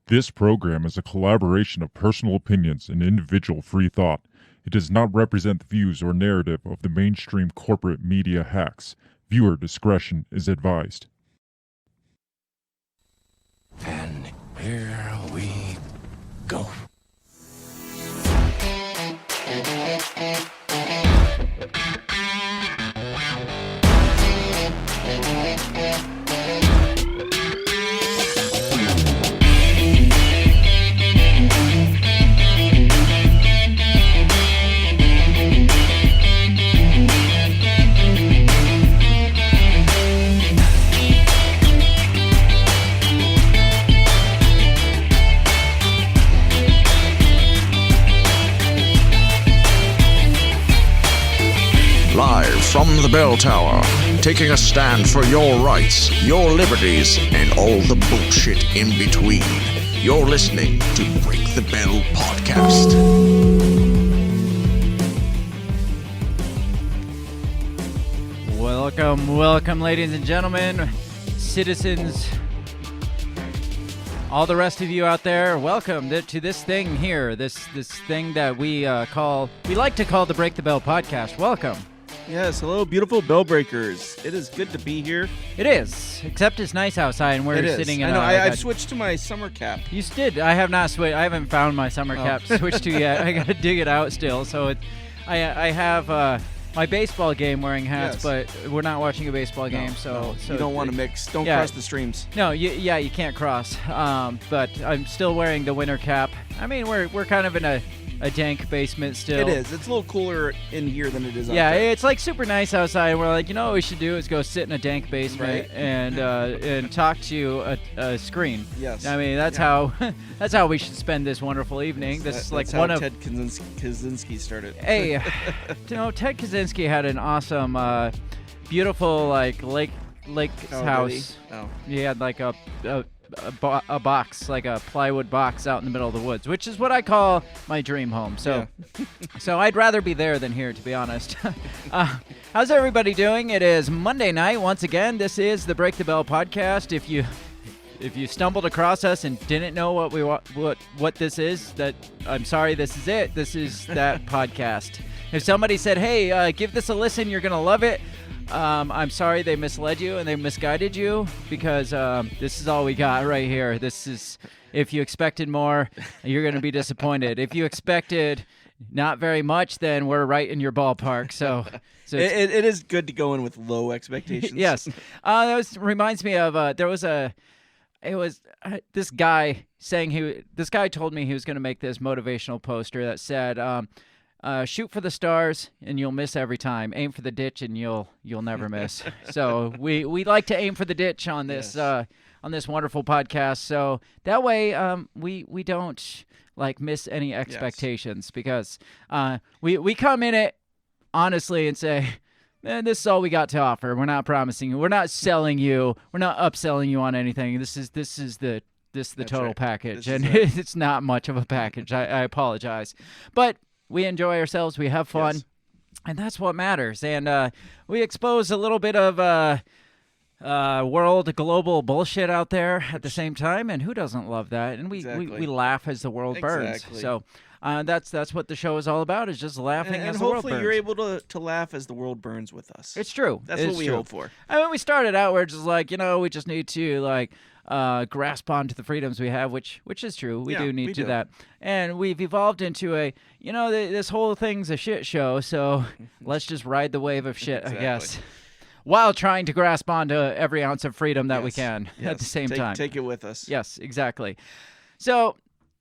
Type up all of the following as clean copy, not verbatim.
This program is a collaboration of personal opinions and individual free thought. It does not represent the views or narrative of the mainstream corporate media hacks. Viewer discretion is advised. And here we go. Live from the bell tower, taking a stand for your rights, your liberties, and all the bullshit in between. You're listening to Break the Bell Podcast. Welcome, ladies and gentlemen, citizens, all the rest of you out there. Welcome to this thing here, this thing that we like to call the Break the Bell Podcast. Welcome. Yes, hello, beautiful bell breakers. It is good to be here. It is, except it's nice outside, and we're sitting in. I know. I've switched to my summer cap. You did. I have not switched. I haven't found my summer cap to switch to yet. I got to dig it out still. So I have my baseball game wearing hats, but we're not watching a baseball game. So you don't want to mix. Don't cross the streams. No, you can't cross. But I'm still wearing the winter cap. I mean, we're kind of in a dank basement still. It is. It's a little cooler in here than it is out there. Yeah, there. it's like super nice outside. We're like, what we should do is go sit in a dank basement and talk to a screen. Yes. I mean, that's how we should spend this wonderful evening. This is like that's one how of Ted Kaczynski started. Hey, Ted Kaczynski had an awesome, beautiful lake house. Oh. He had like a box, like a plywood box out in the middle of the woods, which is what I call my dream home. So, so I'd rather be there than here, to be honest. How's everybody doing? It is Monday night once again. This is the Break the Bell Podcast. If you stumbled across us and didn't know what this is, that I'm sorry. This is it. This is that podcast. If somebody said, "Hey, give this a listen. You're gonna love it." I'm sorry they misled you and they misguided you, because this is all we got right here. This is, if you expected more, you're going to be disappointed. If you expected not very much, then we're right in your ballpark. So it is good to go in with low expectations. Yes. That reminds me of this guy saying this guy told me he was going to make this motivational poster that said, shoot for the stars and you'll miss every time. Aim for the ditch and you'll never miss. So we like to aim for the ditch on this on this wonderful podcast. So that way we don't miss any expectations, because we come in it honestly and say, man, this is all we got to offer. We're not promising you. We're not selling you. We're not upselling you on anything. This is the total package, and it's not much of a package. I apologize, but we enjoy ourselves, we have fun, and that's what matters. And we expose a little bit of global bullshit out there at the same time, and who doesn't love that? And we laugh as the world burns. So that's what the show is all about, is just laughing as the world burns. And hopefully you're able to laugh as the world burns with us. It's true. That's what we hope for. I mean, we started out, we're just we just need to grasp onto the freedoms we have, which is true. We do need to that. And we've evolved into this whole thing's a shit show, so let's just ride the wave of shit, I guess, while trying to grasp onto every ounce of freedom that we can at the same time. Take it with us. Yes, exactly. So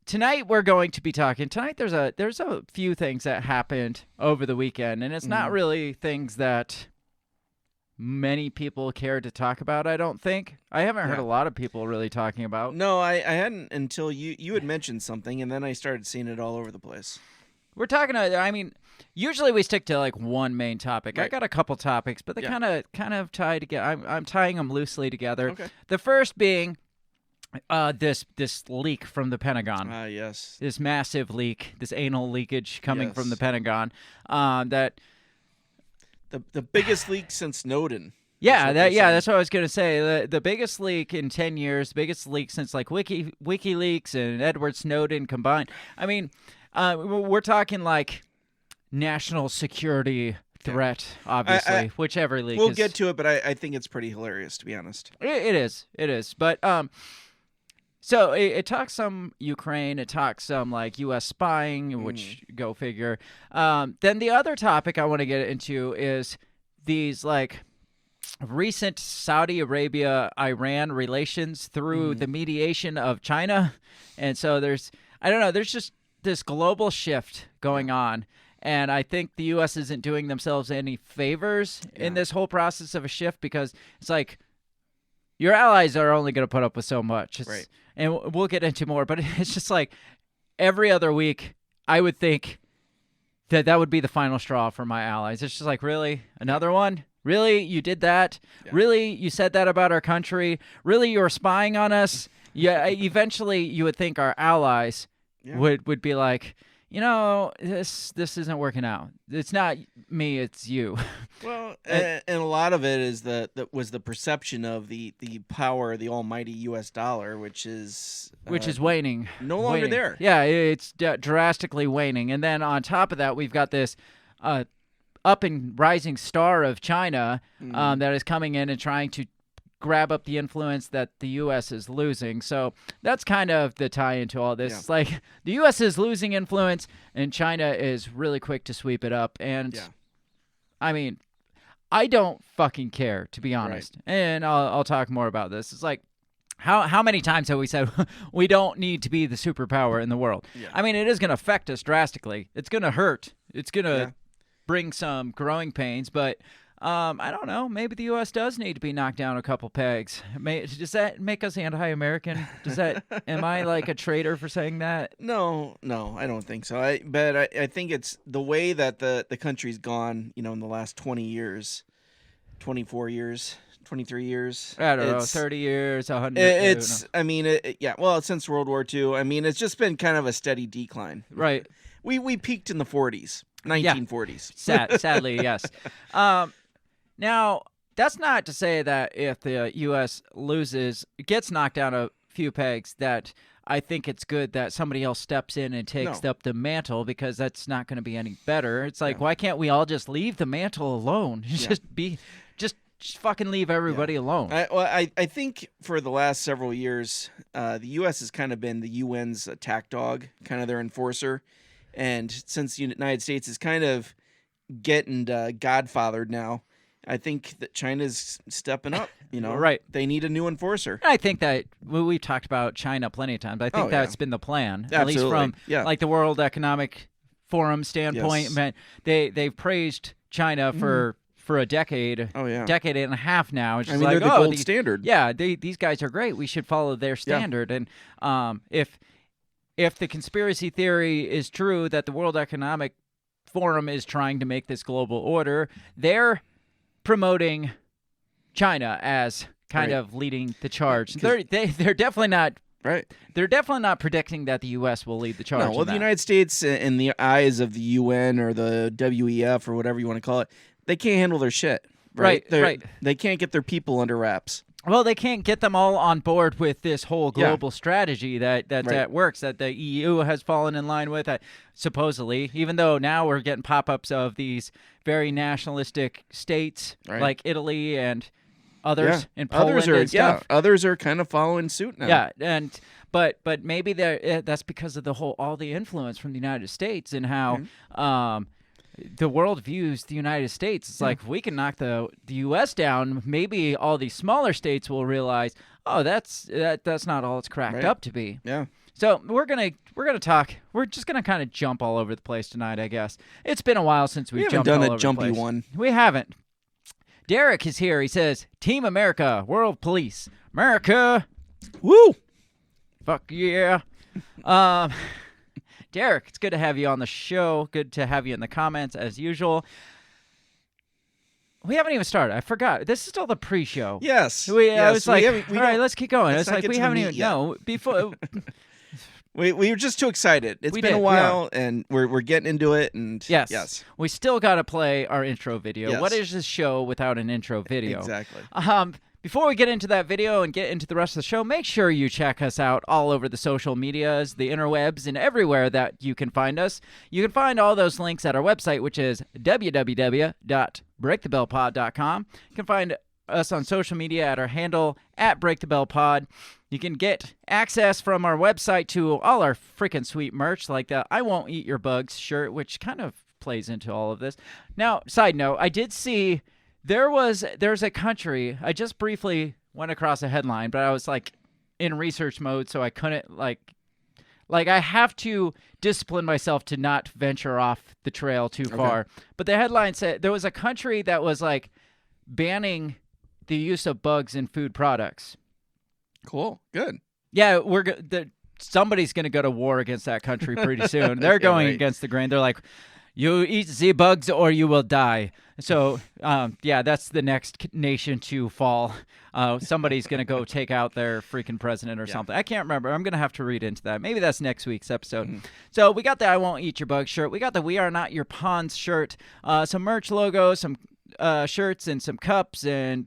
tonight we're going to be talking. Tonight there's a few things that happened over the weekend, and it's not really things that many people care to talk about, I don't think. I haven't heard a lot of people really talking about. No, I hadn't until you had mentioned something, and then I started seeing it all over the place. We're talking usually we stick to one main topic. Right. I got a couple topics, but they kind of tie together. I'm tying them loosely together. Okay. The first being this leak from the Pentagon. Yes. This massive leak, this anal leakage coming from the Pentagon, that The biggest leak since Snowden. Yeah, what they're saying. that's what I was gonna say. The biggest leak in 10 years, biggest leak since like WikiLeaks and Edward Snowden combined. I mean, we're talking like national security threat, obviously, which every leak We'll is. get to it, but I think it's pretty hilarious, to be honest. It is. But so it talks some Ukraine, it talks some like U.S. spying, which go figure. Then the other topic I want to get into is these like recent Saudi Arabia-Iran relations through the mediation of China. And so there's just this global shift going on. And I think the U.S. isn't doing themselves any favors in this whole process of a shift, because it's like your allies are only going to put up with so much. Right. And we'll get into more, but it's just like every other week I would think that would be the final straw for my allies. It's just like, really? Another one? Really? You did that? Yeah. Really? You said that about our country? Really? You were spying on us? Yeah. Eventually, you would think our allies would be like, this isn't working out. It's not me, it's you. Well, and a lot of it is that was the perception of the power, the almighty U.S. dollar, which is waning. no longer there. Yeah, it's drastically waning. And then on top of that, we've got this up and rising star of China that is coming in and trying to grab up the influence that the U.S. is losing. So that's kind of the tie into all this. Yeah. It's like the U.S. is losing influence and China is really quick to sweep it up. And I mean, I don't fucking care, to be honest. Right. And I'll talk more about this. It's like, how many times have we said we don't need to be the superpower in the world? Yeah. I mean, it is going to affect us drastically. It's going to hurt. It's going to bring some growing pains, but I don't know. Maybe the U.S. does need to be knocked down a couple pegs. Does that make us anti-American? Am I like a traitor for saying that? No, I don't think so. I think it's the way that the country's gone, in the last 20 years, 24 years, 23 years. I don't know, 30 years, 100. Well, since World War II, I mean, it's just been kind of a steady decline. Right. We peaked in the 40s, 1940s. Sadly, yes. Now, that's not to say that if the U.S. gets knocked down a few pegs, that I think it's good that somebody else steps in and takes up the mantle, because that's not going to be any better. It's like, why can't we all just leave the mantle alone? Just fucking leave everybody alone. I think for the last several years, the U.S. has kind of been the UN's attack dog, kind of their enforcer. And since the United States is kind of getting godfathered now, I think that China's stepping up. Right? They need a new enforcer. I think that we've talked about China plenty of times. I think that's been the plan, Absolutely. at least from like the World Economic Forum standpoint. Yes. They've praised China for a decade, decade and a half now. It's just they're the gold standard. Yeah, these guys are great. We should follow their standard. And if the conspiracy theory is true that the World Economic Forum is trying to make this global order, they're promoting China as kind of leading the charge. They're definitely not. Right. They're definitely not predicting that the U.S. will lead the charge. No, well, the United States, in the eyes of the UN or the WEF or whatever you want to call it, they can't handle their shit. Right. They can't get their people under wraps. Well, they can't get them all on board with this whole global strategy that works, that the EU has fallen in line with, supposedly, even though now we're getting pop-ups of these very nationalistic states like Italy and others in Poland and stuff. Others are kind of following suit now. Yeah, but maybe that's because of all the influence from the United States and how the world views the United States. It's like, if we can knock the U.S. down, maybe all these smaller states will realize, that's not all it's cracked up to be. Yeah. So we're gonna talk. We're just gonna kind of jump all over the place tonight, I guess. It's been a while since we've jumped all over the place. We haven't done a jumpy one. We haven't. Derek is here. He says, Team America, World Police. America. Woo! Fuck yeah. Derek, it's good to have you on the show. Good to have you in the comments, as usual. We haven't even started. I forgot. This is still the pre-show. Yes. It's like, all right, let's keep going. It's like we haven't even. No, before. We were just too excited. It's We been did, a we while, and we're getting into it. And Yes. We still got to play our intro video. Yes. What is this show without an intro video? Exactly. Before we get into that video and get into the rest of the show, make sure you check us out all over the social medias, the interwebs, and everywhere that you can find us. You can find all those links at our website, which is www.breakthebellpod.com. You can find us on social media at our handle @BreakTheBellPod. You can get access from our website to all our freaking sweet merch, like the I Won't Eat Your Bugs shirt, which kind of plays into all of this. Now, side note, I did see there's a country, I just briefly went across a headline, but I was like in research mode, so I couldn't like I have to discipline myself to not venture off the trail too far. But the headline said there was a country that was like banning the use of bugs in food products. Cool. Good. Yeah, somebody's going to go to war against that country pretty soon. They're going against the grain. They're like, you eat the bugs or you will die. So, yeah, that's the next nation to fall. Somebody's going to go take out their freaking president or something. I can't remember. I'm going to have to read into that. Maybe that's next week's episode. So we got the I Won't Eat Your Bug shirt. We got the We Are Not Your Pawns shirt. Some merch logos, some shirts, and some cups, and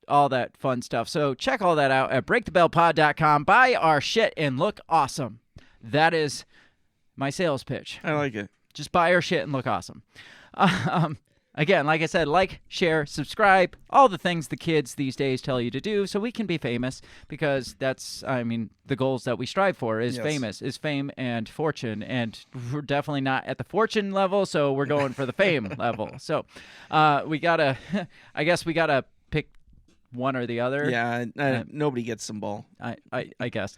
all that fun stuff. So check all that out at breakthebellpod.com. Buy our shit and look awesome. That is my sales pitch. I like it. Just buy our shit and look awesome. Again, like I said, like, share, subscribe, all the things the kids these days tell you to do so we can be famous, because that's, I mean, the goals that we strive for is fame and fortune, and we're definitely not at the fortune level, so we're going for the fame level. So we gotta, I guess we gotta pick one or the other. Yeah, nobody gets some ball. I guess.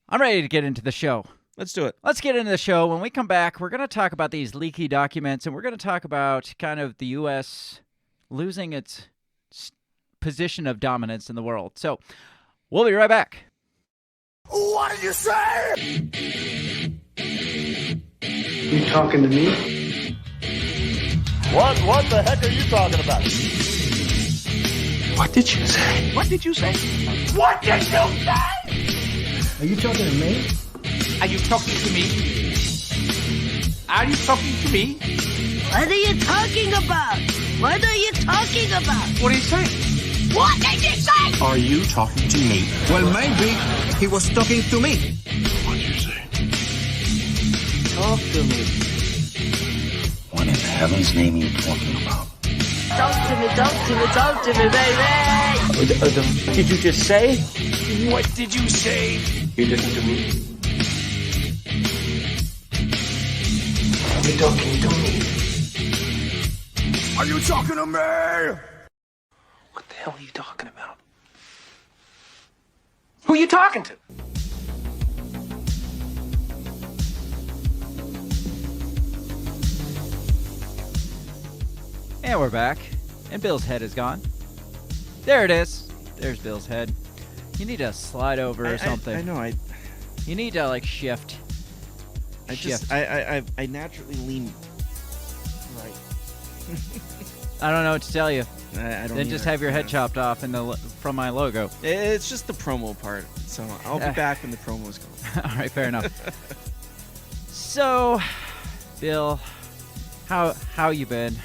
I'm ready to get into the show. Let's do it. Let's get into the show. When we come back, we're going to talk about these leaky documents, and we're going to talk about kind of the U.S. losing its position of dominance in the world. So we'll be right back. What did you say? You talking to me? What the heck are you talking about? What did you say? What did you say? What did you say? Are you talking to me? Are you talking to me? Are you talking to me? What are you talking about? What are you talking about? What did he say? What did you say? Are you talking to me? Well, maybe he was talking to me. What did you say? Talk to me. What in heaven's name are you talking about? Talk to me, talk to me, talk to me, baby. Did you just say? What did you say? You listen to me. Are you talking to me? Are you talking to me? What the hell are you talking about? Who are you talking to? And we're back, and Bill's head is gone. There it is. There's Bill's head. You need to slide over or something. I know. You need to like shift. I naturally lean right. I don't know what to tell you. I don't. Then just either. have your head chopped off from my logo. It's just the promo part. So I'll be back when the promo's gone. All right, fair enough. So, Bill, how you been?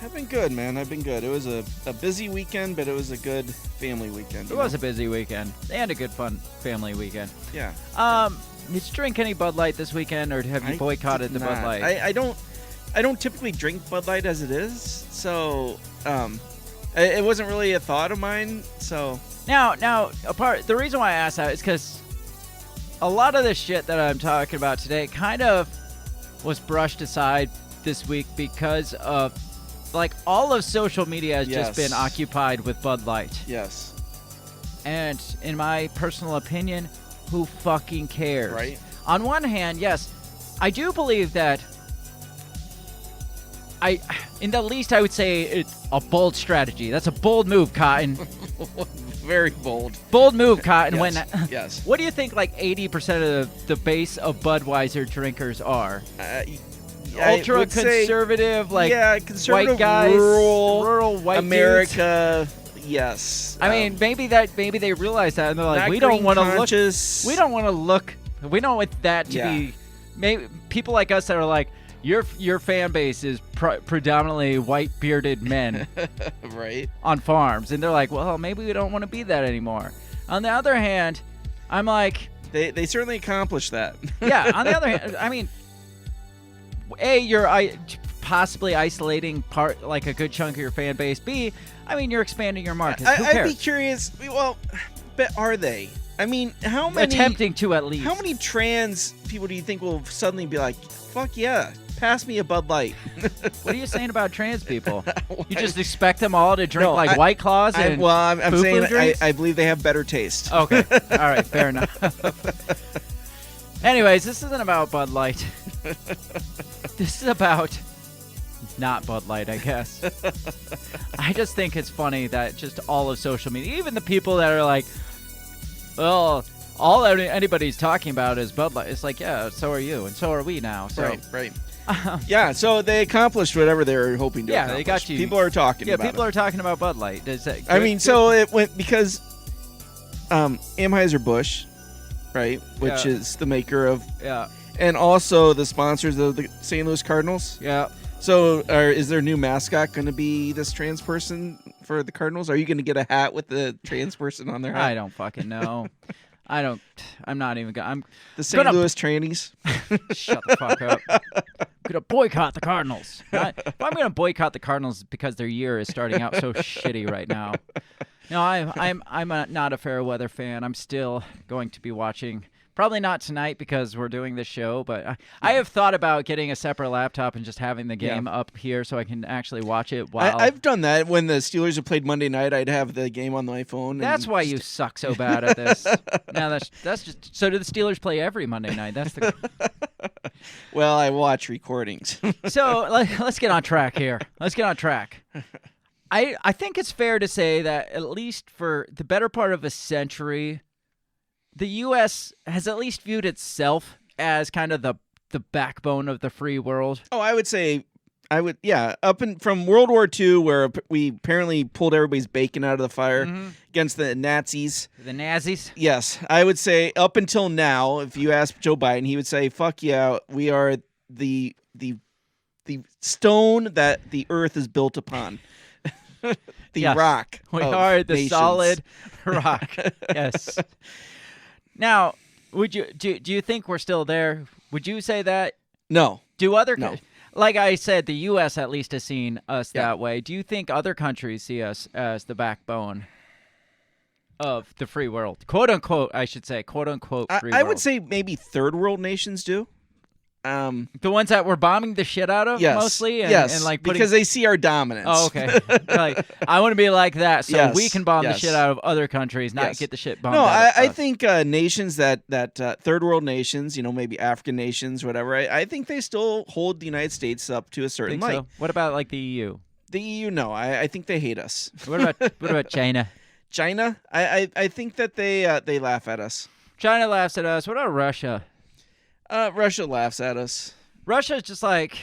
I've been good, man. I've been good. It was a busy weekend, but it was a good family weekend. It was a busy weekend and a good fun family weekend. Yeah. Did you drink any Bud Light this weekend, or have you boycotted the Bud Light? I don't typically drink Bud Light as it is, so it wasn't really a thought of mine. So now the reason why I asked that is because a lot of the shit that I'm talking about today kind of was brushed aside this week because of like all of social media has just been occupied with Bud Light. Yes. And in my personal opinion, who fucking cares? Right. On one hand, yes, I do believe that in the least, I would say it's a bold strategy. That's a bold move, Cotton. Very bold. Bold move, Cotton. Yes. Yes. What do you think like 80% of the base of Budweiser drinkers are? Ultra conservative, conservative white guys, rural white America. Dudes. Yes. I mean, maybe they realize that and they're like, not we don't want to look. conscious. We don't want to look. We don't want that to Yeah. be. Maybe people like us that are like, your fan base is predominantly white bearded men right. on farms, and they're like, well, maybe we don't want to be that anymore. On the other hand, I'm like, They certainly accomplished that. yeah. On the other hand, I mean, you're possibly isolating like a good chunk of your fan base. B, I mean, you're expanding your market. Who I'd cares? be curious. Well, but are they? I mean, how many Attempting to at least. How many trans people do you think will suddenly be like, "Fuck yeah, pass me a Bud Light"? What are you saying about trans people? You just expect them all to drink White Claws and I'm foo-foo saying drinks? I believe they have better taste. Okay. All right. Fair enough. Anyways, this isn't about Bud Light. This is about not Bud Light, I guess. I just think it's funny that just all of social media, even the people that are like, well, all anybody's talking about is Bud Light. It's like, yeah, so are you, and so are we now. So. Right. Yeah, so they accomplished whatever they were hoping to Yeah, accomplish. they got you. People are talking about people it. are talking about Bud Light. Is that I good? mean, so it went because Anheuser-Busch, right, which Yeah. is the maker of, Yeah. and also the sponsors of the St. Louis Cardinals. Yeah. So is their new mascot going to be this trans person for the Cardinals? Are you going to get a hat with the trans person on their hat? I don't fucking know. I'm not even gonna. I'm The St. gonna- Louis trannies. Shut the fuck up. I'm gonna boycott the Cardinals. If I'm gonna boycott the Cardinals because their year is starting out so shitty right now. No, I'm not a fair weather fan. I'm still going to be watching. Probably not tonight because we're doing this show, but I have thought about getting a separate laptop and just having the game up here so I can actually watch it while. I've done that. When the Steelers have played Monday night, I'd have the game on my phone. That's why you suck so bad at this. No, that's just. So do the Steelers play every Monday night? That's the. Well, I watch recordings. So let's get on track here. Let's get on track. I think it's fair to say that at least for the better part of a century, the U.S. has at least viewed itself as kind of the backbone of the free world. Oh, I would say, from World War II, where we apparently pulled everybody's bacon out of the fire against the Nazis. The Nazis? Yes, I would say up until now, if you ask Joe Biden, he would say, "Fuck yeah, we are the stone that the earth is built upon." Yes. Rock. We of are the nations. solid rock. Yes. Now, do you think we're still there? Would you say that? No. Do other No. Like I said, the U.S. at least has seen us Yeah. that way. Do you think other countries see us as the backbone of the free world, quote unquote? I should say, quote unquote. Free I world. would say maybe third world nations do. The ones that we're bombing the shit out of, Yes. mostly, and, yes, and like putting... because they see our dominance. Oh, okay. Like I want to be like that, so Yes, we can bomb the yes. shit out of other countries, not Yes. get the shit bombed. No, out of I us. think nations that third world nations, maybe African nations, whatever. I think they still hold the United States up to a certain Think light. so. What about like the EU? The EU, no, I think they hate us. What about China? China, I think that they laugh at us. China laughs at us. What about Russia? Russia laughs at us. Russia's just like,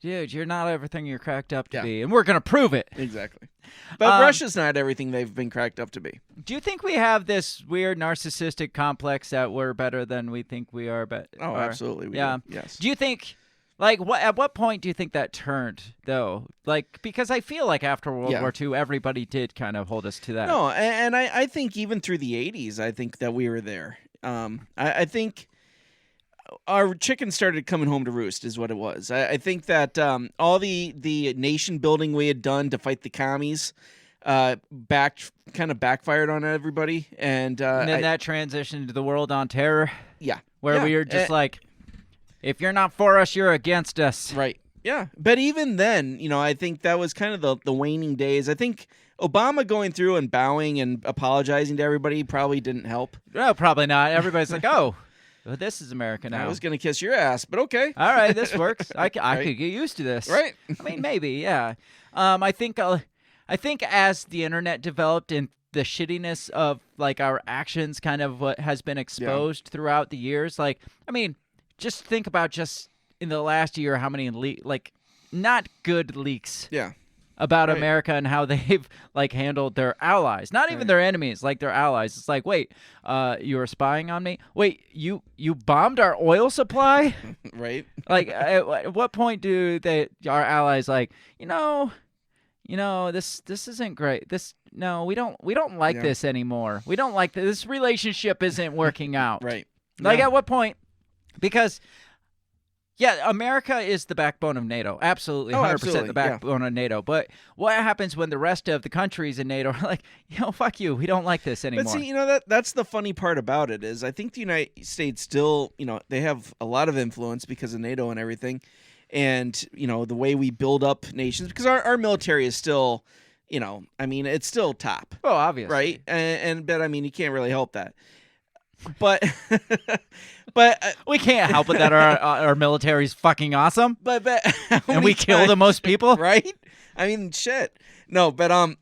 dude, you're not everything you're cracked up to Yeah. be, and we're gonna prove it. Exactly. But Russia's not everything they've been cracked up to be. Do you think we have this weird narcissistic complex that we're better than we think we are? Oh, absolutely. We Yeah. do. Yes. Do you think, like, at what point do you think that turned, though? Like, because I feel like after World Yeah. War II, everybody did kind of hold us to that. No, and I think even through the 80s, I think that we were there. I think our chicken started coming home to roost is what it was. I think that all the nation building we had done to fight the commies backfired on everybody. And then that transitioned to the world on terror, yeah. where Yeah. we were just like, if you're not for us, you're against us. Right. Yeah. But even then, I think that was kind of the waning days. I think Obama going through and bowing and apologizing to everybody probably didn't help. No, probably not. Everybody's like, oh, well, this is America now. I was going to kiss your ass, but okay. All right, this works. I Right. could get used to this. Right. I mean, maybe, yeah. I think as the internet developed and the shittiness of like our actions kind of what has been exposed throughout the years, like, I mean, just think about just in the last year how many not good leaks Yeah. about Right. America and how they've like handled their allies, not even their enemies, like their allies. It's like, wait, you were spying on me? Wait, you bombed our oil supply? Right. Like, at what point do our allies like, this isn't great. We don't like Yeah. this anymore. We don't like this relationship isn't working out. Right. Like, Yeah. at what point? Because, yeah, America is the backbone of NATO. Absolutely, 100% absolutely, the backbone of NATO. But what happens when the rest of the countries in NATO are like, fuck you, we don't like this anymore? But see, that's the funny part about it is I think the United States still, they have a lot of influence because of NATO and everything. And, the way we build up nations, because our military is still, it's still top. Oh, obviously. Right. But you can't really help that. But, but we can't help it that our military's fucking awesome. But and we kill the most people. Right? Shit. No, but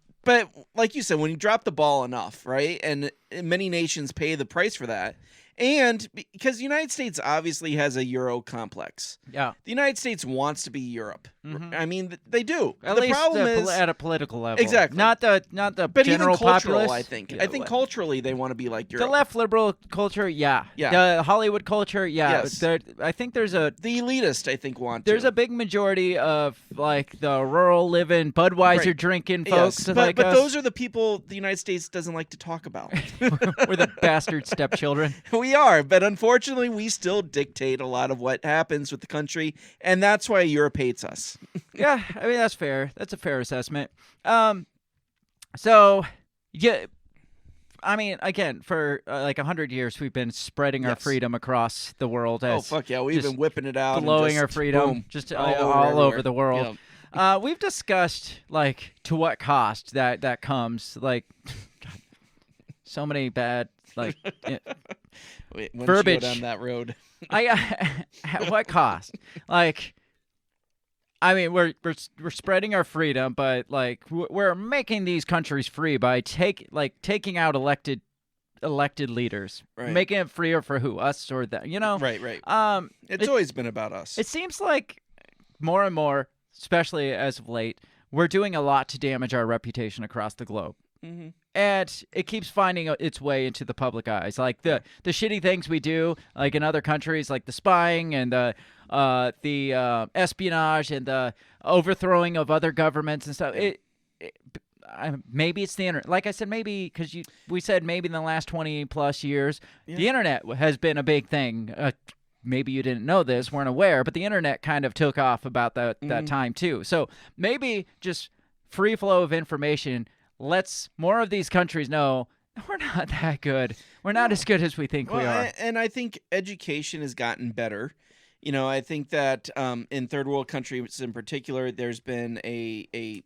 like you said, when you drop the ball enough, right? And many nations pay the price for that. And because the United States obviously has a Euro complex. Yeah. The United States wants to be Europe. Mm-hmm. They do. At the least problem is at a political level. Exactly. Not the but general even cultural, populace. I think. Yeah, I think culturally they want to be like Europe. The left liberal culture, yeah. The Hollywood culture, yeah. Yes. I think there's the elitist, I think, there's a big majority of like the rural living, Budweiser drinking folks. Yes. Like but us. those are the people the United States doesn't like to talk about. We're the bastard stepchildren. We are, but unfortunately, we still dictate a lot of what happens with the country, and that's why Europe hates us. Yeah, that's fair. That's a fair assessment. So, yeah, again, for like 100 years, we've been spreading our freedom across the world. Oh, fuck yeah, we've been whipping it out. Blowing and our freedom boom, just all over the world. Yep. We've discussed, like, to what cost that comes. Like, God, so many bad, like... Wait, when verbiage. you go down that road. At what cost? Like, we're spreading our freedom, but like we're making these countries free by taking out elected leaders, Right. making it freer for who, us or them? Right. It's always been about us. It seems like more and more, especially as of late, we're doing a lot to damage our reputation across the globe. Mm-hmm. And it keeps finding its way into the public eyes. Like the shitty things we do, like in other countries, like the spying and the espionage and the overthrowing of other governments and stuff. Maybe it's the internet. Like I said, maybe because we said maybe in the last 20 plus years, the internet has been a big thing. Maybe you didn't know this, weren't aware, but the internet kind of took off about that time too. So maybe just free flow of information lets more of these countries know we're not that good. We're not as good as we think we are. And I think education has gotten better. I think that in third world countries in particular, there's been a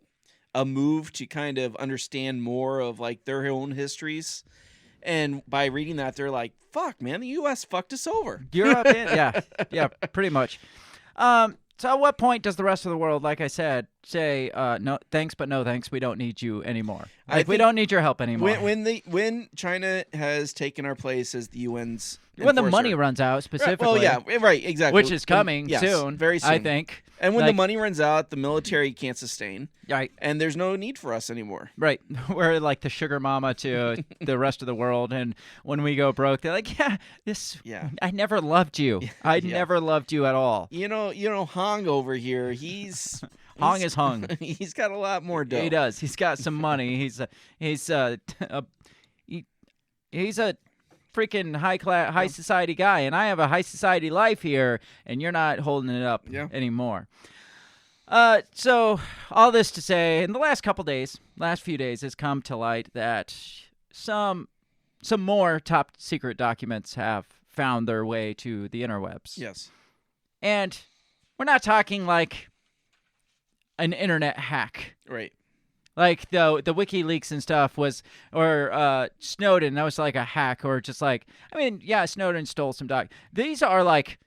move to kind of understand more of like their own histories. And by reading that, they're like, fuck, man, the U.S. fucked us over. Europe, yeah, pretty much. So at what point does the rest of the world, like I said, say, no thanks, but no thanks, we don't need you anymore? Like, we don't need your help anymore. When China has taken our place as the UN's when the enforcer. money runs out, specifically. Right. Well, yeah, right, exactly. Which is coming soon, very soon. I think. And when the money runs out, the military can't sustain. Right. And there's no need for us anymore. Right. We're like the sugar mama to the rest of the world. And when we go broke, they're like, I never loved you. I never loved you at all. Hong over here, he's Hong is hung. He's got a lot more dough. He does. He's got some money. He's a freaking high society guy, and I have a high society life here, and you're not holding it up anymore. So all this to say, in the last few days, has come to light that some more top secret documents have found their way to the interwebs. Yes. And we're not talking like an internet hack. Right. Like the WikiLeaks and stuff was, or Snowden, that was like a hack, or just like, Snowden stole some These are like,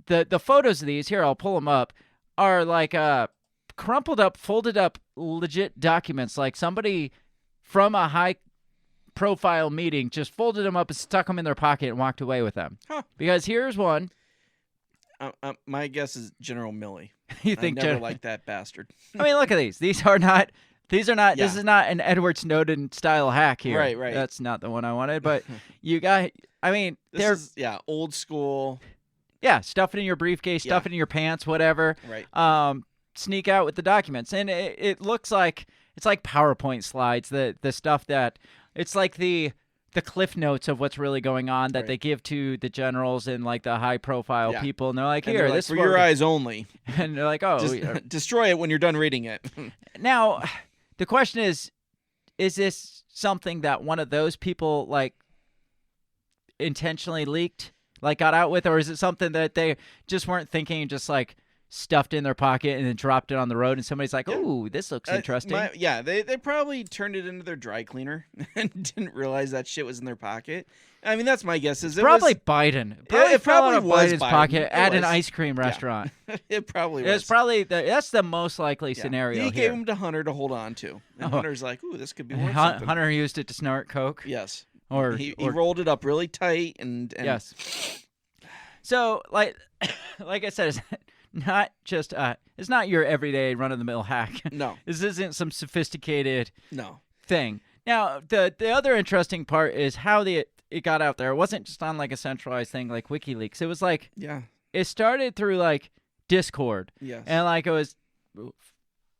the photos of these, here, I'll pull them up, are like crumpled up, folded up, legit documents. Like somebody from a high-profile meeting just folded them up and stuck them in their pocket and walked away with them. Huh. Because here's one. My guess is General Milley. You I think never liked that bastard. I mean, look at these. These are not. These are not. This Yeah. is not an Edward Snowden style hack here. Right, right. That's not the one I wanted. But you got. I mean, they're This is old school. yeah, stuff it in your briefcase, Yeah. stuff it in your pants, whatever. Right. Sneak out with the documents, and it looks like it's like PowerPoint slides. The stuff that it's like the cliff notes of what's really going on that Right. they give to the generals and like the high profile Yeah. people, and they're like, And here, they're like, this is for what your we're- eyes only. and they're like, oh, Just destroy it when you're done reading it. now the question is this something that one of those people like intentionally leaked, like got out with, or is it something that they just weren't thinking and just like stuffed in their pocket and then dropped it on the road and somebody's like, ooh, this looks interesting. They probably turned it into their dry cleaner and didn't realize that shit was in their pocket. I mean, that's my guess. Is Probably it Biden. it Probably fell out of probably was Biden's Biden. pocket It at an was. ice cream restaurant. was. It probably was. It's probably that's the most likely Yeah. scenario He here. gave him to Hunter to hold on to, and Oh. Hunter's like, "Ooh, this could be worth something." Hunter used it to snort coke. Yes. Or He or- rolled it up really tight and yes. So like I said, it's not just it's not your everyday run of the mill hack. No. This isn't some sophisticated No. thing. Now the other interesting part is how it got out there. It wasn't just on like a centralized thing like WikiLeaks. It was like Yeah. it started through like Discord. Yes. And like it was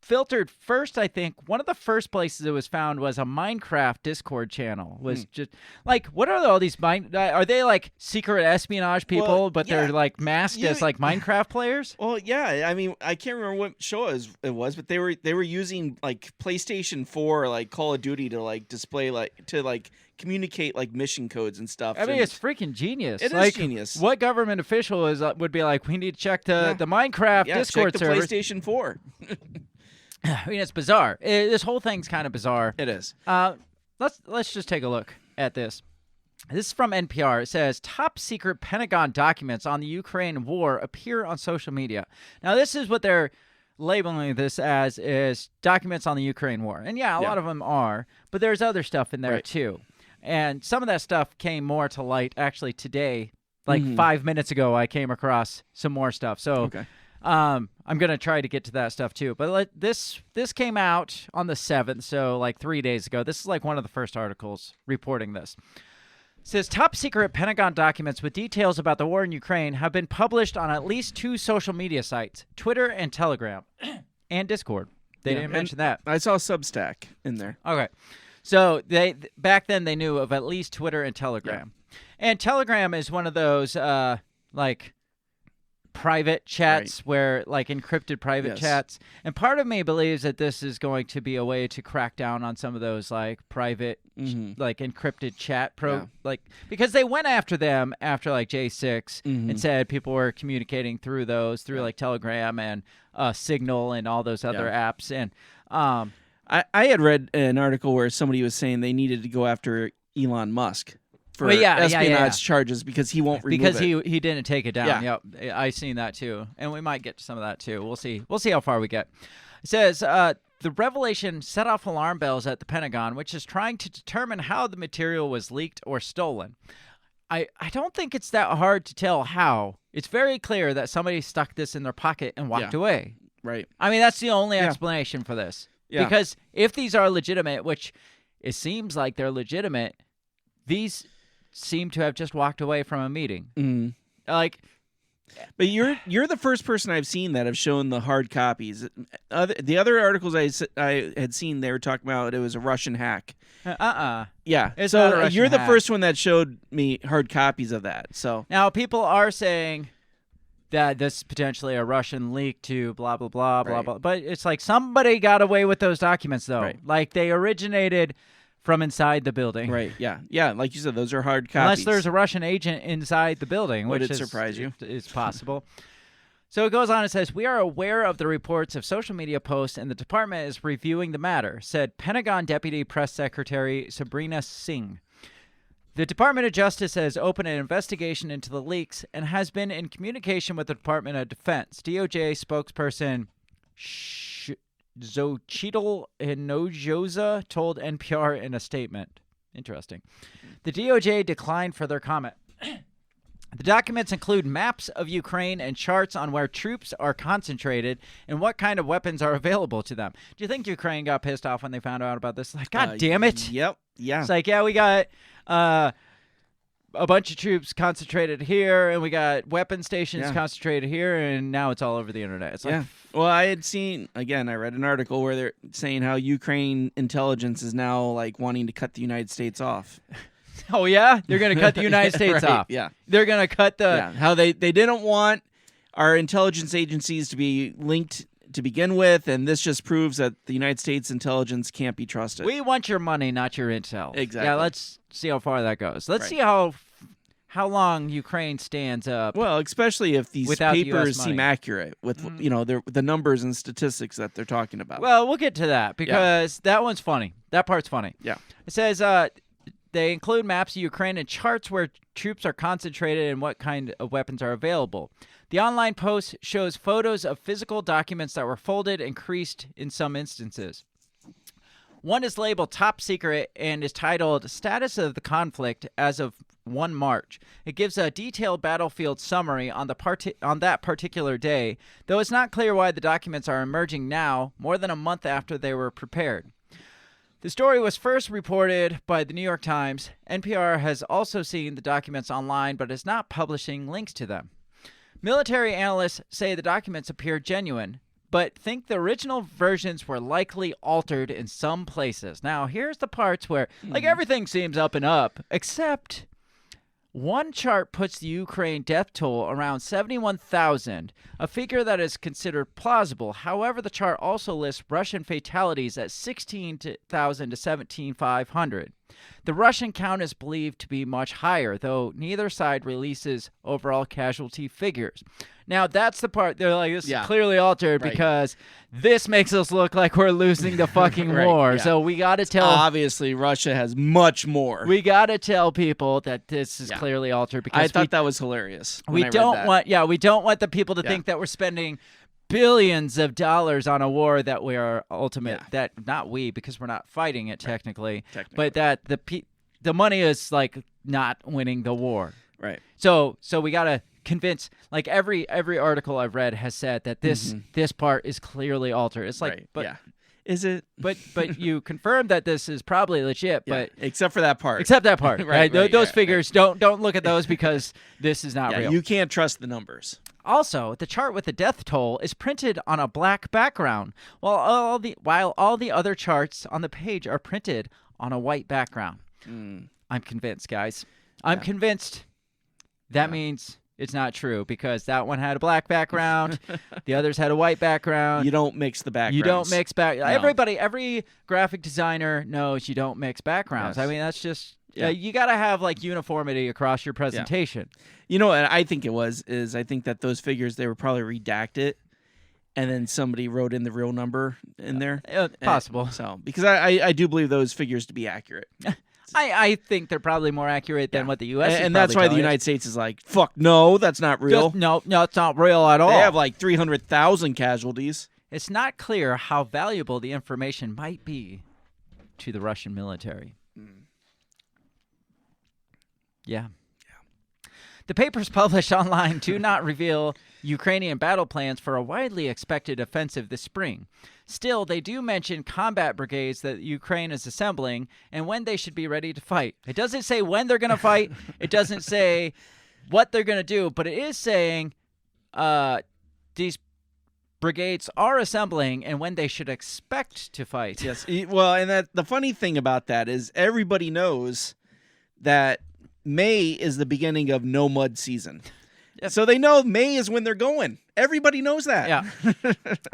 filtered first. I think one of the first places it was found was a Minecraft Discord channel. Was just like, what are all these are they like secret espionage people, Well, but yeah. they're like masked Yeah. as like Minecraft players? Well, yeah. I mean, I can't remember what show it was, but they were using like PlayStation 4, like Call of Duty, to like display like communicate like mission codes and stuff. I mean, and it's freaking genius. It is like, genius. What government official would be like, we need to check the Minecraft Discord check the servers? PlayStation 4. I mean, it's bizarre. This whole thing's kind of bizarre. It is. Let's just take a look at this. This is from NPR. It says, top secret Pentagon documents on the Ukraine war appear on social media. Now, this is what they're labeling this as, is documents on the Ukraine war. And yeah, a lot of them are, but there's other stuff in there Right. too. And some of that stuff came more to light actually today. Like 5 minutes ago, I came across some more stuff. So Okay. I'm going to try to get to that stuff too. But this came out on the 7th, so like 3 days ago. This is like one of the first articles reporting this. It says top secret Pentagon documents with details about the war in Ukraine have been published on at least 2 social media sites, Twitter and Telegram, and Discord. They didn't mention that. I saw Substack in there. Okay. So they back then they knew of at least Twitter and Telegram. And Telegram is one of those like private chats where like encrypted private Yes. chats. And part of me believes that this is going to be a way to crack down on some of those like private like encrypted chat like because they went after them after like J6 and said people were communicating through those through like Telegram and Signal and all those other apps. And I had read an article where somebody was saying they needed to go after Elon Musk for Well, yeah, espionage charges because he won't remove because it. he didn't take it down. Yeah. Yep, I seen that too, and we might get to some of that too. We'll see. We'll see how far we get. It says the revelation set off alarm bells at the Pentagon, which is trying to determine how the material was leaked or stolen. I don't think it's that hard to tell how. It's very clear that somebody stuck this in their pocket and walked away. Right. I mean, that's the only explanation for this. Yeah. Because if these are legitimate, which it seems like they're legitimate, these seem to have just walked away from a meeting. Like, But you're the first person I've seen that have shown the hard copies. The other articles I had seen, they were talking about it was a Russian hack. Yeah. It's so not a Russian you're the hack. first one that showed me hard copies of that. So now people are saying that this is potentially a Russian leak to blah, blah, blah, blah, Right. blah. But it's like somebody got away with those documents, though. Right. Like they originated from inside the building. right, yeah, like you said, those are hard copies. Unless there's a Russian agent inside the building, Would which it is, surprise you? Is possible. So it goes on and says, we are aware of the reports of social media posts and the department is reviewing the matter, said Pentagon Deputy Press Secretary Sabrina Singh. The Department of Justice has opened an investigation into the leaks and has been in communication with the Department of Defense. DOJ spokesperson Xochitl Hinojosa told NPR in a statement. Interesting. The DOJ declined further comment. The documents include maps of Ukraine and charts on where troops are concentrated and what kind of weapons are available to them. Do you think Ukraine got pissed off when they found out about this? Like, God damn it. Yep. Yeah. It's like, yeah, we got a bunch of troops concentrated here, and we got weapon stations concentrated here, and now it's all over the internet. It's like, Well, I had seen, again, I read an article where they're saying how Ukraine intelligence is now like wanting to cut the United States off. oh, yeah? They're going to cut the United States Right, off. yeah. They're going to cut the... How they didn't want our intelligence agencies to be linked to begin with, and this just proves that the United States intelligence can't be trusted. We want your money, not your intel. Exactly. Yeah, let's see how far that goes. Let's Right. see how long Ukraine stands up. Well, especially if these Without the US papers money. seem accurate with the numbers and statistics that they're talking about. Well, we'll get to that because that one's funny. That part's funny. Yeah. It says they include maps of Ukraine and charts where troops are concentrated and what kind of weapons are available. The online post shows photos of physical documents that were folded and creased in some instances. One is labeled Top Secret and is titled Status of the Conflict as of 1 March. It gives a detailed battlefield summary on that particular day, though it's not clear why the documents are emerging now, more than a month after they were prepared. The story was first reported by the New York Times. NPR has also seen the documents online, but is not publishing links to them. Military analysts say the documents appear genuine, but think the original versions were likely altered in some places. Now, here's the parts where, like, everything seems up and up, except one chart puts the Ukraine death toll around 71,000, a figure that is considered plausible. However, the chart also lists Russian fatalities at 16,000 to 17,500. The Russian count is believed to be much higher, though neither side releases overall casualty figures. Now, that's the part they're like, this is clearly altered because this makes us look like we're losing the fucking war. yeah. So we got to tell... Obviously, Russia has much more. We got to tell people that this is clearly altered because I thought that was hilarious. we don't want the people to think that we're spending billions of dollars on a war that we are that not we, because we're not fighting it technically. But that the money is like not winning the war. Right. So we got to convince, like, every article I've read has said that this part is clearly altered. It's like, but is it? But you confirmed that this is probably legit. But except for that part. Except that part. right. Those figures, right. don't look at those because this is not real. You can't trust the numbers. Also, the chart with the death toll is printed on a black background, while all the other charts on the page are printed on a white background. I'm convinced, guys. I'm convinced. That means it's not true because that one had a black background, the others had a white background. You don't mix the backgrounds. You don't mix No. Every graphic designer knows you don't mix backgrounds. Yes. I mean, that's just you got to have like uniformity across your presentation. You know what I think it is I think that those figures, they were probably redacted, and then somebody wrote in the real number in there. Possible. Because I do believe those figures to be accurate. I think they're probably more accurate than what the U.S. is and that's why the United States is like, fuck, no, that's not real. No, it's not real at all. They have like 300,000 casualties. It's not clear how valuable the information might be to the Russian military. Yeah. The papers published online do not reveal Ukrainian battle plans for a widely expected offensive this spring. Still, they do mention combat brigades that Ukraine is assembling and when they should be ready to fight. It doesn't say when they're going to fight. It doesn't say what they're going to do, but it is saying these brigades are assembling and when they should expect to fight. Yes. Well, and the funny thing about that is everybody knows that May is the beginning of no mud season. Yep. So they know May is when they're going. Everybody knows that. Yeah.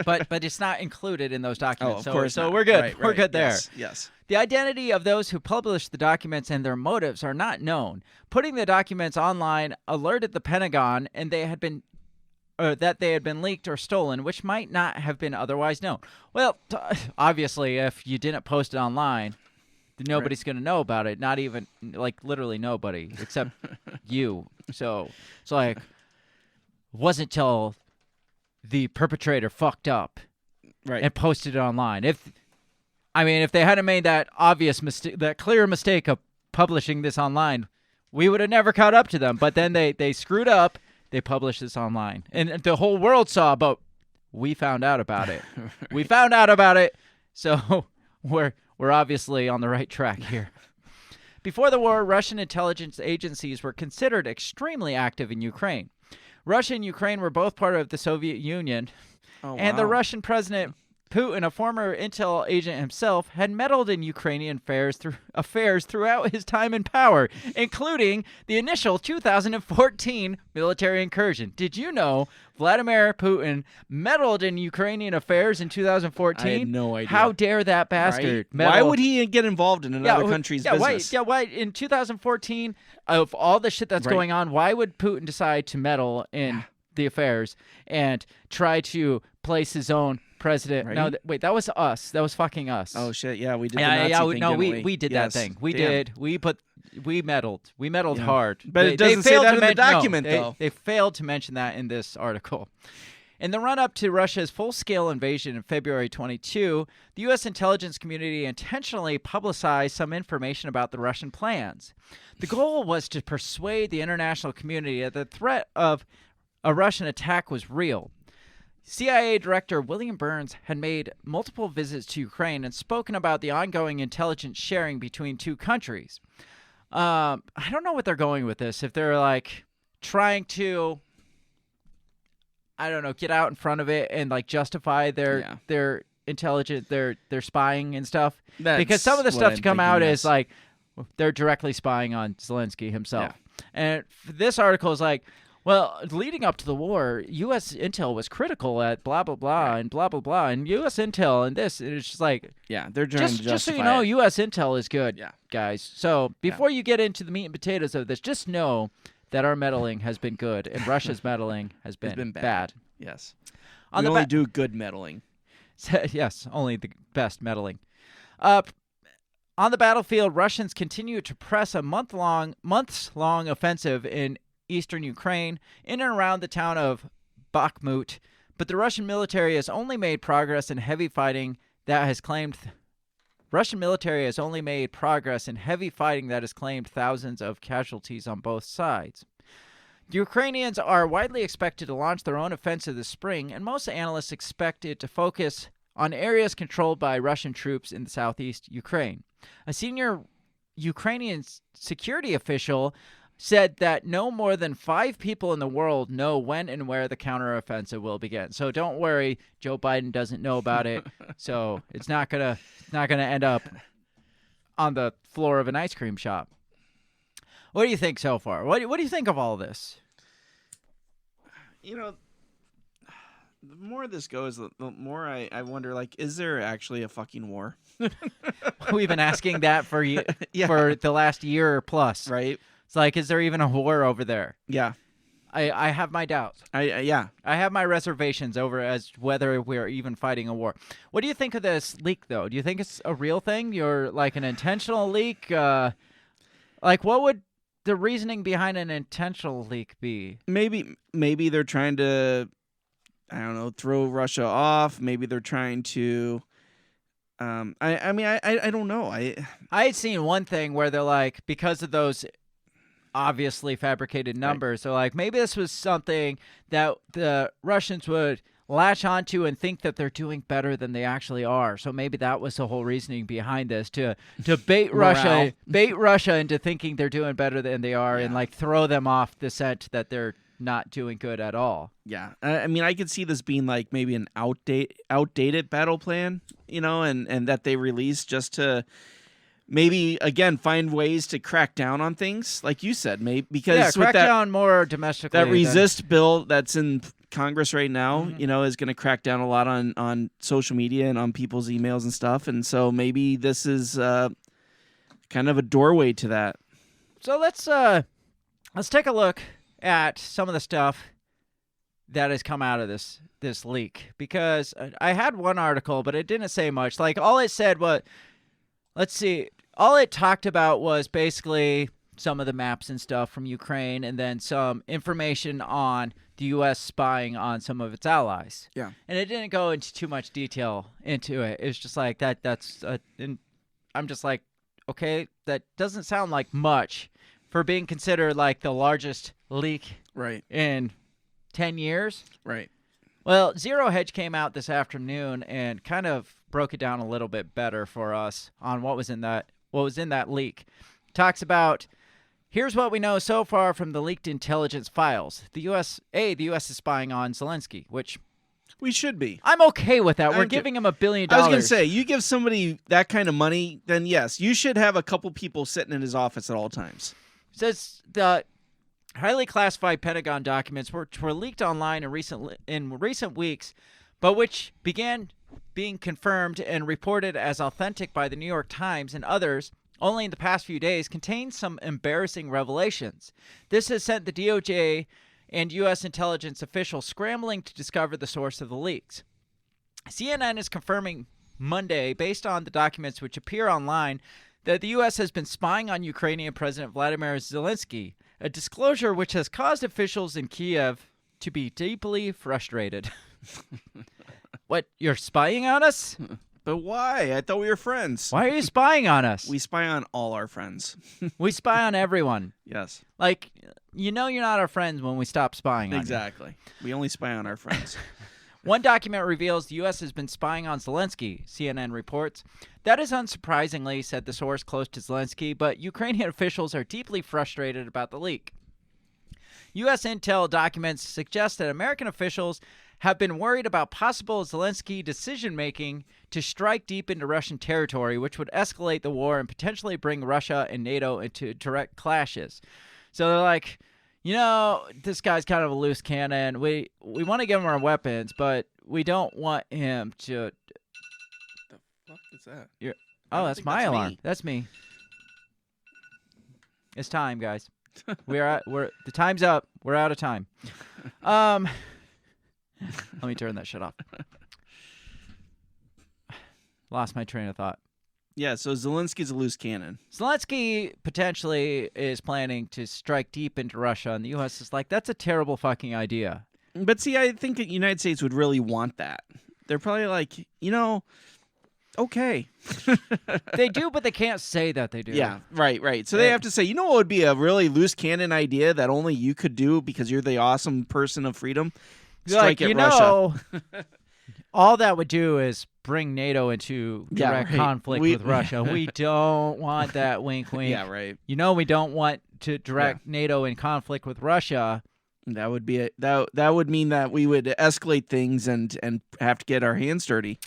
but it's not included in those documents. Oh, of course. So we're good. Right, we're good there. Yes. The identity of those who published the documents and their motives are not known. Putting the documents online alerted the Pentagon and that they had been leaked or stolen, which might not have been otherwise known. Well, obviously, if you didn't post it online, nobody's going to know about it. Not even, like, literally nobody except you. So it's like, wasn't till the perpetrator fucked up and posted it online. If they hadn't made that obvious mistake, that clear mistake of publishing this online, we would have never caught up to them. But then they screwed up. They published this online, and the whole world saw. But we found out about it. Right. We found out about it. So we're obviously on the right track here. Before the war, Russian intelligence agencies were considered extremely active in Ukraine. Russia and Ukraine were both part of the Soviet Union, and the Russian President Putin, a former intel agent himself, had meddled in Ukrainian affairs throughout his time in power, including the initial 2014 military incursion. Did you know Vladimir Putin meddled in Ukrainian affairs in 2014? I had no idea. How dare that bastard Right? Why would he get involved in another country's business? Why in 2014, of all the shit that's going on, why would Putin decide to meddle in the affairs and try to place his own president? Right. No, wait, that was us. That was fucking us. Oh shit! Yeah, we did. The Nazi thing, no, didn't we did Yes. that thing. We Damn. did. We meddled. We meddled hard. But it doesn't say failed that to in the men- no, document, though. They failed to mention that in this article. In the run-up to Russia's full-scale invasion in February 22, the U.S. intelligence community intentionally publicized some information about the Russian plans. The goal was to persuade the international community that the threat of a Russian attack was real. CIA Director William Burns had made multiple visits to Ukraine and spoken about the ongoing intelligence sharing between two countries. I don't know what they're going with this. If they're like trying to, I don't know, get out in front of it and like justify their intelligence, their spying and stuff. Because some of the stuff to come out is like they're directly spying on Zelensky himself. Yeah. And this article is like, well, leading up to the war, U.S. intel was critical at blah, blah, blah, and blah, blah, blah, and U.S. intel and this. And it's just like, they're trying to justify just so you know, it. U.S. intel is good, Yeah. guys. So before you get into the meat and potatoes of this, just know that our meddling has been good, and Russia's meddling has been bad. Yes. On We the only do good meddling. Yes, only the best meddling. On the battlefield, Russians continue to press a months-long offensive in eastern Ukraine, in and around the town of Bakhmut, but the Russian military has only made progress in heavy fighting that has claimed thousands of casualties on both sides. The Ukrainians are widely expected to launch their own offensive this spring, and most analysts expect it to focus on areas controlled by Russian troops in the southeast Ukraine. A senior Ukrainian security official said that no more than 5 people in the world know when and where the counteroffensive will begin. So don't worry, Joe Biden doesn't know about it. So it's not gonna end up on the floor of an ice cream shop. What do you think so far? What do you think of all this? You know, the more this goes, the more I wonder, like, is there actually a fucking war? We've been asking that for for the last year plus. Right? It's like, is there even a war over there? Yeah. I have my doubts. I have my reservations over as whether we're even fighting a war. What do you think of this leak, though? Do you think it's a real thing? You're like an intentional leak? Like, what would the reasoning behind an intentional leak be? Maybe they're trying to, I don't know, throw Russia off. Maybe they're trying to. I don't know. I had seen one thing where they're like, because of those obviously fabricated numbers, they're like, maybe this was something that the Russians would latch onto and think that they're doing better than they actually are. So maybe that was the whole reasoning behind this, to bait Russia into thinking they're doing better than they are, and like throw them off the scent that they're not doing good at all. Yeah. I mean, I could see this being like maybe an outdated battle plan, you know, and that they released just to maybe, again, find ways to crack down on things, like you said, maybe because crack down more domestically. That resist bill that's in Congress right now, you know, is going to crack down a lot on social media and on people's emails and stuff, and so maybe this is kind of a doorway to that. So let's take a look at some of the stuff that has come out of this leak, because I had one article, but it didn't say much. Like, all it said was, all it talked about was basically some of the maps and stuff from Ukraine, and then some information on the U.S. spying on some of its allies. Yeah. And it didn't go into too much detail into it. It's just like and I'm just like, okay, that doesn't sound like much for being considered like the largest leak Right. in 10 years. Right. Well, Zero Hedge came out this afternoon and kind of broke it down a little bit better for us on what was in that leak. Talks about, here's what we know so far from the leaked intelligence files. The U.S. is spying on Zelensky, which We should be. I'm okay with that. We're I'm giving him $1 billion. I was going to say, you give somebody that kind of money, then yes, you should have a couple people sitting in his office at all times. Says the highly classified Pentagon documents were leaked online in recent weeks, but which began being confirmed and reported as authentic by the New York Times and others only in the past few days, contain some embarrassing revelations. This has sent the DOJ and U.S. intelligence officials scrambling to discover the source of the leaks. CNN is confirming Monday, based on the documents which appear online, that the U.S. has been spying on Ukrainian President Vladimir Zelensky, a disclosure which has caused officials in Kiev to be deeply frustrated. What, you're spying on us? But why? I thought we were friends. Why are you spying on us? We spy on all our friends. We spy on everyone. Yes. Like, you know you're not our friends when we stop spying on you. Exactly. We only spy on our friends. One document reveals the U.S. has been spying on Zelensky, CNN reports. That is unsurprisingly, said the source close to Zelensky, but Ukrainian officials are deeply frustrated about the leak. U.S. intel documents suggest that American officials have been worried about possible Zelensky decision-making to strike deep into Russian territory, which would escalate the war and potentially bring Russia and NATO into direct clashes. So they're like, you know, this guy's kind of a loose cannon. We want to give him our weapons, but we don't want him to... The fuck is that? Oh, that's my alarm. Me. That's me. It's time, guys. The time's up. We're out of time. Let me turn that shit off. Lost my train of thought. Yeah, so Zelensky's a loose cannon. Zelensky potentially is planning to strike deep into Russia, and the U.S. is like, that's a terrible fucking idea. But see, I think the United States would really want that. They're probably like, okay. They do, but they can't say that they do. Yeah, right. So they have to say, you know what would be a really loose cannon idea that only you could do because you're the awesome person of freedom? Strike at Russia. All that would do is bring NATO into direct conflict with Russia. We don't want that. Wink, wink. Yeah, right. We don't want to direct NATO in conflict with Russia. That would be that would mean that we would escalate things and have to get our hands dirty.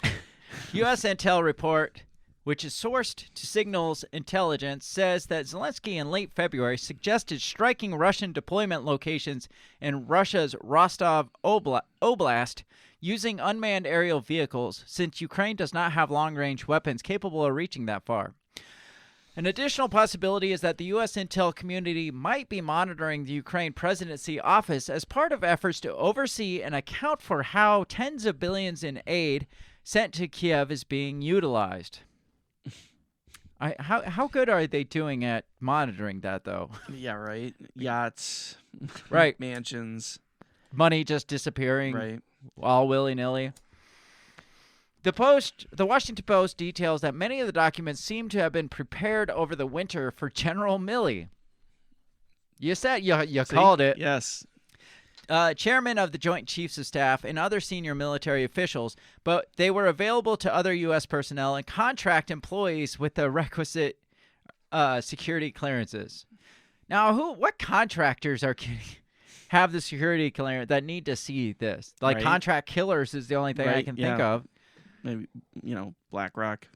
U.S. intel report, which is sourced to Signals Intelligence, says that Zelensky in late February suggested striking Russian deployment locations in Russia's Rostov Oblast using unmanned aerial vehicles, since Ukraine does not have long-range weapons capable of reaching that far. An additional possibility is that the U.S. intel community might be monitoring the Ukraine presidency office as part of efforts to oversee and account for how tens of billions in aid sent to Kiev is being utilized. How good are they doing at monitoring that, though? Yeah, right. Yachts, right? Mansions, money just disappearing, right? All willy-nilly. The Washington Post details that many of the documents seem to have been prepared over the winter for General Milley. You said you called it. Yes. Chairman of the Joint Chiefs of Staff and other senior military officials, but they were available to other U.S. personnel and contract employees with the requisite security clearances. Now, what contractors have the security clearance that need to see this? Like, contract killers is the only thing I can think of. Maybe, BlackRock.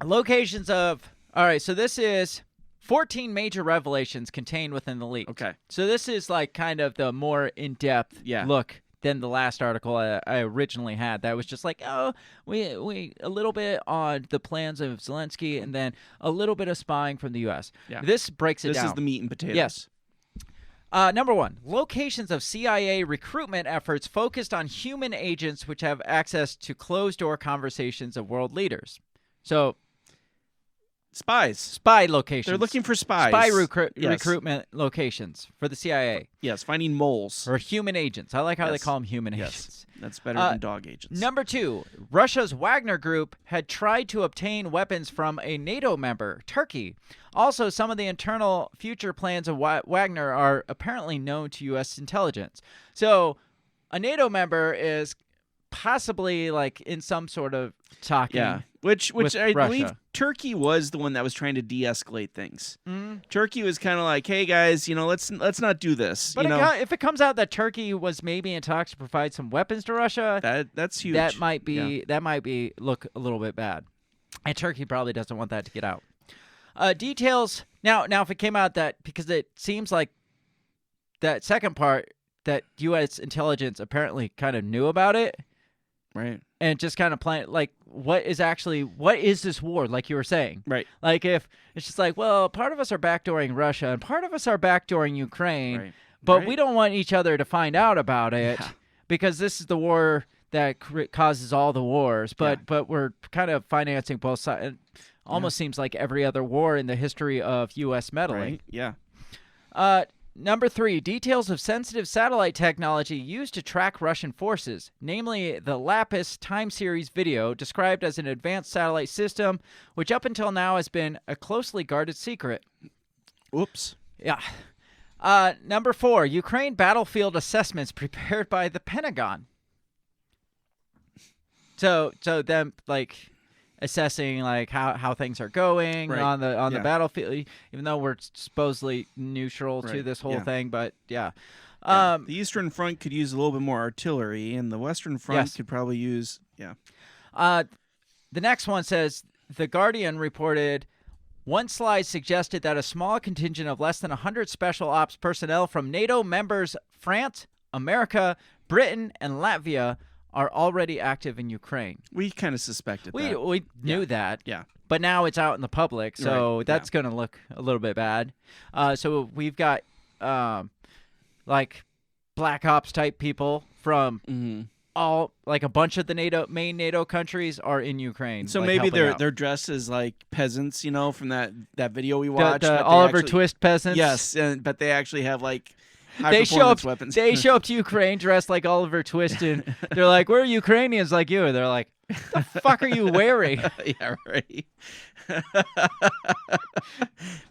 Locations of... All right, so this is 14 major revelations contained within the leak. Okay. So this is like kind of the more in-depth look than the last article I originally had. That was just like, we a little bit on the plans of Zelensky and then a little bit of spying from the U.S. Yeah. This breaks it down. This is the meat and potatoes. Yes. Number one, locations of CIA recruitment efforts focused on human agents which have access to closed-door conversations of world leaders. So Spy locations. They're looking for spies. Spy Yes. recruitment locations for the CIA. Yes, finding moles. Or human agents. I like how they Yes. call them human Yes, agents. that's better than dog agents. Number 2, Russia's Wagner Group had tried to obtain weapons from a NATO member, Turkey. Also, some of the internal future plans of Wagner are apparently known to U.S. intelligence. So, a NATO member is possibly like in some sort of talking. Yeah, which with I believe Russia. Turkey was the one that was trying to de-escalate things. Mhm. Turkey was kind of like, "Hey guys, let's not do this." But if it comes out that Turkey was maybe in talks to provide some weapons to Russia, that's huge. that might be look a little bit bad, and Turkey probably doesn't want that to get out. Details now if it came out that, because it seems like that second part that U.S. intelligence apparently kind of knew about it, right, and just kind of playing like what is this war, like you were saying, right. Like if it's just like, well, part of us are backdooring Russia and part of us are backdooring Ukraine, Right. but Right. we don't want each other to find out about it because this is the war that causes all the wars. But we're kind of financing both sides. It almost seems like every other war in the history of U.S. meddling. Right. Yeah. Number 3, details of sensitive satellite technology used to track Russian forces, namely the Lapis time series video, described as an advanced satellite system, which up until now has been a closely guarded secret. Oops. Yeah. Number 4, Ukraine battlefield assessments prepared by the Pentagon. So them like assessing like how things are going Right. on the Yeah. battlefield, even though we're supposedly neutral to Right. this whole Yeah. thing, but yeah. The Eastern Front could use a little bit more artillery, and the Western Front Yes. could probably use The next one says The Guardian reported one slide suggested that a small contingent of less than 100 special ops personnel from NATO members France, America, Britain, and Latvia are already active in Ukraine. We kind of suspected that. We knew that. Yeah. But now it's out in the public, so Right, that's going to look a little bit bad. So we've got like Black Ops type people from all, like a bunch of the main NATO countries are in Ukraine. So like, maybe helping out. they're dressed as like peasants, from that video we watched. the but they Oliver actually- Twist peasants. Yes, but they actually have like high They show performance up. weapons. They show up to Ukraine dressed like Oliver Twist, and they're like, "We're Ukrainians like you." They're like, "What the fuck are you wearing?" Yeah, right.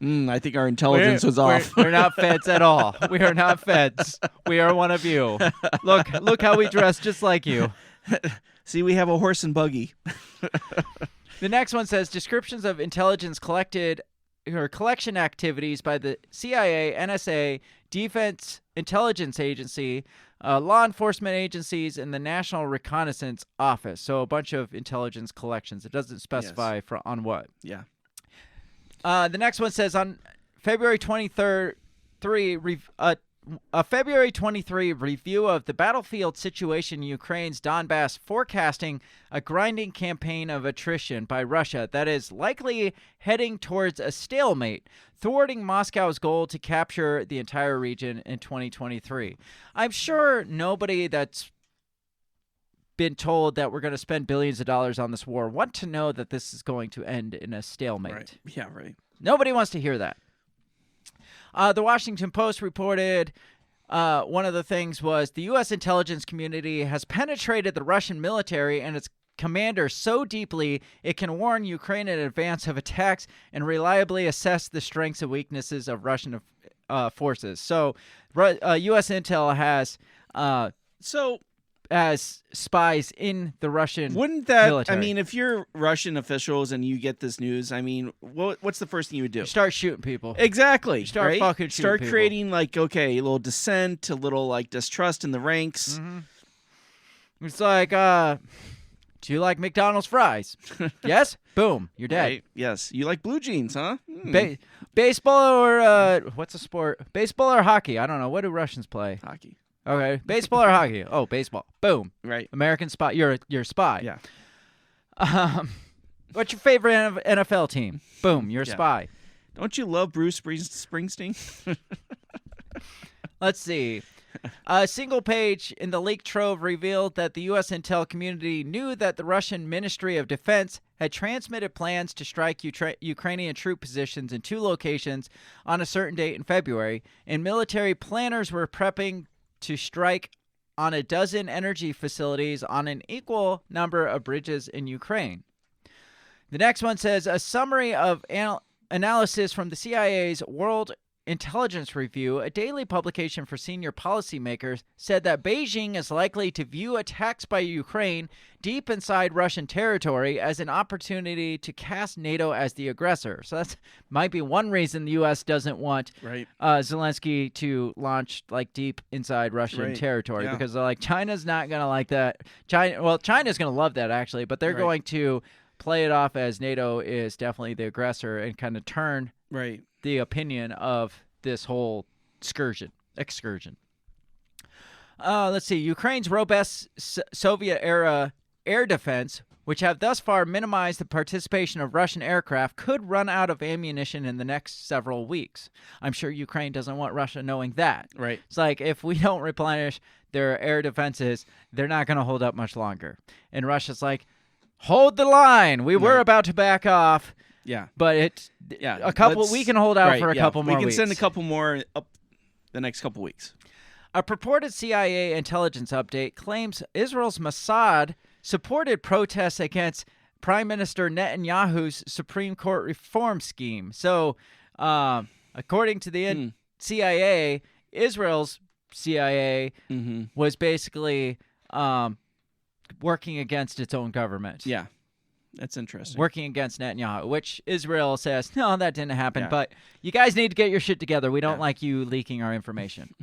I think our intelligence was off. We're not feds at all. We are not feds. We are one of you. Look how we dress just like you. See, we have a horse and buggy. The next one says descriptions of intelligence collected or collection activities by the CIA, NSA, Defense Intelligence Agency, law enforcement agencies, and the National Reconnaissance Office. So a bunch of intelligence collections. It doesn't specify on what. Yeah. The next one says on February 23rd, a February 23 review of the battlefield situation in Ukraine's Donbass, forecasting a grinding campaign of attrition by Russia that is likely heading towards a stalemate, thwarting Moscow's goal to capture the entire region in 2023. I'm sure nobody that's been told that we're going to spend billions of dollars on this war want to know that this is going to end in a stalemate. Right. Yeah, right. Nobody wants to hear that. The Washington Post reported one of the things was the U.S. intelligence community has penetrated the Russian military and its commanders so deeply it can warn Ukraine in advance of attacks and reliably assess the strengths and weaknesses of Russian forces. So U.S. intel has as spies in the Russian military. I mean, if you're Russian officials and you get this news, I mean, what's the first thing you would do? You start shooting people. Exactly. Start right? fucking shooting Start people. creating a little dissent, a little distrust in the ranks. Mm-hmm. It's like, do you like McDonald's fries? Yes? Boom. You're dead. Right? Yes. You like blue jeans, huh? Baseball or what's a sport? Baseball or hockey? I don't know. What do Russians play? Hockey. Okay. Baseball or hockey? Oh, baseball. Boom. Right. American spy. You're a spy. Yeah. What's your favorite NFL team? Boom. You're a spy. Don't you love Bruce Springsteen? Let's see. A single page in the leak trove revealed that the U.S. intel community knew that the Russian Ministry of Defense had transmitted plans to strike Ukrainian troop positions in 2 locations on a certain date in February, and military planners were prepping to strike on a dozen energy facilities on an equal number of bridges in Ukraine. The next one says, a summary of analysis from the CIA's World Intelligence Review, a daily publication for senior policymakers, said that Beijing is likely to view attacks by Ukraine deep inside Russian territory as an opportunity to cast NATO as the aggressor. So that might be one reason the U.S. doesn't want Zelensky to launch like deep inside Russian territory, because they're like, China's not going to like that. China's going to love that, actually, but they're going to play it off as NATO is definitely the aggressor and kind of turn the opinion of this whole excursion. Let's see. Ukraine's robust Soviet-era air defense, which have thus far minimized the participation of Russian aircraft, could run out of ammunition in the next several weeks. I'm sure Ukraine doesn't want Russia knowing that. Right. It's like, if we don't replenish their air defenses, they're not going to hold up much longer. And Russia's like, hold the line. We were about to back off. Yeah. But we can hold out for a couple more weeks. We can send a couple more up the next couple weeks. A purported CIA intelligence update claims Israel's Mossad supported protests against Prime Minister Netanyahu's Supreme Court reform scheme. So, according to the CIA, Israel's CIA was basically working against its own government. Yeah. That's interesting. Working against Netanyahu, which Israel says, no, that didn't happen, but you guys need to get your shit together. We don't like you leaking our information.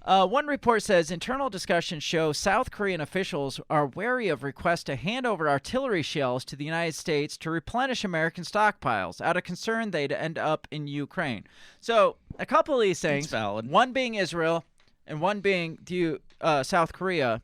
One report says internal discussions show South Korean officials are wary of requests to hand over artillery shells to the United States to replenish American stockpiles out of concern they'd end up in Ukraine. So a couple of these things, one being Israel and one being South Korea,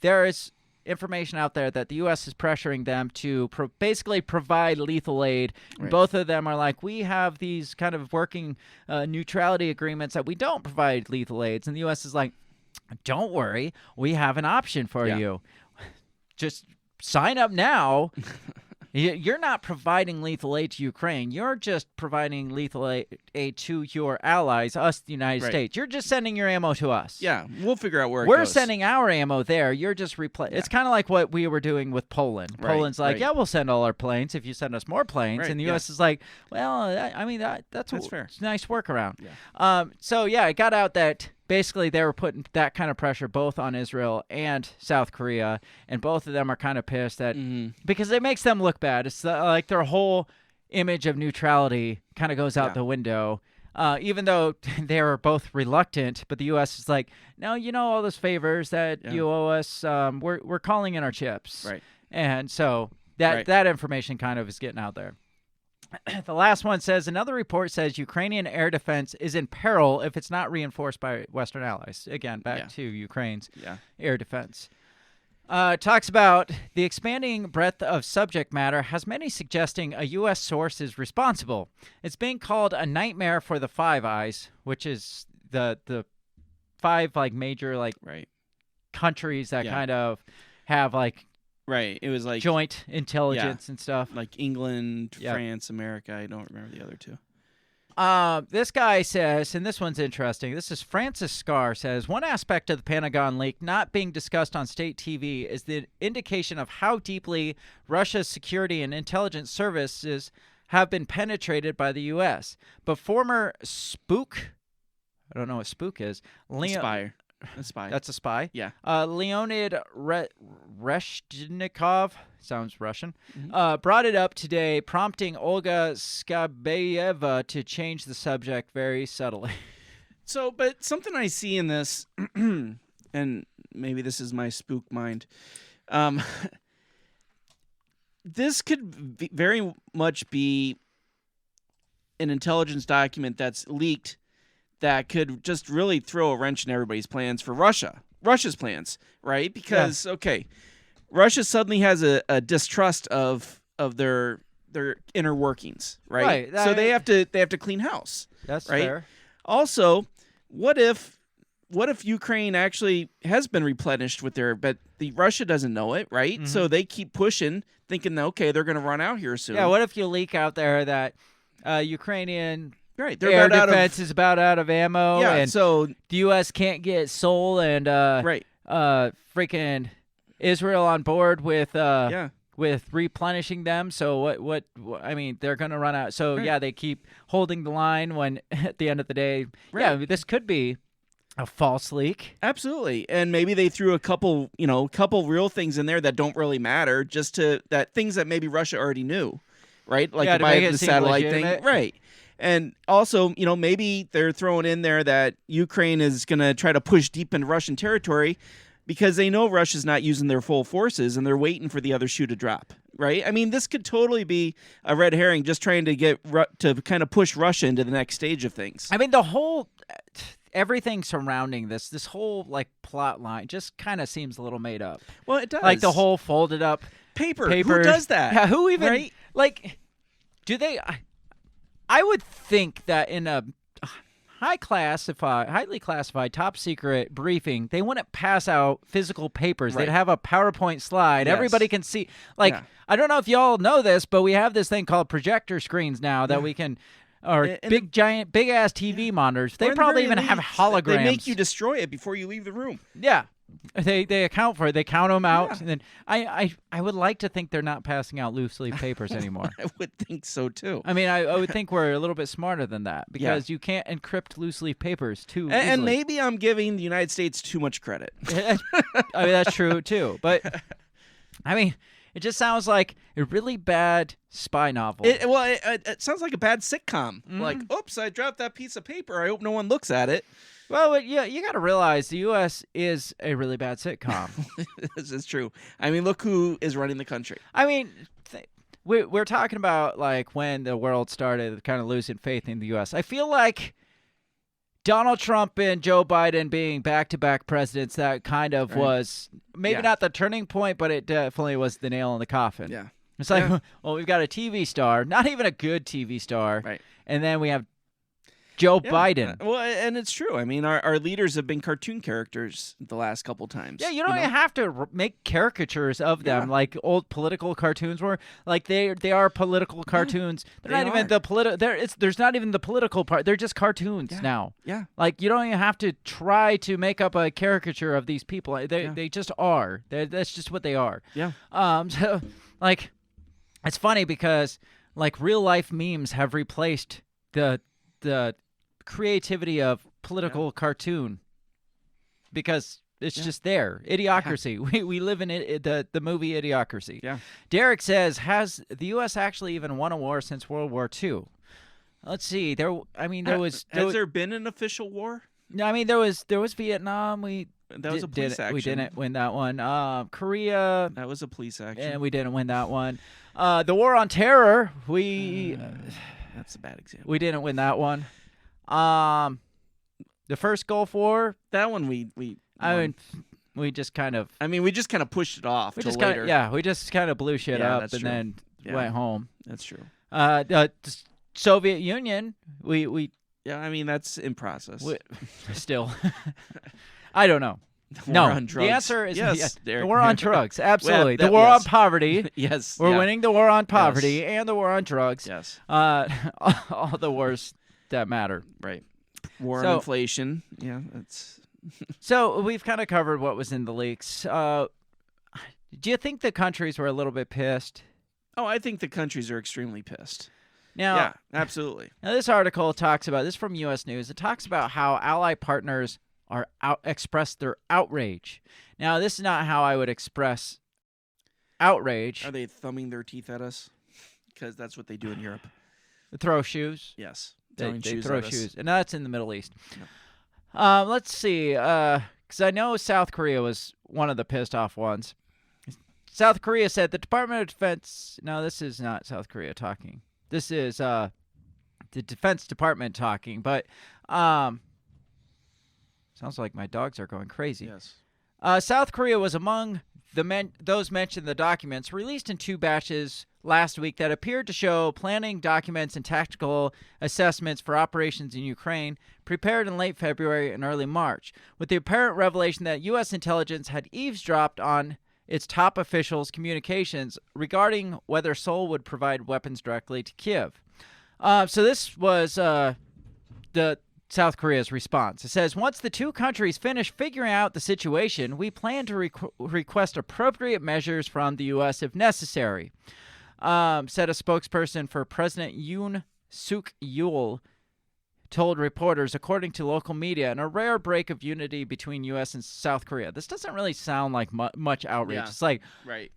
there is information out there that the U.S. is pressuring them to basically provide lethal aid. Right. Both of them are like, we have these kind of working neutrality agreements that we don't provide lethal aids. And the U.S. is like, don't worry, we have an option for you. Just sign up now. You're not providing lethal aid to Ukraine. You're just providing lethal aid to your allies, us, the United States. You're just sending your ammo to us. Yeah, we'll figure out where we're sending our ammo there. You're just It's kind of like what we were doing with Poland. Poland's like, yeah, we'll send all our planes if you send us more planes. And the U.S. is like, well, I mean, that's fair. It's a nice workaround. Yeah. It got out that basically they were putting that kind of pressure both on Israel and South Korea, and both of them are kind of pissed that because it makes them look bad. It's like their whole image of neutrality kind of goes out the window, even though they were both reluctant. But the U.S. is like, no, all those favors that you owe us, we're calling in our chips. Right. And so that information kind of is getting out there. The last one says, another report says Ukrainian air defense is in peril if it's not reinforced by Western allies. Again, back to Ukraine's air defense. Talks about the expanding breadth of subject matter has many suggesting a U.S. source is responsible. It's being called a nightmare for the Five Eyes, which is the five major countries that kind of have it was like joint intelligence and stuff. Like England, France, America. I don't remember the other two. This guy says, and this one's interesting. This is Francis Scarr says, one aspect of the Pentagon leak not being discussed on state TV is the indication of how deeply Russia's security and intelligence services have been penetrated by the U.S. But former spook, I don't know what spook is. Spy. A spy. That's a spy? Yeah. Leonid Reshchnikov, sounds Russian, brought it up today, prompting Olga Skabayeva to change the subject very subtly. So, but something I see in this, and maybe this is my spook mind, this could very much be an intelligence document that's leaked that could just really throw a wrench in everybody's plans for Russia's plans, right? Because Russia suddenly has a distrust of their inner workings, right? So they have to clean house. That's right? fair. Also, what if what if Ukraine actually has been replenished with their, but Russia doesn't know it, right? So they keep pushing, thinking, okay, they're going to run out here soon. Yeah, what if you leak out there that Ukrainian right, they're air about defense is about out of ammo, Yeah, and so the U.S. can't get Seoul and right, freaking Israel on board with yeah, with replenishing them. So what I mean, they're going to run out. So Right. yeah, they keep holding the line when at the end of the day, yeah, Right. this could be a false leak. absolutely. And maybe they threw a couple real things in there that don't really matter, just to that things that maybe Russia already knew, right? Like Yeah, to by make it the seem satellite legitimate. thing, right? And also, maybe they're throwing in there that Ukraine is going to try to push deep into Russian territory because they know Russia's not using their full forces and they're waiting for the other shoe to drop, right? I mean, this could totally be a red herring, just trying to get to kind of push Russia into the next stage of things. I mean, the whole everything surrounding this whole like plot line just kind of seems a little made up. Well, it does. Like the whole folded up paper. paper. Who does that? Yeah, who even Right? like? Do they? I would think that in a highly classified, top secret briefing, they wouldn't pass out physical papers. Right. They'd have a PowerPoint slide. Yes. Everybody can see. Like, Yeah. I don't know if y'all know this, but we have this thing called projector screens now that we can, or And big ass TV monitors. Or They in the probably very even have least, holograms. They make you destroy it before you leave the room. Yeah. They account for it. They count them out. Yeah. And then I would like to think they're not passing out loose leaf papers anymore. I would think so too. I mean, I would think we're a little bit smarter than that because you can't encrypt loose leaf papers too And easily. maybe I'm giving the United States too much credit. I mean, that's true too. But I mean, it just sounds like a really bad spy novel. It sounds like a bad sitcom. Like, oops, I dropped that piece of paper. I hope no one looks at it. Well, yeah, you got to realize the U.S. is a really bad sitcom. This is true. I mean, look who is running the country. I mean, we're talking about like when the world started kind of losing faith in the U.S. I feel like Donald Trump and Joe Biden being back-to-back presidents, that kind of was maybe not the turning point, but it definitely was the nail in the coffin. Yeah. It's like, Yeah. well, we've got a TV star, not even a good TV star, Right. and then we have Joe Yeah. Biden. Well, and it's true. I mean, our leaders have been cartoon characters the last couple times. Yeah, you don't even have to make caricatures of them Yeah. like old political cartoons were. Like they are political cartoons. They're they not even are. the political. There's not even the political part. They're just cartoons now. Yeah. Like you don't even have to try to make up a caricature of these people. They just are. That's just what they are. Yeah. So like, it's funny because like real life memes have replaced the creativity of political cartoon because it's just there. Idiocracy. We live in the movie Idiocracy. Yeah. Derek says, has the U.S. actually even won a war since World War II? Let's see. There was. Has there been an official war? No, I mean there was Vietnam. That was a police action. We didn't win that one. Korea. That was a police action. And we didn't win that one. The war on terror. That's a bad example. We didn't win that one. The first Gulf War. That one we we just kind of. I mean, we just kind of pushed it off. We till just later. we just kind of blew shit Yeah, up that's and true. then Yeah. went home. That's true. The Soviet Union. We Yeah, I mean that's in process. still. I don't know. The No, war on drugs. the answer is yes. the Derek. war on drugs. Absolutely, that- the war yes. on poverty. Yes, We're yeah. winning the war on poverty and the war on drugs. Yes, All the wars that matter. right. War So- on inflation. Yeah, that's. So we've kind of covered what was in the leaks. Do you think the countries were a little bit pissed? Oh, I think the countries are extremely pissed. Now, Yeah, absolutely. Now, this article talks about this from U.S. News. It talks about how ally partners express their outrage. Now, this is not how I would express outrage. Are they thumbing their teeth at us? Because that's what they do in Europe. Throw shoes. Yes, They throwing shoes throw at us. shoes, and that's in the Middle East. Let's see, because I know South Korea was one of the pissed off ones. South Korea said the Department of Defense. No, this is not South Korea talking. This is the Defense Department talking. But sounds like my dogs are going crazy. Yes. South Korea was among those mentioned in the documents released in 2 batches last week that appeared to show planning documents and tactical assessments for operations in Ukraine prepared in late February and early March, with the apparent revelation that U.S. intelligence had eavesdropped on its top officials' communications regarding whether Seoul would provide weapons directly to Kiev. So this was the South Korea's response. It says, once the two countries finish figuring out the situation, we plan to request appropriate measures from the U.S. if necessary, said a spokesperson for President Yoon Suk Yeol, told reporters, according to local media, in a rare break of unity between U.S. and South Korea. This doesn't really sound like much outrage. Yeah. It's like, Right.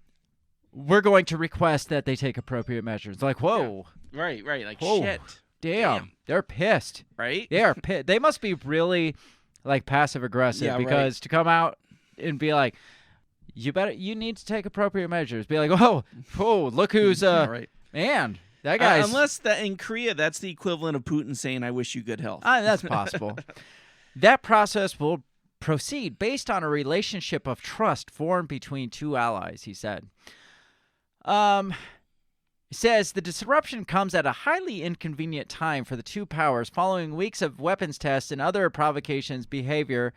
we're going to request that they take appropriate measures. Like, whoa. Yeah. Right. Like, Whoa. shit. Damn. They're pissed. Right? They are pissed. They must be really, like, passive-aggressive Yeah, because to come out and be like, you need to take appropriate measures. Be like, oh, look who's, right. man, that guy's. Unless that in Korea, that's the equivalent of Putin saying, I wish you good health. That's possible. That process will proceed based on a relationship of trust formed between two allies, he said. He says the disruption comes at a highly inconvenient time for the two powers following weeks of weapons tests and other provocations behavior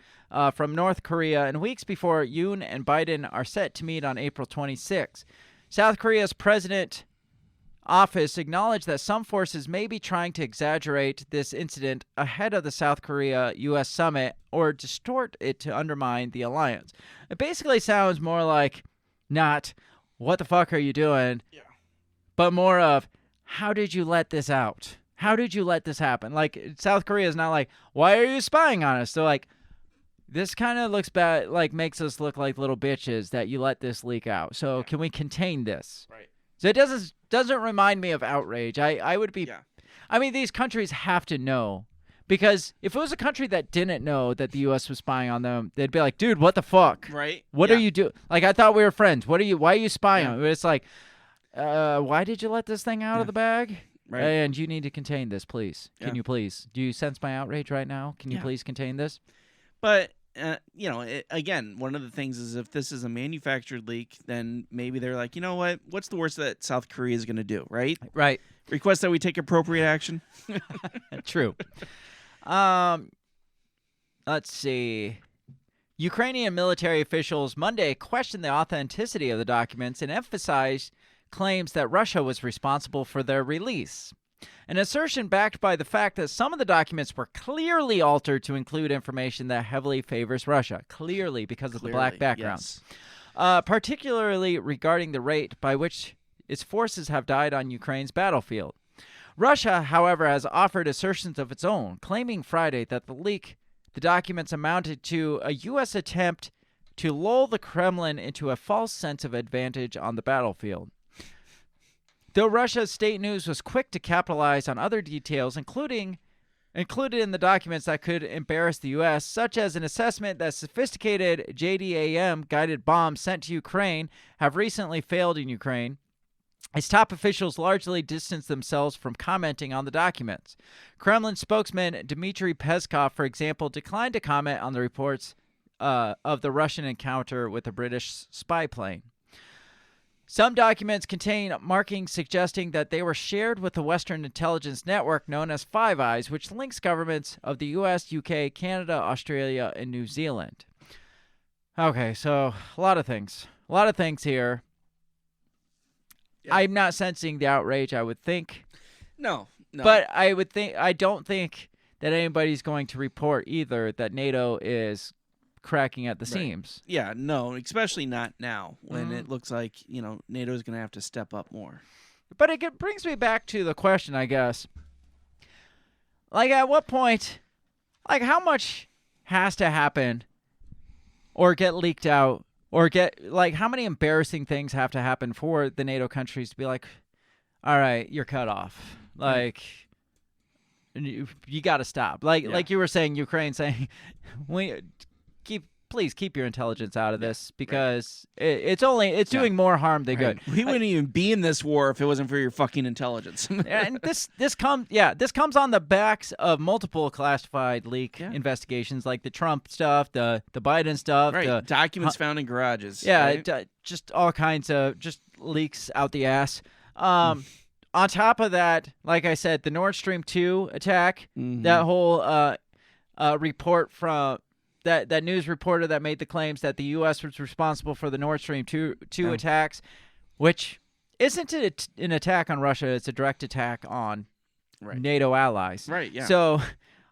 from North Korea and weeks before Yoon and Biden are set to meet on April 26. South Korea's president office acknowledged that some forces may be trying to exaggerate this incident ahead of the South Korea-U.S. summit or distort it to undermine the alliance. It basically sounds more like not, what the fuck are you doing? Yeah. But more of, how did you let this out? How did you let this happen? Like, South Korea is not like, why are you spying on us? They're like, this kind of looks bad, like makes us look like little bitches that you let this leak out. So can we contain this? Right. So it doesn't remind me of outrage. I would be, Yeah. I mean, these countries have to know. Because if it was a country that didn't know that the U.S. was spying on them, they'd be like, dude, what the fuck? Right. What Yeah. are you doing? Like, I thought we were friends. Why are you spying Yeah. on me? But it's like, why did you let this thing out of the bag? Right. And you need to contain this, please. Yeah. Can you please? Do you sense my outrage right now? Can you Yeah. please contain this? But, again, one of the things is if this is a manufactured leak, then maybe they're like, you know what? What's the worst that South Korea is going to do, right? Right. Request that we take appropriate action. True. Let's see. Ukrainian military officials Monday questioned the authenticity of the documents and emphasized claims that Russia was responsible for their release. An assertion backed by the fact that some of the documents were clearly altered to include information that heavily favors Russia, clearly because of the black background. Yes. Particularly regarding the rate by which its forces have died on Ukraine's battlefield. Russia, however, has offered assertions of its own, claiming Friday that the documents amounted to a U.S. attempt to lull the Kremlin into a false sense of advantage on the battlefield. Though Russia's state news was quick to capitalize on other details, included in the documents that could embarrass the U.S., such as an assessment that sophisticated JDAM-guided bombs sent to Ukraine have recently failed in Ukraine, its top officials largely distanced themselves from commenting on the documents. Kremlin spokesman Dmitry Peskov, for example, declined to comment on the reports of the Russian encounter with a British spy plane. Some documents contain markings suggesting that they were shared with the Western intelligence network known as Five Eyes, which links governments of the U.S., UK, Canada, Australia, and New Zealand. Okay, so a lot of things. A lot of things here. Yeah. I'm not sensing the outrage, I would think. No. But I don't think that anybody's going to report either that NATO is cracking at the seams. Yeah, no, especially not now when it looks like, NATO is going to have to step up more. But it brings me back to the question, I guess. Like, at what point, like, how much has to happen or get leaked out or how many embarrassing things have to happen for the NATO countries to be like, all right, you're cut off. Like, you got to stop. Like you were saying, Ukraine saying, please keep your intelligence out of this because it's doing more harm than good. We wouldn't even be in this war if it wasn't for your fucking intelligence. And this comes on the backs of multiple classified leak investigations, like the Trump stuff, the Biden stuff, documents found in garages. just all kinds of just leaks out the ass. On top of that, like I said, the Nord Stream 2 attack, that whole report from that news reporter that made the claims that the U.S. was responsible for the Nord Stream 2 attacks, which isn't an attack on Russia. It's a direct attack on NATO allies. Right, yeah. So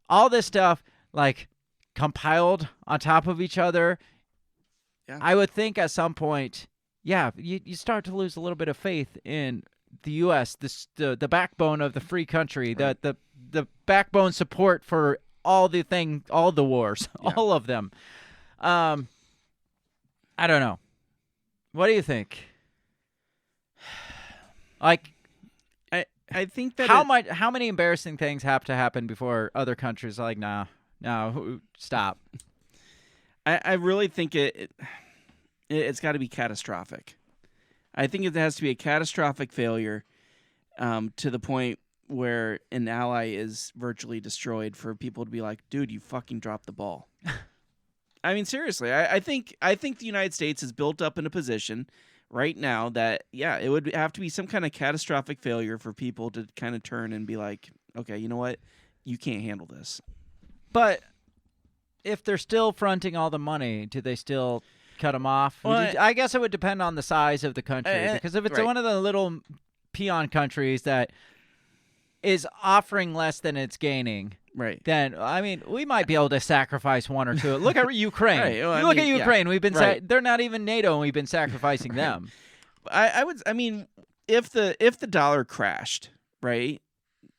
all this stuff, like, compiled on top of each other, I would think at some point, you start to lose a little bit of faith in the U.S., the backbone of the free country, the backbone support for all the wars, all of them. I don't know. What do you think? Like, I think that how many embarrassing things have to happen before other countries are like, no, stop. I really think it's got to be catastrophic. I think it has to be a catastrophic failure to the point where an ally is virtually destroyed for people to be like, dude, you fucking dropped the ball. I mean, seriously, I think the United States is built up in a position right now that, it would have to be some kind of catastrophic failure for people to kind of turn and be like, okay, you know what? You can't handle this. But if they're still fronting all the money, do they still cut them off? Well, I guess it would depend on the size of the country. Because if it's one of the little peon countries that is offering less than it's gaining, then, I mean, we might be able to sacrifice one or two. Look at Ukraine. Look at Ukraine. We've been they're not even NATO, and we've been sacrificing them. I mean, if the dollar crashed, right?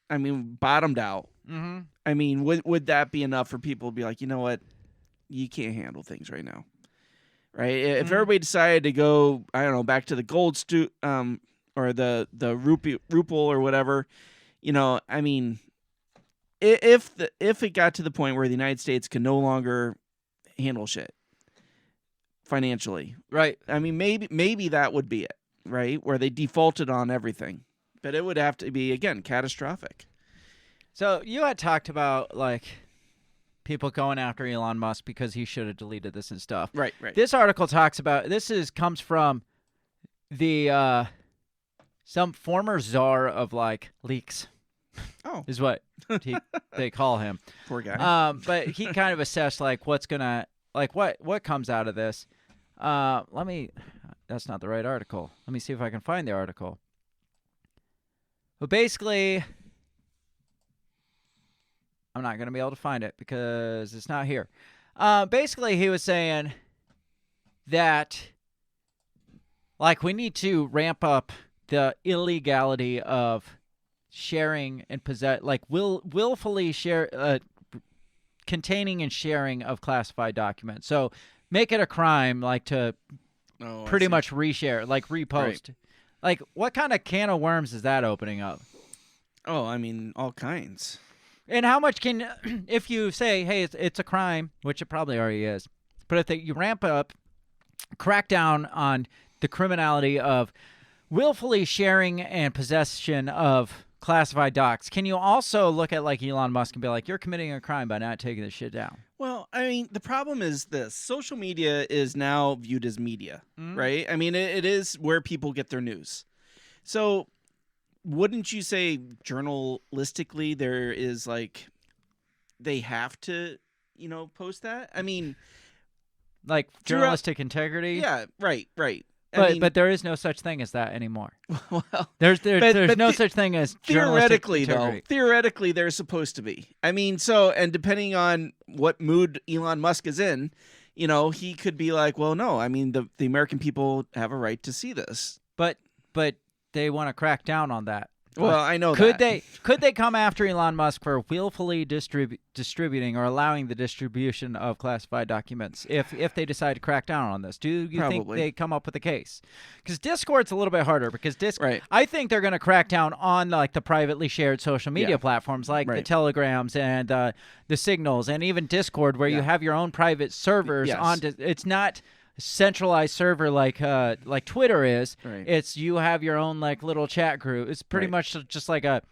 I mean, bottomed out. Mm-hmm. I mean, would that be enough for people to be like, you know what, you can't handle things right now, right? If everybody decided to go, I don't know, back to the gold or the ruble or whatever, I mean, if it got to the point where the United States can no longer handle shit financially, right? I mean, maybe that would be it, right? Where they defaulted on everything, but it would have to be, again, catastrophic. So you had talked about, like, people going after Elon Musk because he should have deleted this and stuff. Right. This article talks about comes from the some former czar of, like, leaks. Oh, is what they call him. Poor guy. But he kind of assessed, like, what comes out of this. That's not the right article. Let me see if I can find the article. But basically, I'm not going to be able to find it because it's not here. Basically, he was saying that, like, we need to ramp up the illegality of sharing and willfully share, containing and sharing of classified documents. So make it a crime, like, to pretty much reshare, like repost. Right. Like, what kind of can of worms is that opening up? Oh, I mean, all kinds. And how much can, if you say, hey, it's a crime, which it probably already is, but if you ramp up, crack down on the criminality of willfully sharing and possession of classified docs, can you also look at, like, Elon Musk and be like, you're committing a crime by not taking this shit down? Well, I mean, the problem is this. Social media is now viewed as media, right? I mean, it is where people get their news. So wouldn't you say journalistically there is, like, they have to, post that? I mean, like, journalistic integrity? Yeah, right. But there is no such thing as that anymore. Well, there's no such thing as theoretically, integrity. Though. Theoretically, there's supposed to be. I mean, and depending on what mood Elon Musk is in, he could be like, well, no, I mean, the American people have a right to see this. But they want to crack down on that. Well, I know could they come after Elon Musk for willfully distributing or allowing the distribution of classified documents if they decide to crack down on this? Do you think they come up with a case? Because Discord's a little bit harder because I think they're going to crack down on, like, the privately shared social media platforms like the Telegrams and the Signals and even Discord, where you have your own private servers on. It's not centralized server like Twitter is. Right. It's you have your own, like, little chat group. It's pretty much just like a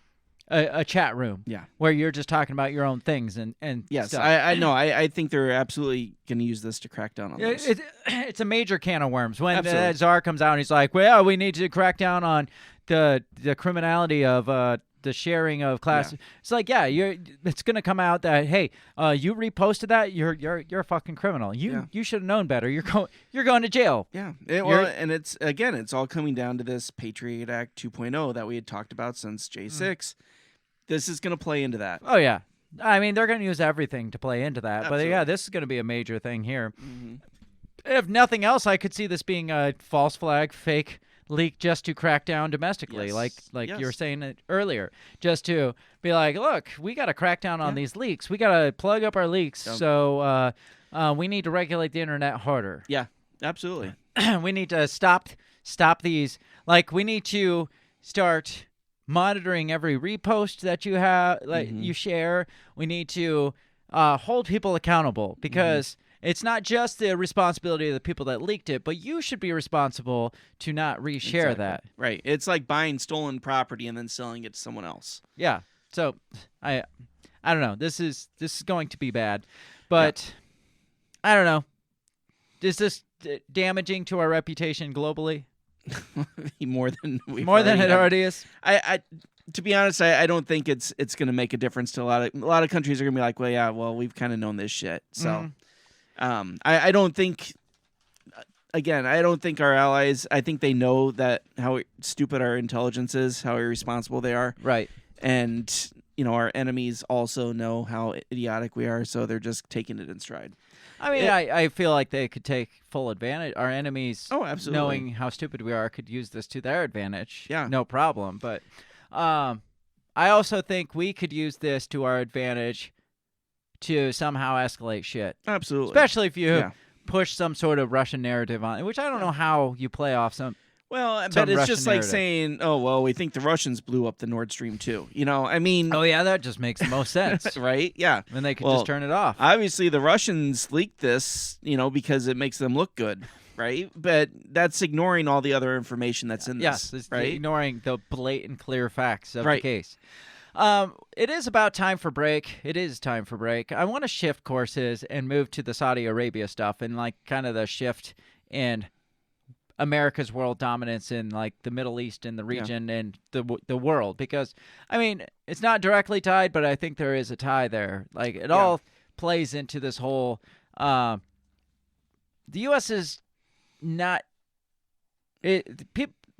chat room. Yeah. Where you're just talking about your own things and yes, stuff. I know. I think they're absolutely going to use this to crack down on this. It's a major can of worms when the czar comes out and he's like, well, we need to crack down on the criminality of the sharing of class. Yeah. It's like, it's gonna come out that, hey, you reposted that, you're a fucking criminal. You should have known better. You're going to jail. Yeah. And it's all coming down to this Patriot Act 2.0 that we had talked about since J6. This is going to play into that. Oh yeah. I mean, they're going to use everything to play into that. Absolutely. But yeah, this is going to be a major thing here. Mm-hmm. If nothing else, I could see this being a false flag, fake leak just to crack down domestically, Yes. like Yes. you were saying it earlier, just to be like, look, we got to crack down on these leaks. We got to plug up our leaks. Yep. So we need to regulate the internet harder. Yeah, absolutely. We need to stop these. Like, we need to start monitoring every repost that you have, you share. We need to hold people accountable, because it's not just the responsibility of the people that leaked it, but you should be responsible to not reshare that. Right. It's like buying stolen property and then selling it to someone else. Yeah. So I don't know. This is going to be bad, but I don't know. Is this damaging to our reputation globally? More than it already is. I to be honest, I don't think it's going to make a difference to a lot of countries are going to be like, well, we've kind of known this shit. So I don't think. Again, I don't think our allies. I think they know that how stupid our intelligence is, how irresponsible they are. Right. And our enemies also know how idiotic we are, so they're just taking it in stride. I mean, I feel like they could take full advantage. Our enemies, absolutely, knowing how stupid we are, could use this to their advantage. Yeah. No problem. But I also think we could use this to our advantage to somehow escalate shit. Absolutely. Especially if you push some sort of Russian narrative on it, which I don't know how you play off some. Well, some but it's Russian just like narrative. saying, oh, well, we think the Russians blew up the Nord Stream 2. I mean... Oh, yeah, that just makes the most sense. Right? Yeah. Then they could just turn it off. Obviously, the Russians leaked this, because it makes them look good, right? But that's ignoring all the other information that's in this, it's right? ignoring the blatant, clear facts of the case. It is about time for break. It is time for break. I want to shift courses and move to the Saudi Arabia stuff and kind of the shift in America's world dominance in the Middle East and the region and the world, because I mean, it's not directly tied, but I think there is a tie there. It all plays into this whole the US is not the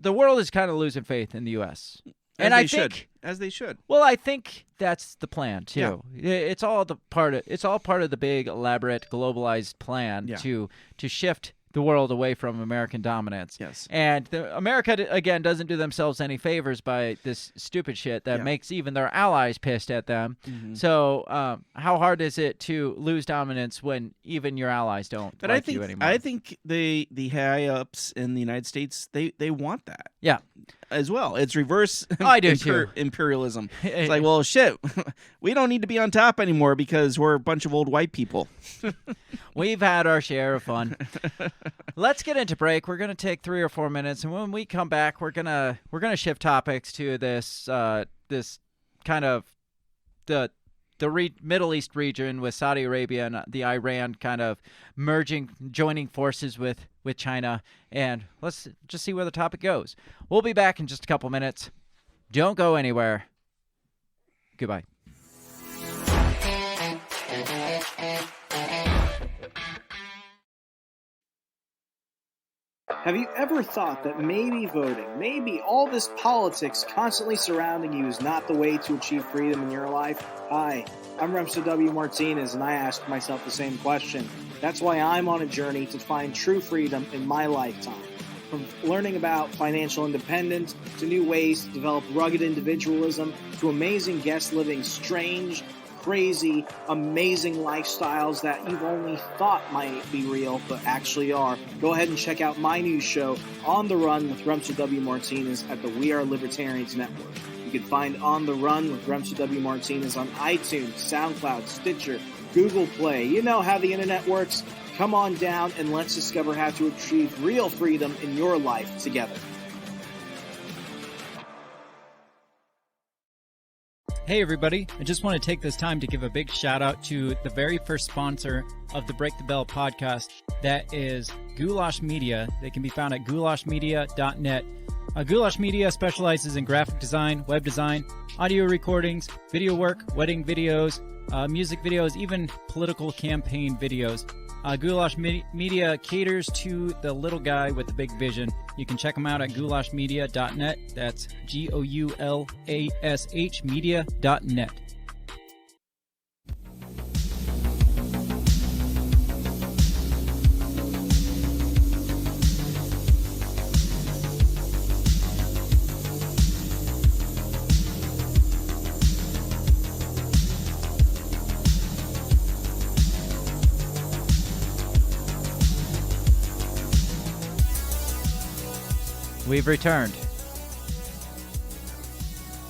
world is kind of losing faith in the US. As they should. Well, I think that's the plan too. Yeah. It's all part of the big elaborate globalized plan to shift the world away from American dominance. Yes. And America, again, doesn't do themselves any favors by this stupid shit that makes even their allies pissed at them. Mm-hmm. So how hard is it to lose dominance when even your allies don't you anymore? I think the high-ups in the United States, they want that. Yeah. As well. It's reverse I do too. Imperialism. It's like, well, shit, we don't need to be on top anymore because we're a bunch of old white people. We've had our share of fun. Let's get into break. We're going to take 3 or 4 minutes, and when we come back, we're gonna shift topics to this this kind of the Middle East region with Saudi Arabia and the Iran kind of joining forces with China, and let's just see where the topic goes. We'll be back in just a couple minutes. Don't go anywhere. Goodbye. Have you ever thought that maybe voting, maybe all this politics constantly surrounding you is not the way to achieve freedom in your life? Hi, I'm Remso W. Martinez, and I ask myself the same question. That's why I'm on a journey to find true freedom in my lifetime. From learning about financial independence, to new ways to develop rugged individualism, to amazing guests living strange, crazy, amazing lifestyles that you've only thought might be real, but actually are. Go ahead and check out my new show, On the Run with Remso W. Martinez at the We Are Libertarians Network. You can find On the Run with Remso W. Martinez on iTunes, SoundCloud, Stitcher, Google Play. You know how the internet works. Come on down and let's discover how to achieve real freedom in your life together. Hey everybody, I just want to take this time to give a big shout out to the very first sponsor of the Break the Bell podcast. That is Goulash Media. They can be found at goulashmedia.net. Goulash Media specializes in graphic design, web design, audio recordings, video work, wedding videos, music videos, even political campaign videos. Goulash Media caters to the little guy with the big vision. You can check them out at goulashmedia.net. That's GOULASH media.net. We've returned.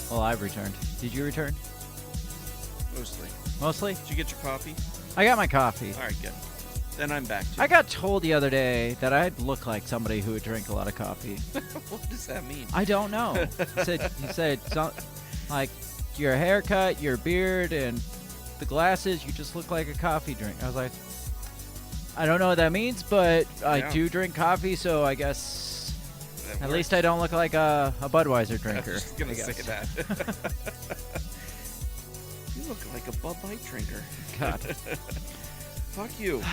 Well, I've returned. Did you return? Mostly. Mostly? Did you get your coffee? I got my coffee. All right, good. Then I'm back too. I got told the other day that I'd look like somebody who would drink a lot of coffee. What does that mean? I don't know. He said like your haircut, your beard, and the glasses, you just look like a coffee drink. I was like, I don't know what that means, but I do drink coffee, so I guess at least I don't look like a Budweiser drinker. I was just going to say that. You look like a Bud Light drinker. God. Fuck you.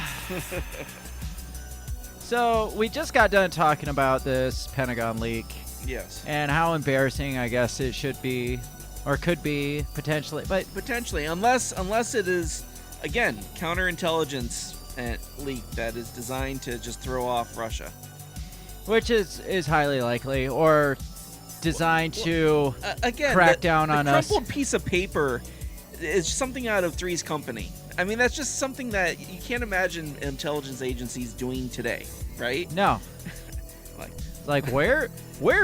So we just got done talking about this Pentagon leak. Yes. And how embarrassing I guess it should be, or could be potentially, but potentially, unless it is, again, counterintelligence leak that is designed to just throw off Russia. Which is highly likely, or designed to again, crack down on us. The crumpled piece of paper is something out of Three's Company. I mean, that's just something that you can't imagine intelligence agencies doing today, right? No. like where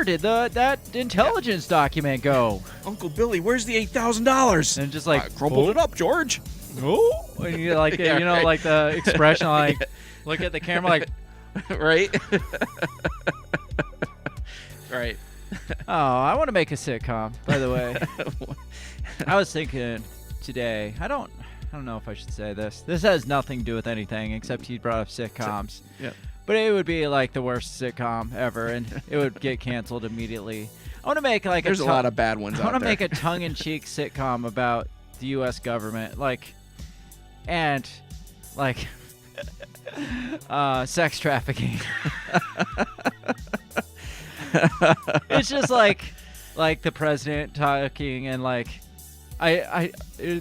did that intelligence document go? Uncle Billy, where's the $8,000? And just like I crumpled it up, George. Oh, and you like Yeah, you know right. like the expression like look at the camera like right. Right. Oh, I want to make a sitcom, by the way. I was thinking today, I don't know if I should say this. This has nothing to do with anything except he brought up sitcoms. Yeah. But it would be like the worst sitcom ever, and it would get canceled immediately. I want to make like There's a lot of bad ones I want out to there. make a tongue-in-cheek sitcom about the U.S. government, sex trafficking. It's just like the president talking, and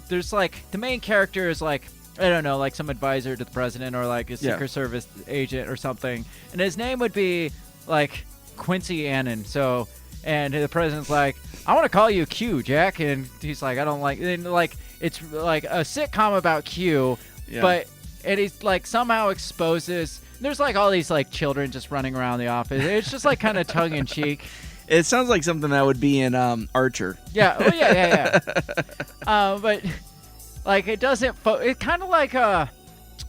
there's like the main character is like, I don't know, like some advisor to the president or like a Secret Service agent or something, and his name would be like Quincy Annan. So, and the president's like, I want to call you Q, Jack, and he's like, I don't like, and like it's like a sitcom about Q, but and he's like somehow exposes. There's like all these like children just running around the office. It's just like kind of tongue in cheek. It sounds like something that would be in Archer. Yeah. Oh yeah. But like it doesn't. It's kind of like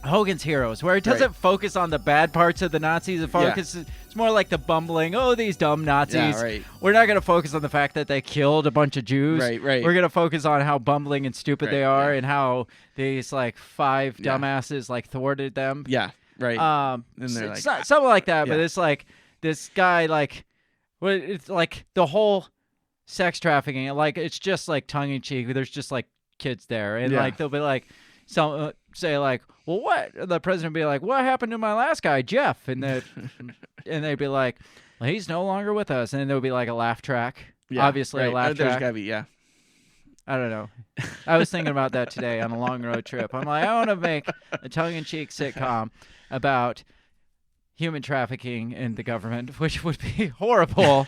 Hogan's Heroes, where it doesn't focus on the bad parts of the Nazis. It focuses. It's more like the bumbling. Oh, these dumb Nazis. Yeah, right. We're not gonna focus on the fact that they killed a bunch of Jews. Right. We're gonna focus on how bumbling and stupid they are, and how these like five dumbasses like thwarted them. Yeah. Right. And they're like, something like that. But it's like this guy like. Well, it's like the whole sex trafficking, like it's just like tongue in cheek. There's just like kids there, and like they'll be like, some say like, well, what? The president will be like, what happened to my last guy, Jeff? And they'd be like, well, he's no longer with us. And then there'll be like a laugh track. Yeah, Obviously, a laugh There's track. gotta be, I don't know. I was thinking about that today on a long road trip. I'm like, I want to make a tongue in cheek sitcom about human trafficking in the government, which would be horrible,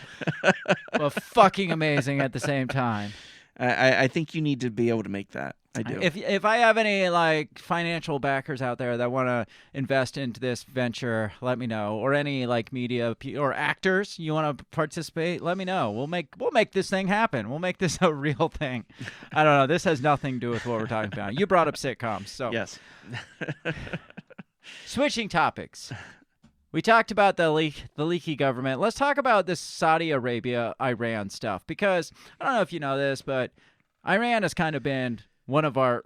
but fucking amazing at the same time. I think you need to be able to make that. I do. If I have any like financial backers out there that want to invest into this venture, let me know. Or any like media or actors you want to participate, let me know. We'll make this thing happen. We'll make this a real thing. I don't know. This has nothing to do with what we're talking about. You brought up sitcoms, so yes. Switching topics. We talked about the leaky government. Let's talk about this Saudi Arabia-Iran stuff, because I don't know if you know this, but Iran has kind of been one of our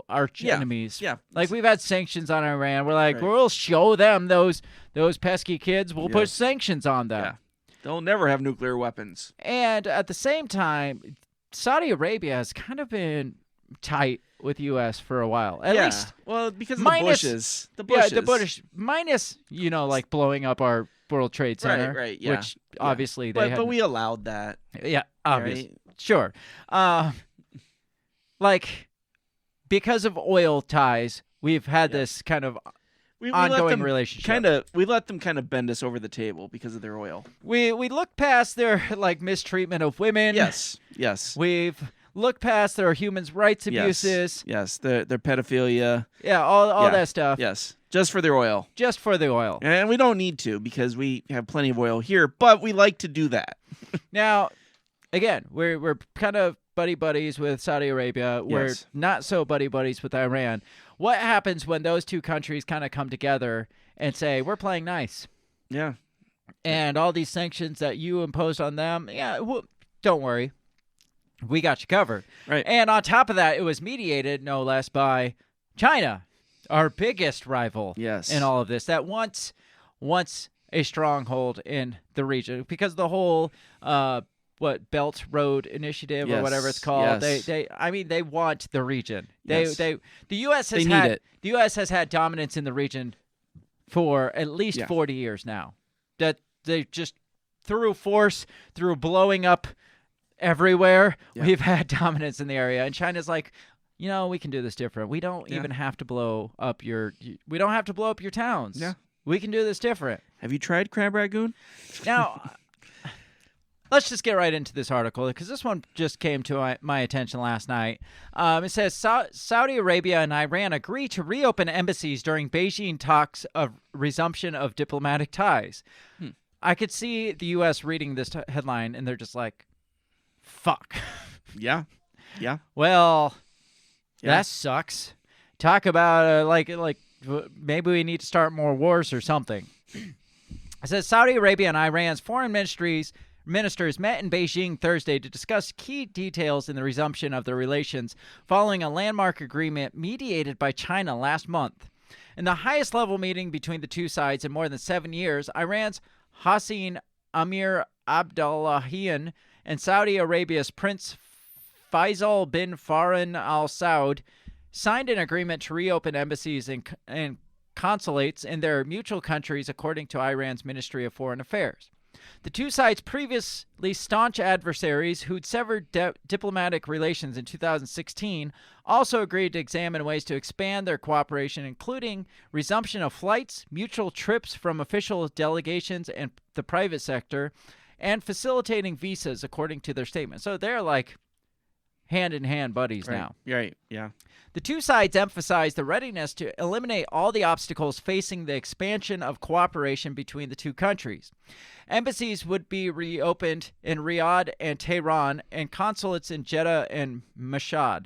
arch enemies. Yeah. Like we've had sanctions on Iran. We're like, we'll show them those pesky kids. We'll put sanctions on them. Yeah. They'll never have nuclear weapons. And at the same time, Saudi Arabia has kind of been tight with U.S. for a while. At least, well, because of minus, the Bushes. The Bushes. Yeah, the Bush. Minus, like blowing up our World Trade Center. Right, yeah. Which obviously they had. But we allowed that. Yeah, obviously. Right? Sure. Because of oil ties, we've had this kind of ongoing relationship. We let them kind of bend us over the table because of their oil. We look past their mistreatment of women. Yes. We've looked past their human rights abuses. Yes. Their pedophilia. Yeah, all that stuff. Yes. Just for their oil. Just for the oil. And we don't need to because we have plenty of oil here, but we like to do that. Now, again, we're kind of buddies with Saudi Arabia. We're not so buddies with Iran. What happens when those two countries kind of come together and say, we're playing nice? Yeah. And all these sanctions that you imposed on them, don't worry. We got you covered. Right. And on top of that, it was mediated, no less, by China, our biggest rival in all of this, that wants a stronghold in the region because the whole Belt Road Initiative or whatever it's called. Yes. They want the region. The U.S. has the U.S. has had dominance in the region for at least 40 years now. That they just through force, through blowing up everywhere, we've had dominance in the area. And China's like, we can do this different. We don't even have to blow up your towns. Yeah. We can do this different. Have you tried crab ragoon? Now, let's just get right into this article because this one just came to my attention last night. It says Saudi Arabia and Iran agree to reopen embassies during Beijing talks of resumption of diplomatic ties. I could see the U.S. reading this headline and they're just like, fuck. Yeah. Well, that sucks. Talk about maybe we need to start more wars or something. It says Saudi Arabia and Iran's foreign ministers met in Beijing Thursday to discuss key details in the resumption of their relations following a landmark agreement mediated by China last month. In the highest level meeting between the two sides in more than 7 years, Iran's Hossein Amir Abdullahian and Saudi Arabia's Prince Faisal bin Farhan Al Saud signed an agreement to reopen embassies and consulates in their mutual countries, according to Iran's Ministry of Foreign Affairs. The two sides, previously staunch adversaries who'd severed diplomatic relations in 2016, also agreed to examine ways to expand their cooperation, including resumption of flights, mutual trips from official delegations and the private sector, and facilitating visas, according to their statement. So they're like hand-in-hand buddies now. Right, yeah. The two sides emphasized the readiness to eliminate all the obstacles facing the expansion of cooperation between the two countries. Embassies would be reopened in Riyadh and Tehran, and consulates in Jeddah and Mashhad.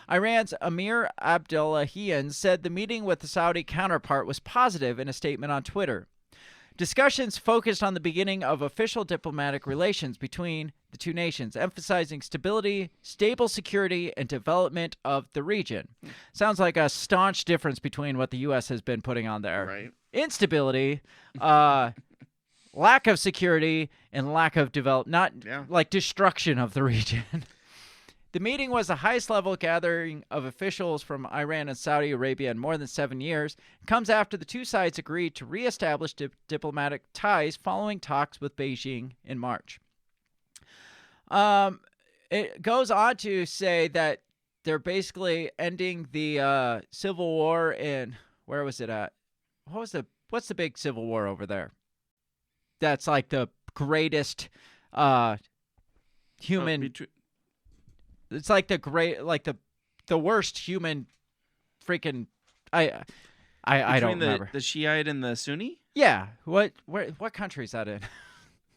Iran's Amir Abdullahian said the meeting with the Saudi counterpart was positive in a statement on Twitter. Discussions focused on the beginning of official diplomatic relations between the two nations, emphasizing stability, stable security, and development of the region. Sounds like a staunch difference between what the U.S. has been putting on there. Right. Instability, lack of security, and lack of like destruction of the region. The meeting was the highest level gathering of officials from Iran and Saudi Arabia in more than 7 years. It comes after the two sides agreed to reestablish diplomatic ties following talks with Beijing in March. It goes on to say that they're basically ending the civil war in, where was it at? What's the big civil war over there? That's like the greatest human. It's like the worst human freaking. I don't remember. The Shiite and the Sunni? Yeah. What country is that in?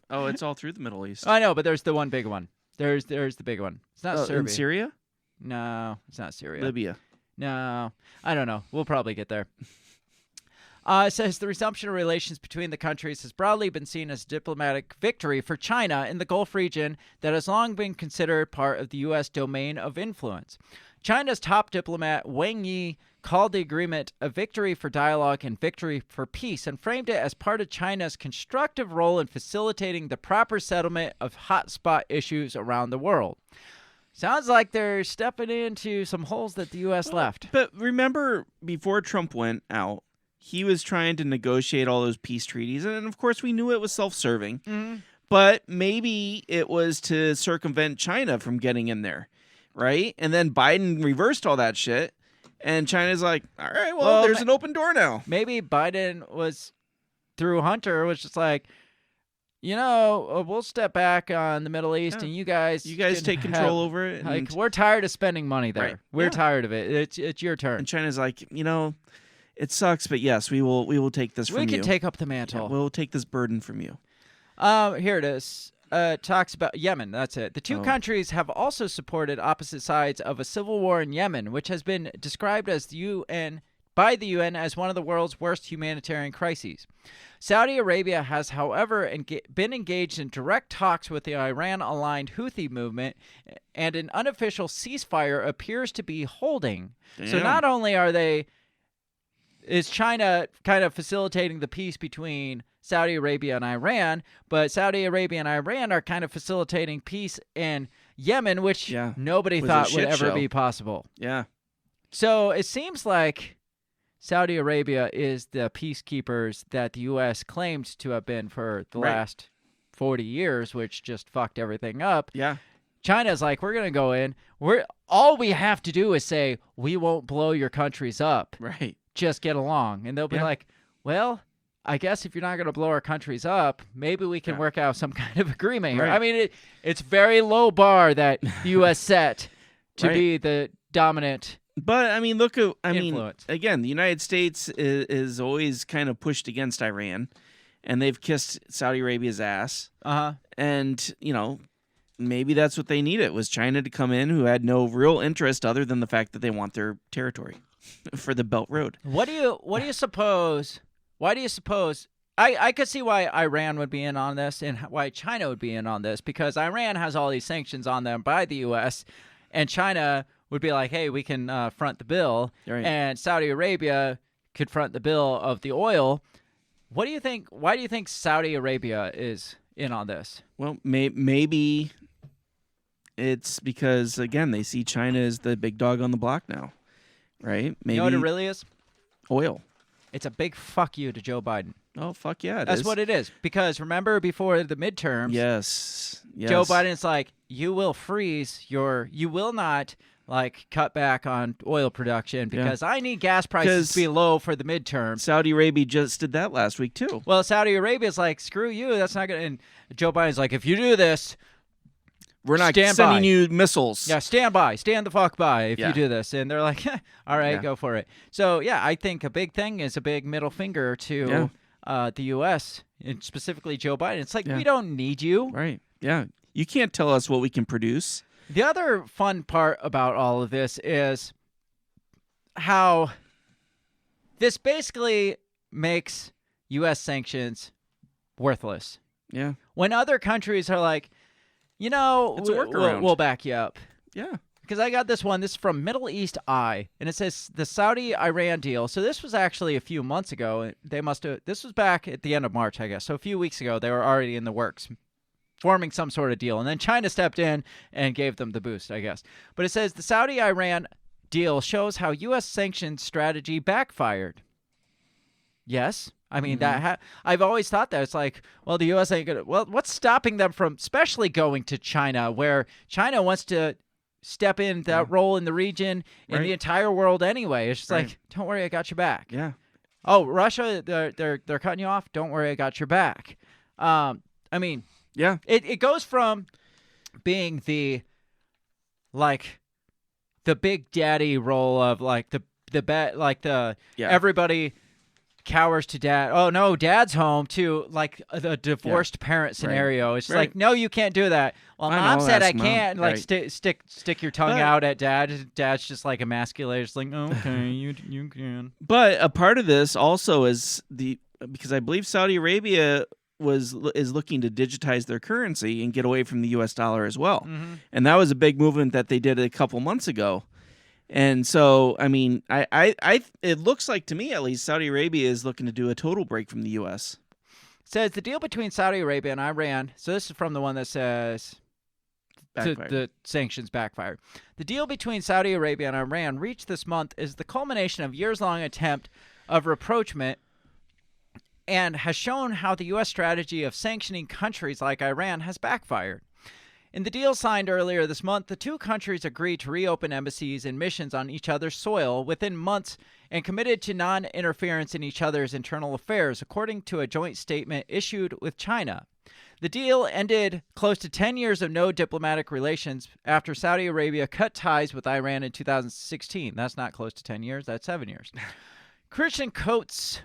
Oh, it's all through the Middle East. I know, but there's the one big one. There's the big one. It's not Serbia. In Syria? No, it's not Syria. Libya. No, I don't know. We'll probably get there. It says the resumption of relations between the countries has broadly been seen as a diplomatic victory for China in the Gulf region that has long been considered part of the U.S. domain of influence. China's top diplomat Wang Yi called the agreement a victory for dialogue and victory for peace and framed it as part of China's constructive role in facilitating the proper settlement of hotspot issues around the world. Sounds like they're stepping into some holes that the U.S. left. But remember, before Trump went out, he was trying to negotiate all those peace treaties. And of course, we knew it was self-serving. Mm-hmm. But maybe it was to circumvent China from getting in there, right? And then Biden reversed all that shit. And China's like, all right, well there's an open door now. Maybe Biden was, through Hunter, was just like, we'll step back on the Middle East, and you guys take control over it. Like, we're tired of spending money there. Right. We're tired of it. It's your turn. And China's like, it sucks, but yes, we will take this from you. We can take up the mantle. Yeah, we'll take this burden from you. Here it is. Talks about Yemen. That's it. The two countries have also supported opposite sides of a civil war in Yemen, which has been described as by the UN as one of the world's worst humanitarian crises. Saudi Arabia has, however, been engaged in direct talks with the Iran-aligned Houthi movement, and an unofficial ceasefire appears to be holding. Damn. So not only is China kind of facilitating the peace between Saudi Arabia and Iran, but Saudi Arabia and Iran are kind of facilitating peace in Yemen, which nobody thought would ever be possible. Yeah. So it seems like Saudi Arabia is the peacekeepers that the U.S. claimed to have been for the last 40 years, which just fucked everything up. Yeah. China's like, we're going to go in. All we have to do is say, we won't blow your countries up. Right. Just get along. And they'll be like, well, I guess if you're not going to blow our countries up, maybe we can work out some kind of agreement here. Right. I mean, it's very low bar that the U.S. set to be the dominant But I mean, influence. Again, the United States is always kind of pushed against Iran, and they've kissed Saudi Arabia's ass. And maybe that's what they needed, was China to come in, who had no real interest other than the fact that they want their territory for the Belt Road. What do you suppose? Why do you suppose? I could see why Iran would be in on this and why China would be in on this, because Iran has all these sanctions on them by the U.S., and China would be like, hey, we can front the bill, and Saudi Arabia could front the bill of the oil. What do you think? Why do you think Saudi Arabia is in on this? Well, maybe it's because, again, they see China as the big dog on the block now, right? Maybe. You know what it really is? Oil. It's a big fuck you to Joe Biden. Oh, fuck yeah, That's what it is. Because remember, before the midterms, yes. Joe Biden's like, you will not cut back on oil production because I need gas prices to be low for the midterms. Saudi Arabia just did that last week too. Well, Saudi Arabia's like, screw you, that's not gonna. And Joe Biden's like, if you do this, we're not sending you missiles. Yeah, stand the fuck by if you do this. And they're like, all right, go for it. So yeah, I think a big thing is a big middle finger to the U.S. and specifically Joe Biden. It's like, we don't need you. Right. Yeah. You can't tell us what we can produce. The other fun part about all of this is how this basically makes U.S. sanctions worthless. Yeah. When other countries are like, it's a workaround. We'll back you up. Yeah. Because I got this one. This is from Middle East Eye, and it says the Saudi-Iran deal. So this was actually a few months ago. This was back at the end of March, I guess. So a few weeks ago, they were already in the works, forming some sort of deal. And then China stepped in and gave them the boost, I guess. But it says the Saudi-Iran deal shows how U.S. sanctions strategy backfired. Yes. I mean, I've always thought that. It's like, well, the U.S. ain't going to... Well, what's stopping them from especially going to China, where China wants to step in that role in the region, in the entire world anyway? It's just like, don't worry, I got your back. Yeah. Oh, Russia, they're cutting you off? Don't worry, I got your back. I mean... Yeah. It goes from being the big daddy role of everybody cowers to dad. Oh no, dad's home, to like a divorced parent scenario. It's like, no, you can't do that. Well, mom said I can't. Like stick your tongue out at dad. Dad's just like emasculated. It's like, okay, you can. But a part of this also is because I believe Saudi Arabia is looking to digitize their currency and get away from the U.S. dollar as well. And that was a big movement that they did a couple months ago. And so, I mean, it looks like to me, at least, Saudi Arabia is looking to do a total break from the U.S. Says the deal between Saudi Arabia and Iran. So this is from the one that says the sanctions backfired. The deal between Saudi Arabia and Iran reached this month is the culmination of years-long attempt of rapprochement and has shown how the U.S. strategy of sanctioning countries like Iran has backfired. In the deal signed earlier this month, the two countries agreed to reopen embassies and missions on each other's soil within months and committed to non-interference in each other's internal affairs, according to a joint statement issued with China. The deal ended close to 10 years of no diplomatic relations after Saudi Arabia cut ties with Iran in 2016. That's not close to 10 years, that's 7 years. Christian Coates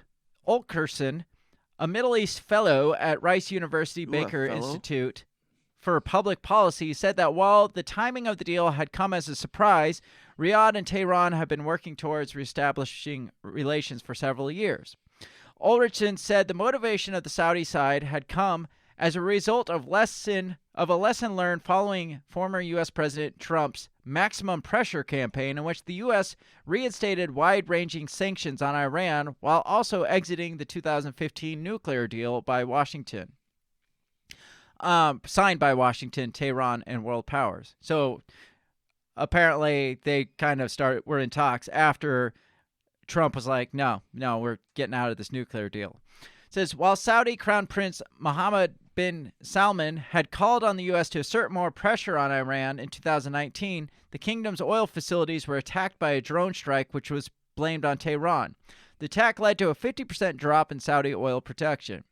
Olkerson, a Middle East fellow at Rice University Baker Institute for Public Policy, said that while the timing of the deal had come as a surprise, Riyadh and Tehran have been working towards reestablishing relations for several years. Ulrichsen said the motivation of the Saudi side had come as a result of a lesson learned following former U.S. President Trump's maximum pressure campaign, in which the U.S. reinstated wide-ranging sanctions on Iran while also exiting the 2015 nuclear deal by Washington. Signed by Washington, Tehran, and world powers. So apparently they kind of were in talks after Trump was like, no, we're getting out of this nuclear deal. It says, while Saudi Crown Prince Mohammed bin Salman had called on the U.S. to assert more pressure on Iran in 2019, the kingdom's oil facilities were attacked by a drone strike, which was blamed on Tehran. The attack led to a 50% drop in Saudi oil production.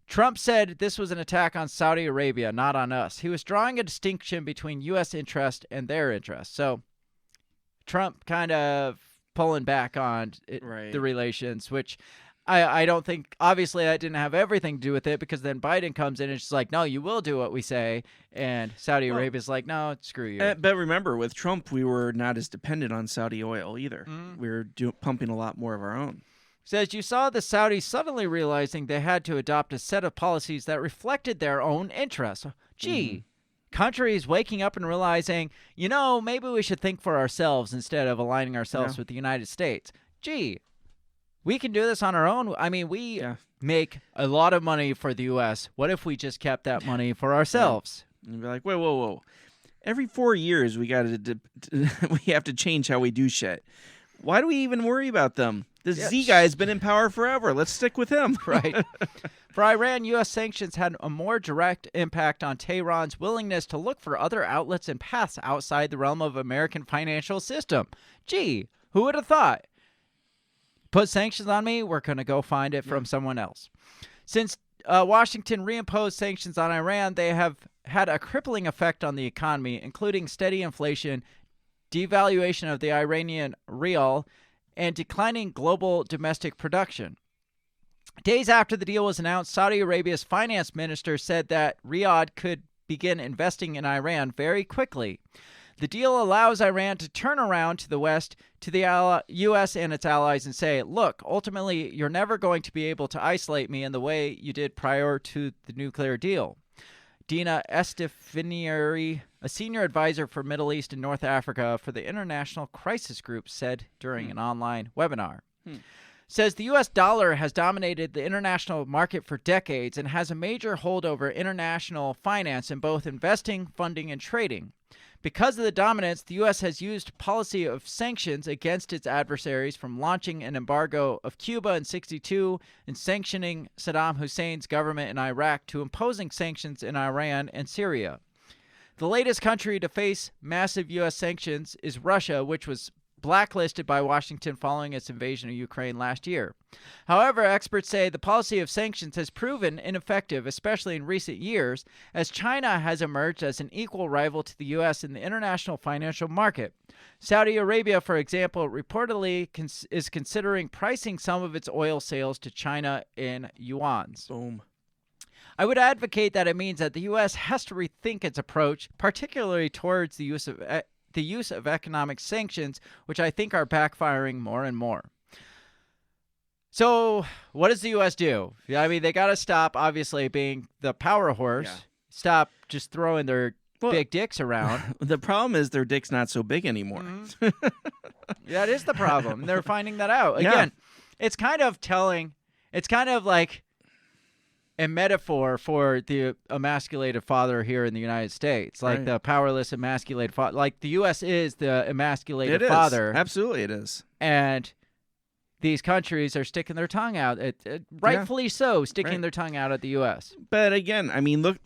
Trump said this was an attack on Saudi Arabia, not on us. He was drawing a distinction between U.S. interest and their interest. So Trump kind of pulling back on the relations, which I don't think, obviously that didn't have everything to do with it, because then Biden comes in and it's like, no, you will do what we say. And Saudi Arabia's like, no, screw you. But remember, with Trump, we were not as dependent on Saudi oil either. We were pumping a lot more of our own. Says you saw the Saudis suddenly realizing they had to adopt a set of policies that reflected their own interests. Gee, countries waking up and realizing, maybe we should think for ourselves instead of aligning ourselves with the United States. Gee, we can do this on our own. I mean, we make a lot of money for the U.S. What if we just kept that money for ourselves? And you'd be like, whoa. Every 4 years, we have to change how we do shit. Why do we even worry about them? This Z guy's been in power forever. Let's stick with him. Right. For Iran, U.S. sanctions had a more direct impact on Tehran's willingness to look for other outlets and paths outside the realm of American financial system. Gee, who would have thought? Put sanctions on me, we're going to go find it from someone else. Since Washington reimposed sanctions on Iran, they have had a crippling effect on the economy, including steady inflation, devaluation of the Iranian rial, and declining global domestic production. Days after the deal was announced, Saudi Arabia's finance minister said that Riyadh could begin investing in Iran very quickly. The deal allows Iran to turn around to the West, to the U.S. and its allies, and say, look, ultimately, you're never going to be able to isolate me in the way you did prior to the nuclear deal. Dina Estefanieri, a senior advisor for Middle East and North Africa for the International Crisis Group, said during an online webinar. Says the U.S. dollar has dominated the international market for decades and has a major hold over international finance in both investing, funding, and trading. Because of the dominance, the U.S. has used policy of sanctions against its adversaries, from launching an embargo of Cuba in '62 and sanctioning Saddam Hussein's government in Iraq to imposing sanctions in Iran and Syria. The latest country to face massive U.S. sanctions is Russia, which was blacklisted by Washington following its invasion of Ukraine last year. However, experts say the policy of sanctions has proven ineffective, especially in recent years, as China has emerged as an equal rival to the U.S. in the international financial market. Saudi Arabia, for example, reportedly is considering pricing some of its oil sales to China in yuans. Boom. I would advocate that it means that the U.S. has to rethink its approach, particularly towards the use of economic sanctions, which I think are backfiring more and more. So what does the U.S. do? I mean, they got to stop, obviously, being the power horse, stop just throwing their big dicks around. The problem is their dick's not so big anymore. That is the problem. They're finding that out. Yeah. Again, it's kind of telling. It's kind of like a metaphor for the emasculated father here in the United States, like the powerless emasculated father. Like the U.S. is the emasculated father. Absolutely, it is. And these countries are sticking their tongue out, rightfully so, sticking their tongue out at the U.S. But again, I mean,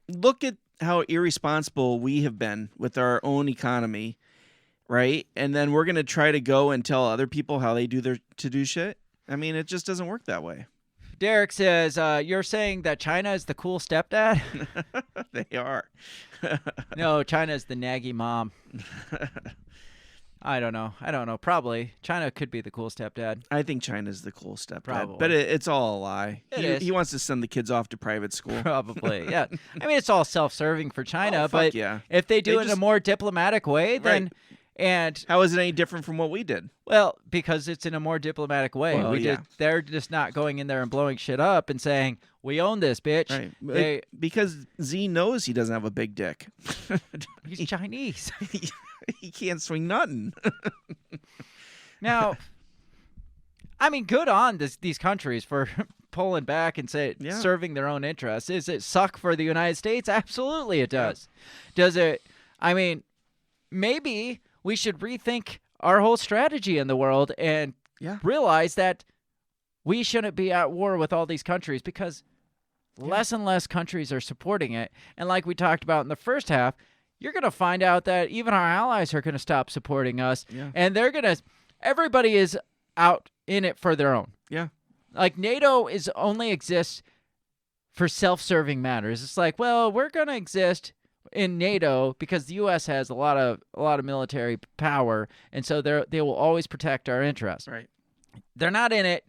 look at how irresponsible we have been with our own economy, right? And then we're going to try to go and tell other people how they do shit. I mean, it just doesn't work that way. Derek says, you're saying that China is the cool stepdad? They are. No, China is the naggy mom. I don't know. Probably. China could be the cool stepdad. I think China's the cool stepdad. Probably. But it's all a lie. It is. He wants to send the kids off to private school. Probably, yeah. I mean, it's all self-serving for China, fuck but yeah. if they do it in a more diplomatic way, then... And how is it any different from what we did? Well, because it's in a more diplomatic way. Well, They're just not going in there and blowing shit up and saying, we own this, bitch. Right. Because Z knows he doesn't have a big dick. He's Chinese. He can't swing nothing. Now, I mean, good on these countries for pulling back and serving their own interests. Does it suck for the United States? Absolutely it does. Does it? I mean, maybe we should rethink our whole strategy in the world and realize that we shouldn't be at war with all these countries because less and less countries are supporting it. And like we talked about in the first half, you're going to find out that even our allies are going to stop supporting us. Yeah. And everybody is out in it for their own. Yeah. Like NATO only exists for self-serving matters. It's like, well, we're going to exist in NATO because the U.S. has a lot of military power, and so they will always protect our interests. Right. They're not in it.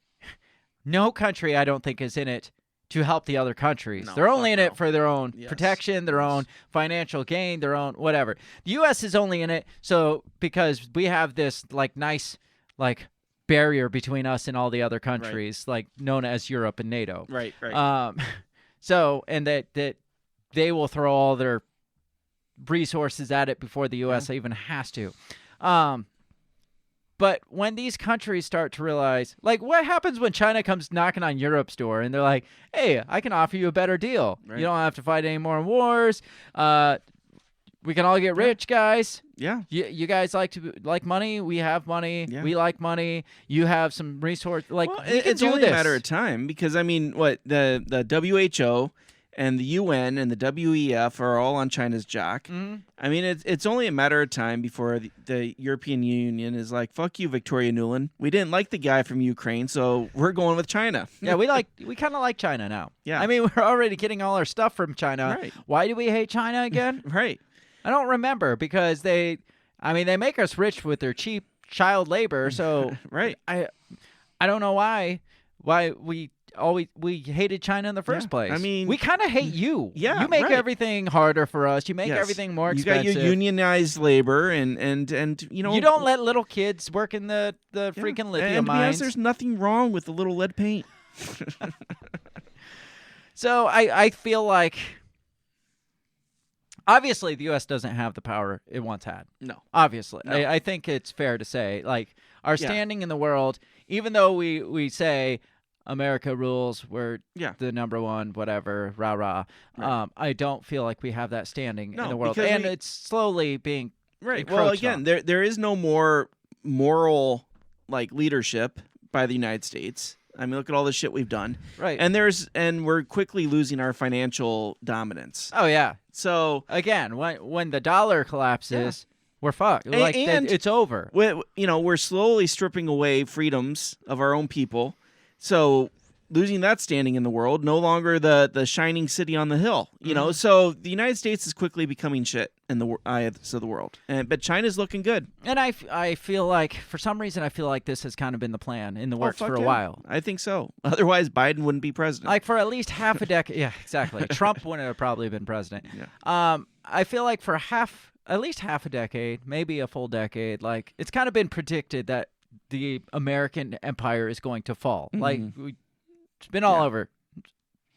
No country, I don't think, is in it to help the other countries. No, they're only in it for their own protection, their own financial gain, their own whatever. The U.S. is only in it because we have this nice barrier between us and all the other countries, known as Europe and NATO. Right. Right. So and that they will throw all their resources at it before the U.S. even has to. But when these countries start to realize, what happens when China comes knocking on Europe's door and they're like, hey, I can offer you a better deal. Right. You don't have to fight any more wars. We can all get rich, guys. Yeah. You guys like money. We have money. Yeah. We like money. You have some resource. It's only a matter of time because, I mean, the WHO and the UN and the WEF are all on China's jock. Mm-hmm. I mean, it's only a matter of time before the European Union is like, fuck you, Victoria Nuland. We didn't like the guy from Ukraine, so we're going with China. Yeah, we kind of like China now. Yeah. I mean, we're already getting all our stuff from China. Right. Why do we hate China again? Right. I don't remember because they make us rich with their cheap child labor. So right. I don't know why we hated China in the first place. I mean, we kind of hate you. Yeah, you make everything harder for us. You make everything more expensive. You got your unionized labor, and you know you don't let little kids work in the freaking lithium mines. There's nothing wrong with the little lead paint. So I feel like obviously the U.S. doesn't have the power it once had. No, obviously, no. I think it's fair to say our standing in the world, even though we say America rules, we're the number one, whatever, rah-rah. Right. I don't feel like we have that standing in the world. And it's slowly being Well, again, there is no more moral leadership by the United States. I mean, look at all the shit we've done. Right. And we're quickly losing our financial dominance. Oh, yeah. So, again, when the dollar collapses, we're fucked. It's over. We're slowly stripping away freedoms of our own people. So losing that standing in the world, no longer the shining city on the hill, you know. So the United States is quickly becoming shit in the eyes of the world, but China's looking good. And I feel like for some reason this has kind of been the plan in the works for a while. I think so. Otherwise, Biden wouldn't be president. For at least half a decade. Yeah, exactly. Trump wouldn't have probably been president. Yeah. I feel like for at least half a decade, maybe a full decade, it's kind of been predicted that the American empire is going to fall. Mm-hmm. It's been all over.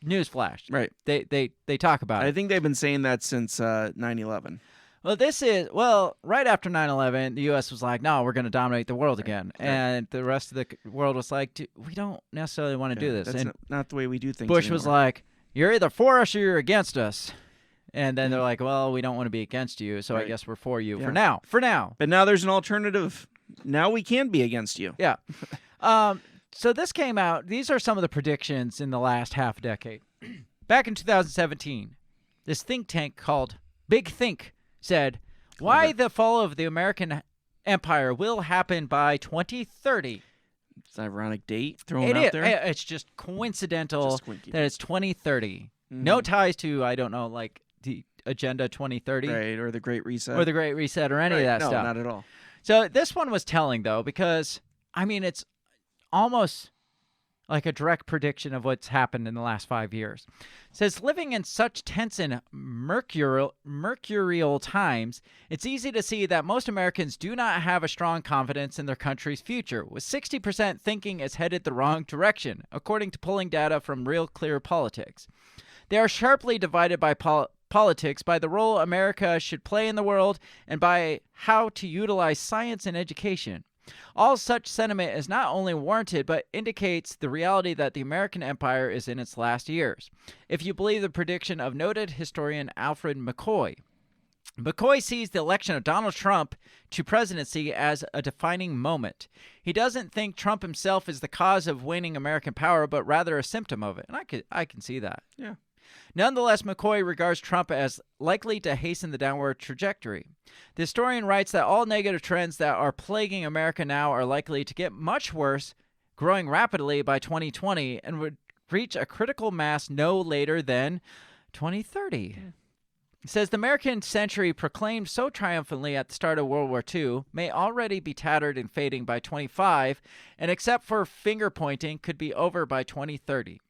newsflash. Right. They talk about it. I think they've been saying that since 9/11. Well, right after 9/11, the U.S. was like, no, we're going to dominate the world again. Right. And the rest of the world was like, we don't necessarily want to do this. That's and not the way we do things Bush anymore. was like, you're either for us or you're against us. And then they're like, well, we don't want to be against you, so I guess we're for you for now. For now. But now there's an alternative. Now we can be against you. Yeah. So this came out. These are some of the predictions in the last half decade. Back in 2017, this think tank called Big Think said, why the fall of the American empire will happen by 2030. It's an ironic date thrown out there. It's just coincidental that it's 2030. No ties to, I don't know, like the Agenda 2030. Right, or the Great Reset. Or the Great Reset or any of that no, stuff. No, not at all. So this one was telling, though, because, I mean, it's almost like a direct prediction of what's happened in the last 5 years. It says, living in such tense and mercurial times, it's easy to see that most Americans do not have a strong confidence in their country's future, with 60% thinking it's headed the wrong direction, according to polling data from Real Clear Politics. They are sharply divided by politics, by the role America should play in the world, and by how to utilize science and education. All such sentiment is not only warranted, but indicates the reality that the American empire is in its last years, if you believe the prediction of noted historian Alfred McCoy. McCoy sees the election of Donald Trump to presidency as a defining moment. He doesn't think Trump himself is the cause of waning American power, but rather a symptom of it. And I can see that. Yeah. Nonetheless, McCoy regards Trump as likely to hasten the downward trajectory. The historian writes that all negative trends that are plaguing America now are likely to get much worse, growing rapidly by 2020, and would reach a critical mass no later than 2030. It says the American century, proclaimed so triumphantly at the start of World War II, may already be tattered and fading by 25, and except for finger-pointing, could be over by 2030.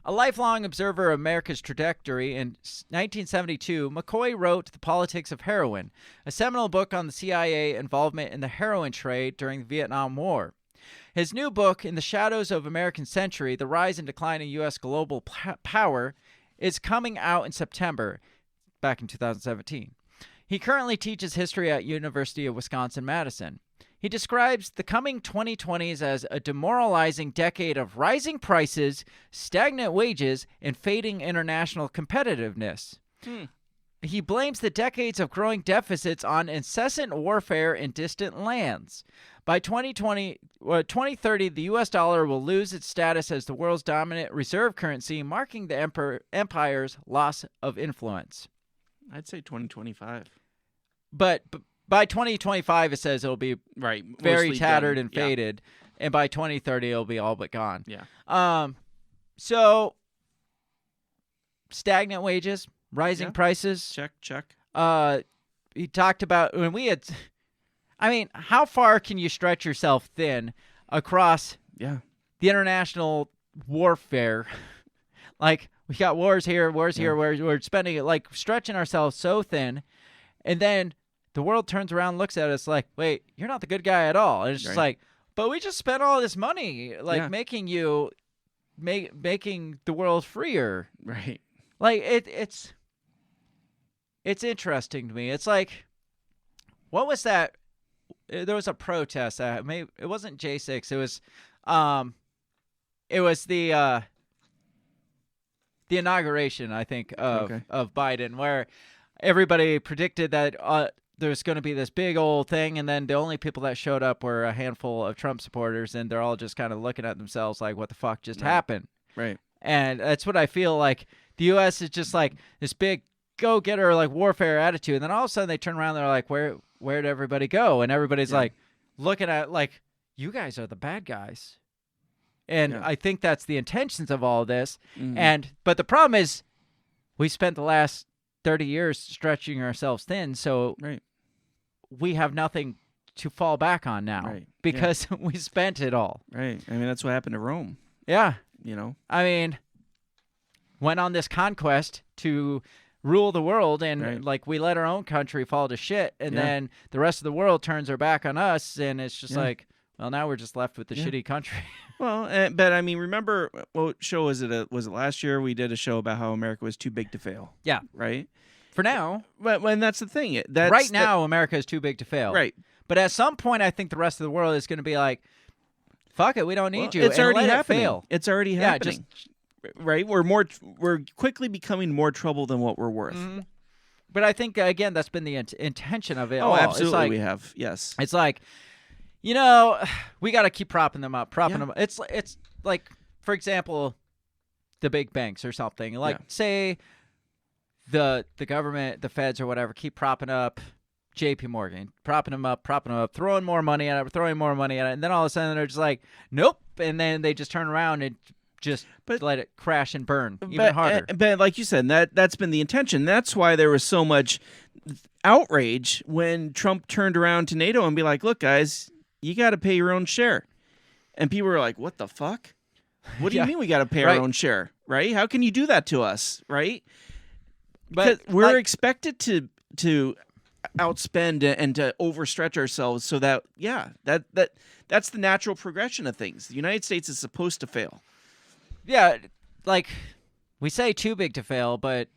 A lifelong observer of America's trajectory, in 1972, McCoy wrote The Politics of Heroin, a seminal book on the CIA involvement in the heroin trade during the Vietnam War. His new book, In the Shadows of American Century, The Rise and Decline of U.S. Global Power, is coming out in September, back in 2017. He currently teaches history at University of Wisconsin-Madison. He describes the coming 2020s as a demoralizing decade of rising prices, stagnant wages, and fading international competitiveness. He blames the decades of growing deficits on incessant warfare in distant lands. By 2030, the U.S. dollar will lose its status as the world's dominant reserve currency, marking the empire's loss of influence. I'd say 2025. But by 2025, it says it'll be very tattered and faded, and by 2030, it'll be all but gone. Yeah. So stagnant wages, rising prices. Check. He talked about when we had. I mean, how far can you stretch yourself thin across the international warfare? Like, we got wars here, we're spending it, like, stretching ourselves so thin, and then the world turns around and looks at us like, wait, you're not the good guy at all. And it's just like, but we just spent all this money, like, making the world freer. Right. Like, it's interesting to me. It's like, what was that? There was a protest. It wasn't J6. It was the inauguration, I think, of Biden, where everybody predicted that there's going to be this big old thing, and then the only people that showed up were a handful of Trump supporters, and they're all just kind of looking at themselves like, what the fuck just happened? Right. And that's what I feel like. The U.S. is just like this big go-getter, like, warfare attitude, and then all of a sudden they turn around and they're like, where'd everybody go? And everybody's like looking at, like, you guys are the bad guys. And I think that's the intentions of all of this. Mm-hmm. But the problem is we spent the last 30 years stretching ourselves thin, so we have nothing to fall back on now because we spent it all. Right. I mean, that's what happened to Rome. Yeah. You know? I mean, went on this conquest to rule the world, and like, we let our own country fall to shit, and then the rest of the world turns their back on us, and it's just like, Well, now we're just left with the shitty country. Well, but I mean, remember what show was it? Was it last year? We did a show about how America was too big to fail. Yeah. Right. For now. But when that's the thing. Right now, America is too big to fail. Right. But at some point, I think the rest of the world is going to be like, "Fuck it, we don't need you." It's and already let happening. It fail. It's already happening. Right. We're quickly becoming more trouble than what we're worth. Mm-hmm. But I think again, that's been the intention of it. Oh, absolutely, it's like, we have. Yes. It's like, we got to keep propping them up, them up. It's like, for example, the big banks or something. Like, say the government, the feds or whatever, keep propping up JP Morgan, propping them up, throwing more money at it, and then all of a sudden they're just like, nope, and then they just turn around and just let it crash and burn even harder. But like you said, that's been the intention. That's why there was so much outrage when Trump turned around to NATO and be like, look, guys, you got to pay your own share. And people were like, what the fuck? What do you mean we got to pay our own share? Right? How can you do that to us? Right? But we're expected to outspend and to overstretch ourselves so that, that's the natural progression of things. The United States is supposed to fail. Yeah, like we say too big to fail, but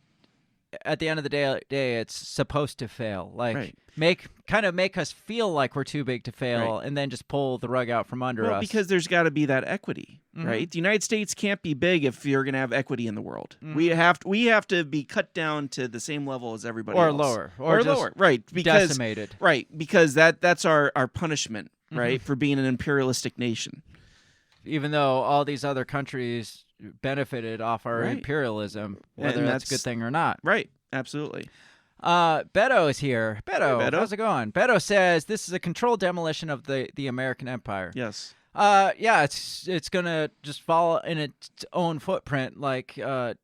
at the end of the day, it's supposed to fail. Like make us feel like we're too big to fail, and then just pull the rug out from under us. Because there's got to be that equity, right? The United States can't be big if you're going to have equity in the world. We have to be cut down to the same level as everybody else. Lower, or just lower, right? Because decimated, right? Because that's our punishment, right, for being an imperialistic nation. Even though all these other countries benefited off our imperialism, whether that's a good thing or not. Right, absolutely. Beto is here. Beto, hey, Beto, how's it going? Beto says this is a controlled demolition of the American empire. Yes. It's going to just fall in its own footprint like the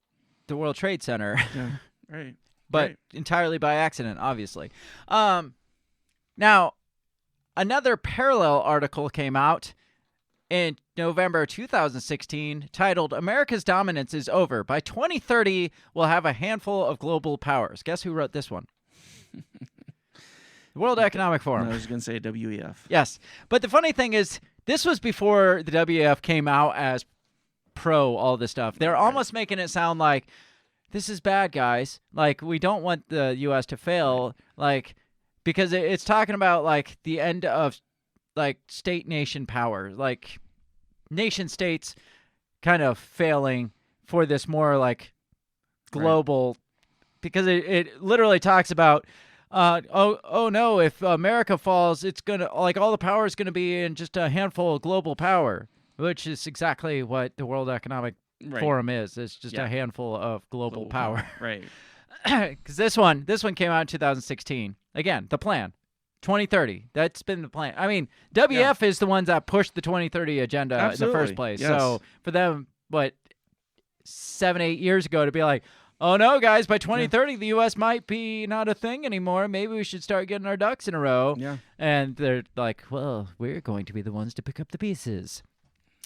World Trade Center. Yeah, right. But entirely by accident, obviously. Now, another parallel article came out in November 2016, titled "America's Dominance is Over. By 2030, we'll have a handful of global powers." Guess who wrote this one? The World Economic Forum. I was going to say WEF. Yes. But the funny thing is, this was before the WEF came out as pro all this stuff. They're almost making it sound like, this is bad, guys. Like, we don't want the U.S. to fail. Like, because it's talking about, like, the end of like state-nation power, like nation-states kind of failing for this more like global, because it literally talks about, oh no, if America falls, it's gonna, like, all the power is gonna be in just a handful of global power, which is exactly what the World Economic Forum is. It's just a handful of global power. Right. Because this one came out in 2016. Again, the plan. 2030. That's been the plan. I mean, WF is the ones that pushed the 2030 agenda in the first place. Yes. So for them, 7-8 years ago to be like, oh no, guys, by 2030 the U.S. might be not a thing anymore. Maybe we should start getting our ducks in a row. Yeah. And they're like, well, we're going to be the ones to pick up the pieces.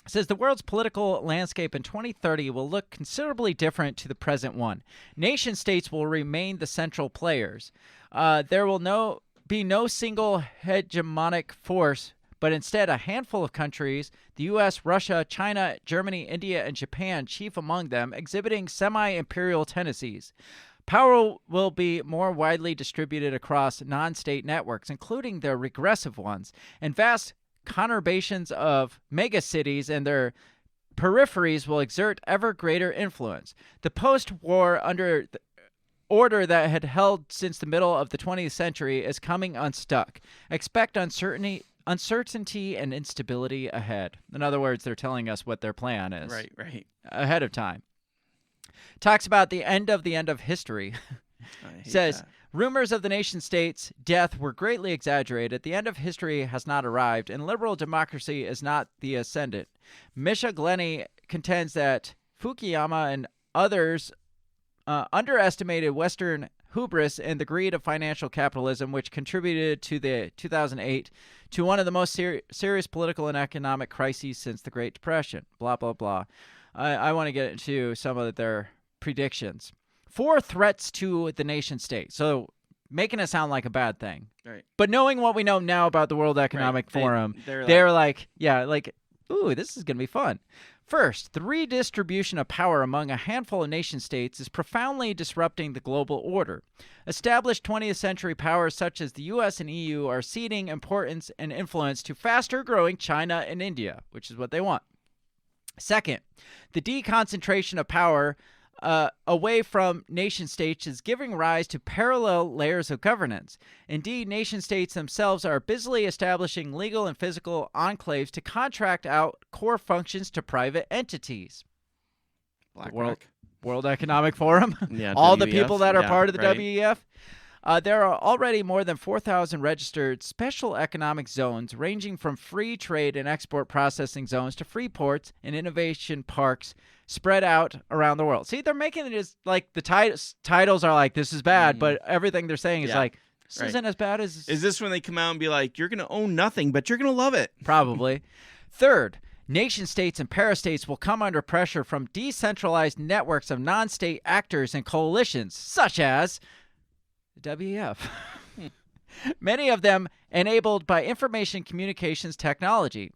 It says the world's political landscape in 2030 will look considerably different to the present one. Nation states will remain the central players. There will be no single hegemonic force, but instead a handful of countries, the U.S., Russia, China, Germany, India, and Japan, chief among them, exhibiting semi-imperial tendencies. Power will be more widely distributed across non-state networks, including the regressive ones, and vast conurbations of megacities and their peripheries will exert ever greater influence. The post-war order that had held since the middle of the 20th century is coming unstuck. Expect uncertainty and instability ahead. In other words, they're telling us what their plan is. Right. Ahead of time. Talks about the end of history. Says, rumors of the nation-state's death were greatly exaggerated. The end of history has not arrived, and liberal democracy is not the ascendant. Misha Glenny contends that Fukuyama and others underestimated Western hubris and the greed of financial capitalism, which contributed to the 2008 to one of the most serious political and economic crises since the Great Depression. Blah, blah, blah. I want to get into some of their predictions. 4 threats to the nation state. So making it sound like a bad thing. Right. But knowing what we know now about the World Economic Forum, they're like, ooh, this is going to be fun. First, the redistribution of power among a handful of nation-states is profoundly disrupting the global order. Established 20th century powers such as the U.S. and EU are ceding importance and influence to faster-growing China and India, which is what they want. Second, the deconcentration of power away from nation-states is giving rise to parallel layers of governance. Indeed, nation-states themselves are busily establishing legal and physical enclaves to contract out core functions to private entities. World Economic Forum, all the WEF, people that are part of the right. WEF. There are already more than 4,000 registered special economic zones ranging from free trade and export processing zones to free ports and innovation parks spread out around the world. See, they're making it as like the titles are like, this is bad, but everything they're saying is like, this isn't as bad as... Is this when they come out and be like, you're going to own nothing, but you're going to love it? Probably. Third, nation-states and parastates will come under pressure from decentralized networks of non-state actors and coalitions, such as the WEF. Many of them enabled by information communications technology.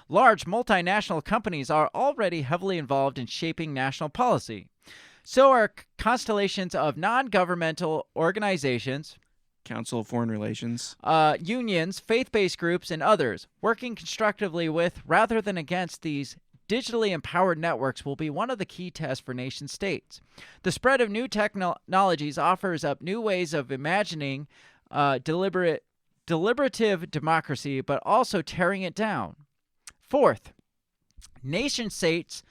Large multinational companies are already heavily involved in shaping national policy. So are constellations of non-governmental organizations, Council of Foreign Relations, unions, faith-based groups, and others. Working constructively with rather than against these digitally empowered networks will be one of the key tests for nation-states. The spread of new technologies offers up new ways of imagining deliberative democracy, but also tearing it down. Fourth, nation-states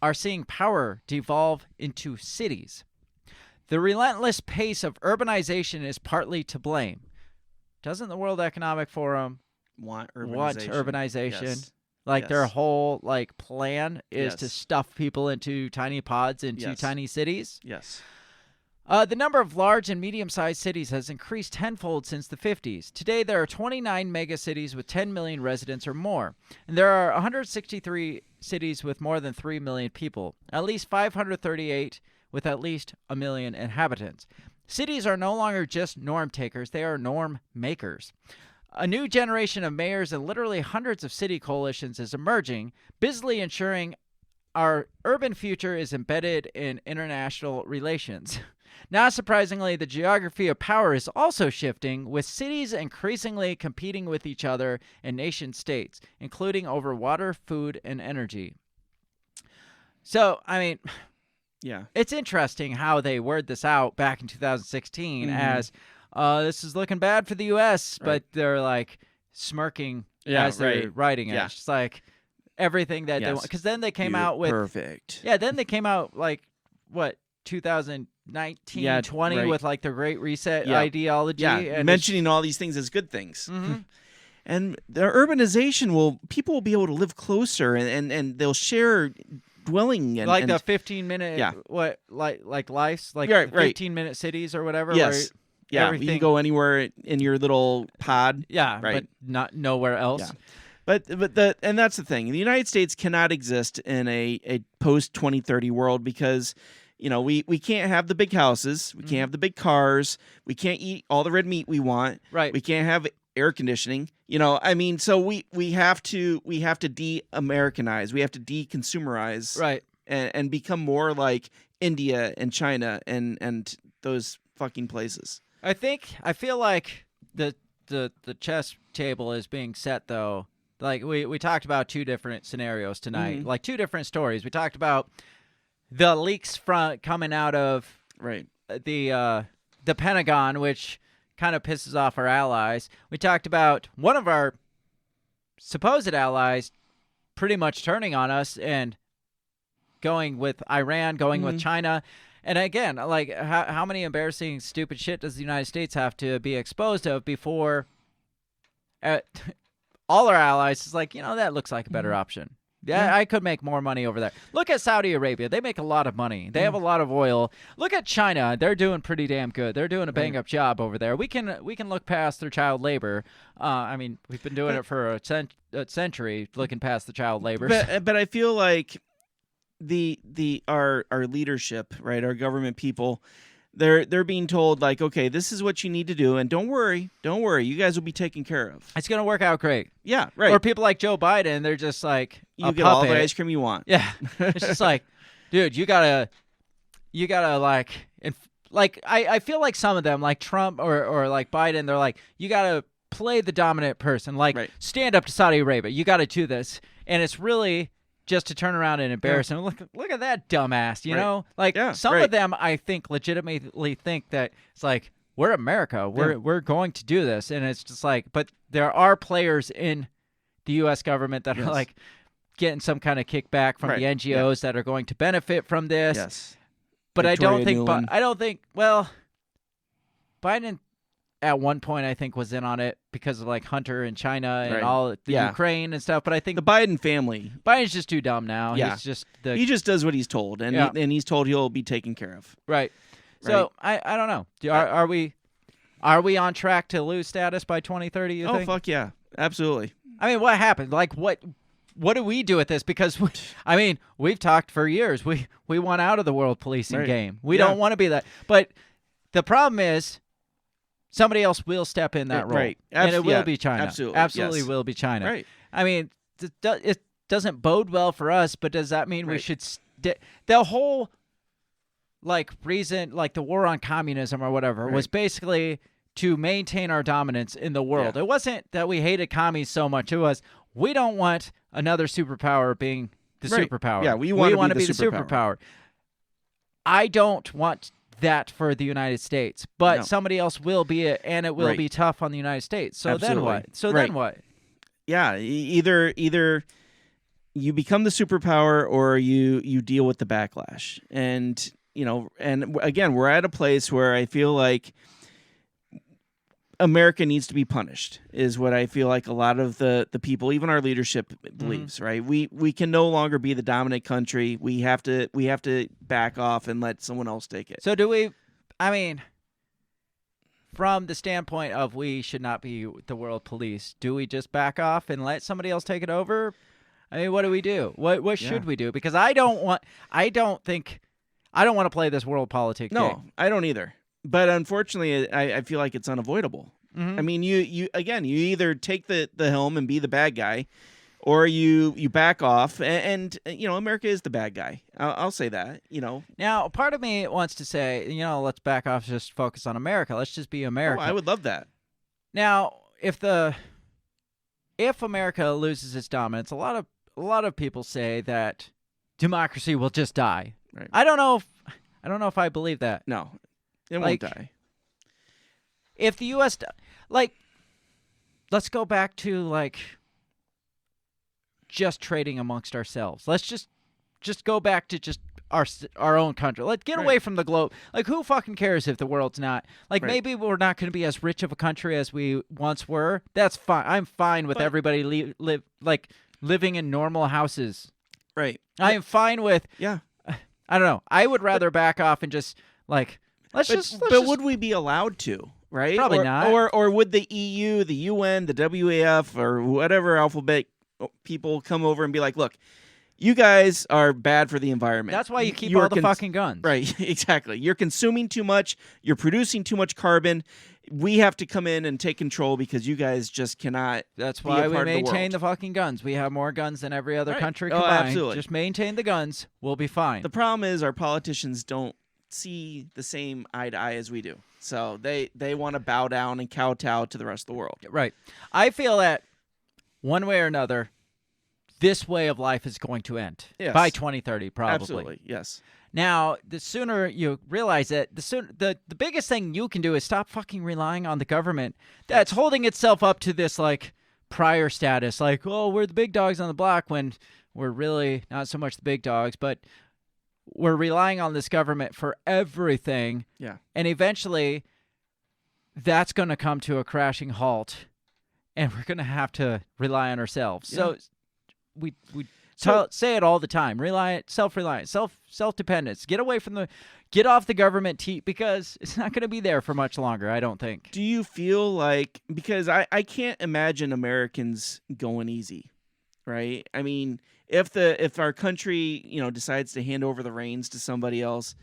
are seeing power devolve into cities. The relentless pace of urbanization is partly to blame. Doesn't the World Economic Forum want urbanization? Yes. Like their whole plan is to stuff people into tiny pods, into tiny cities? Yes. The number of large and medium-sized cities has increased tenfold since the 50s. Today, there are 29 megacities with 10 million residents or more, and there are 163 cities with more than 3 million people, at least 538 with at least 1 million inhabitants. Cities are no longer just norm takers, they are norm makers. A new generation of mayors and literally hundreds of city coalitions is emerging, busily ensuring our urban future is embedded in international relations. Not surprisingly, the geography of power is also shifting, with cities increasingly competing with each other and nation-states, including over water, food, and energy. So, I mean, it's interesting how they word this out back in 2016 as, this is looking bad for the U.S., but they're like smirking as they're writing it. It's just like everything that they want. Because then they came out with... Perfect. Yeah, then they came out like, 2019, 20 with like the Great Reset ideology. Yeah, and mentioning all these things as good things. And the urbanization people will be able to live closer and they'll share dwelling and like the 15-minute lives, like 15-minute cities or whatever. Yes. Where you can go anywhere in your little pod. But not nowhere else. Yeah. But that's the thing. The United States cannot exist in a post 2030 world because we can't have the big houses, we can't have the big cars, we can't eat all the red meat we want. Right. We can't have air conditioning. So we have to de-Americanize. We have to de-consumerize. Right. And become more like India and China and those fucking places. I feel like the chess table is being set though. Like we talked about two different scenarios tonight, like two different stories. We talked about the leaks coming out of the Pentagon, which kind of pisses off our allies. We talked about one of our supposed allies pretty much turning on us and going with Iran, going with China. And again, like how many embarrassing, stupid shit does the United States have to be exposed of before all our allies is like, that looks like a better option. Yeah, I could make more money over there. Look at Saudi Arabia. They make a lot of money. They have a lot of oil. Look at China. They're doing pretty damn good. They're doing a bang-up job over there. We can look past their child labor. I mean, we've been doing it for a century, looking past the child labor. But I feel like our leadership, right, our government people, They're being told like, okay, this is what you need to do, and don't worry, you guys will be taken care of. It's gonna work out great. Yeah, right. Or people like Joe Biden, they're just like you get all the ice cream you want. Yeah, it's just like, dude, you gotta like, I feel like some of them, like Trump or like Biden, they're like, you gotta play the dominant person, like stand up to Saudi Arabia. You gotta do this, and it's really just to turn around and embarrass him. Look at that dumbass, you know? Like some of them I think legitimately think that it's like, we're America. We're going to do this. And it's just like, but there are players in the US government that are like getting some kind of kickback from the NGOs that are going to benefit from this. Yes. But Victoria I don't think well, Biden at one point, I think, was in on it because of like Hunter and China and all the Ukraine and stuff. But I think the Biden family, Biden's just too dumb now. Yeah. He's just he just does what he's told, and and he's told he'll be taken care of. Right. So I don't know. Are we on track to lose status by 2030? You think? Oh fuck yeah, absolutely. I mean, what happened? Like what do we do with this? Because we've talked for years. We want out of the world policing game. We don't want to be that. But the problem is, somebody else will step in that role, and it will be China. Absolutely will be China. Right. I mean, it doesn't bode well for us, but does that mean we should the whole reason, like the war on communism or whatever, was basically to maintain our dominance in the world. It wasn't that we hated commies so much. It was, we don't want another superpower being the superpower. Yeah, we want to be the superpower. I don't want that for the United States, but somebody else will be it, and it will be tough on the United States. So then what? Then what? Yeah, either you become the superpower or you deal with the backlash. And and again, we're at a place where I feel like America needs to be punished, is what I feel like a lot of the people, even our leadership, believes. Right? We can no longer be the dominant country. We have to back off and let someone else take it. So do we? I mean, from the standpoint of we should not be the world police, do we just back off and let somebody else take it over? I mean, what do we do? What should we do? Because I don't want to play this world politics game. No, I don't either. But unfortunately, I feel like it's unavoidable. I mean, you either take the helm and be the bad guy, or you back off. And America is the bad guy. I'll say that. Now, part of me wants to say, let's back off, just focus on America. Let's just be America. Oh, I would love that. Now, if America loses its dominance, a lot of people say that democracy will just die. Right. I don't know if I believe that. No. It won't die. If the U.S. let's go back to just trading amongst ourselves. Let's just go back to just our own country. Let's get away from the globe. Like, who fucking cares if the world's not maybe we're not going to be as rich of a country as we once were. That's fine. I'm fine with everybody living in normal houses. Right. I am fine with. Yeah. I don't know. I would rather back off and just But would we be allowed to? Right? Probably not. Or would the EU, the UN, the WEF, or whatever alphabet people come over and be like, look, you guys are bad for the environment. That's why you keep all the fucking guns. Right, exactly. You're consuming too much. You're producing too much carbon. We have to come in and take control because you guys just cannot. That's why we maintain the fucking guns. We have more guns than every other country combined. Oh, absolutely. Just maintain the guns. We'll be fine. The problem is our politicians don't see the same eye to eye as we do. So they want to bow down and kowtow to the rest of the world. Right. I feel that one way or another, this way of life is going to end by 2030, probably. Absolutely, yes. Now, the sooner you realize it, the biggest thing you can do is stop fucking relying on the government that's holding itself up to this prior status, we're the big dogs on the block, when we're really not so much the big dogs, but we're relying on this government for everything. Yeah. And eventually that's going to come to a crashing halt, and we're going to have to rely on ourselves. Yeah. So we say it all the time. Self-reliance, self-dependence. Get off the government because it's not going to be there for much longer, I don't think. Do you feel like, because I can't imagine Americans going easy, right? I mean, if our country, decides to hand over the reins to somebody else,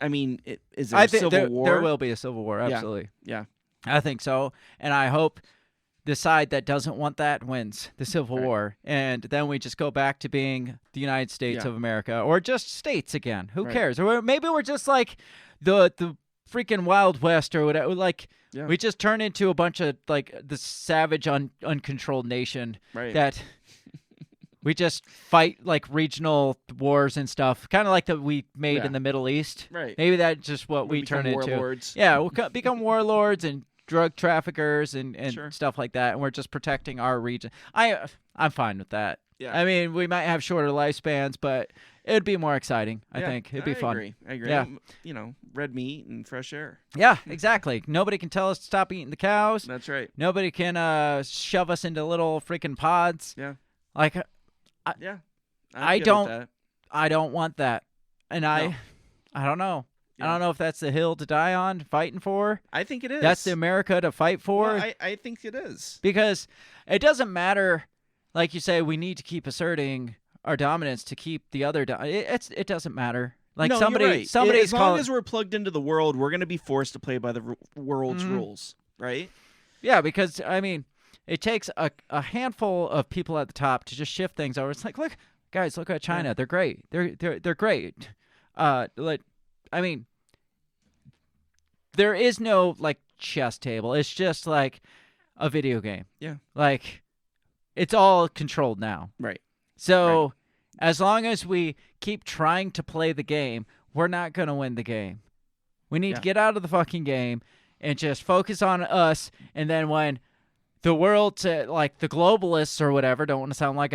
I mean, is there I a think civil war? there will be a civil war. Absolutely. Yeah. I think so, and I hope the side that doesn't want that wins the Civil War, and then we just go back to being the United States of America, or just states again. Who cares? Or maybe we're just like the freaking Wild West or whatever. Like we just turn into a bunch of like the savage, uncontrolled nation that we just fight like regional wars and stuff, kind of like that we made in the Middle East. Right. Maybe that's just what we turn into. Warlords. Yeah, we'll become warlords and drug traffickers and stuff like that, and we're just protecting our region. I'm fine with that. Yeah. I mean, we might have shorter lifespans, but it'd be more exciting. I think it'd be fun. I agree. Yeah. You know, red meat and fresh air. Yeah, exactly. Nobody can tell us to stop eating the cows. That's right. Nobody can shove us into little freaking pods. Yeah. Like, I don't want that, and I don't know. I don't know if that's the hill to die on, fighting for. I think it is. That's the America to fight for. Well, I think it is. Because it doesn't matter, like you say, we need to keep asserting our dominance to keep the other. It doesn't matter. Like no, somebody's as long as we're plugged into the world, we're going to be forced to play by the world's rules, right? Yeah, because I mean, it takes a handful of people at the top to just shift things over. It's like, look, guys, look at China. They're great. They're great. I mean, there is no like chess table. It's just like a video game. Yeah. Like it's all controlled now. Right. So as long as we keep trying to play the game, we're not going to win the game. We need to get out of the fucking game and just focus on us. And then when the world, like the globalists or whatever, don't want to sound like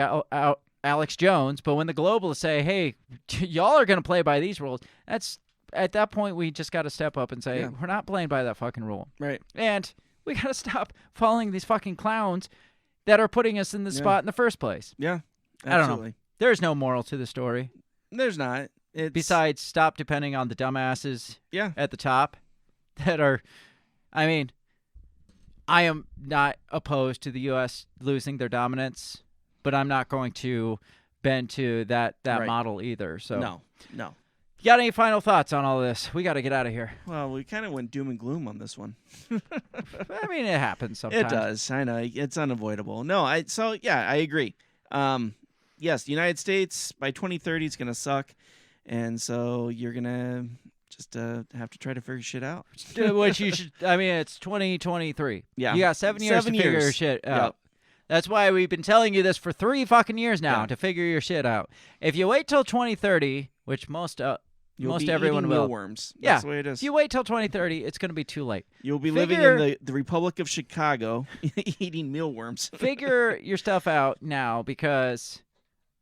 Alex Jones, but when the globalists say, hey, y'all are going to play by these rules, at that point, we just got to step up and say, we're not playing by that fucking rule. Right. And we got to stop following these fucking clowns that are putting us in this spot in the first place. Yeah, absolutely. I don't know. There's no moral to the story. There's not. Besides, stop depending on the dumbasses at the top that are, I mean, I am not opposed to the U.S. losing their dominance, but I'm not going to bend to that model either. So No. You got any final thoughts on all this? We got to get out of here. Well, we kind of went doom and gloom on this one. I mean, it happens sometimes. It does. I know. It's unavoidable. No, I agree. Yes, the United States, by 2030, it's going to suck. And so you're going to just have to try to figure shit out. Which you should, I mean, it's 2023. Yeah. You got 7 years to figure your shit out. Yep. That's why we've been telling you this for 3 fucking years now, to figure your shit out. If you wait till 2030, which most everyone will. Mealworms. That's the way it is. If you wait till 2030, it's going to be too late. You'll be living in the Republic of Chicago eating mealworms. Figure your stuff out now because,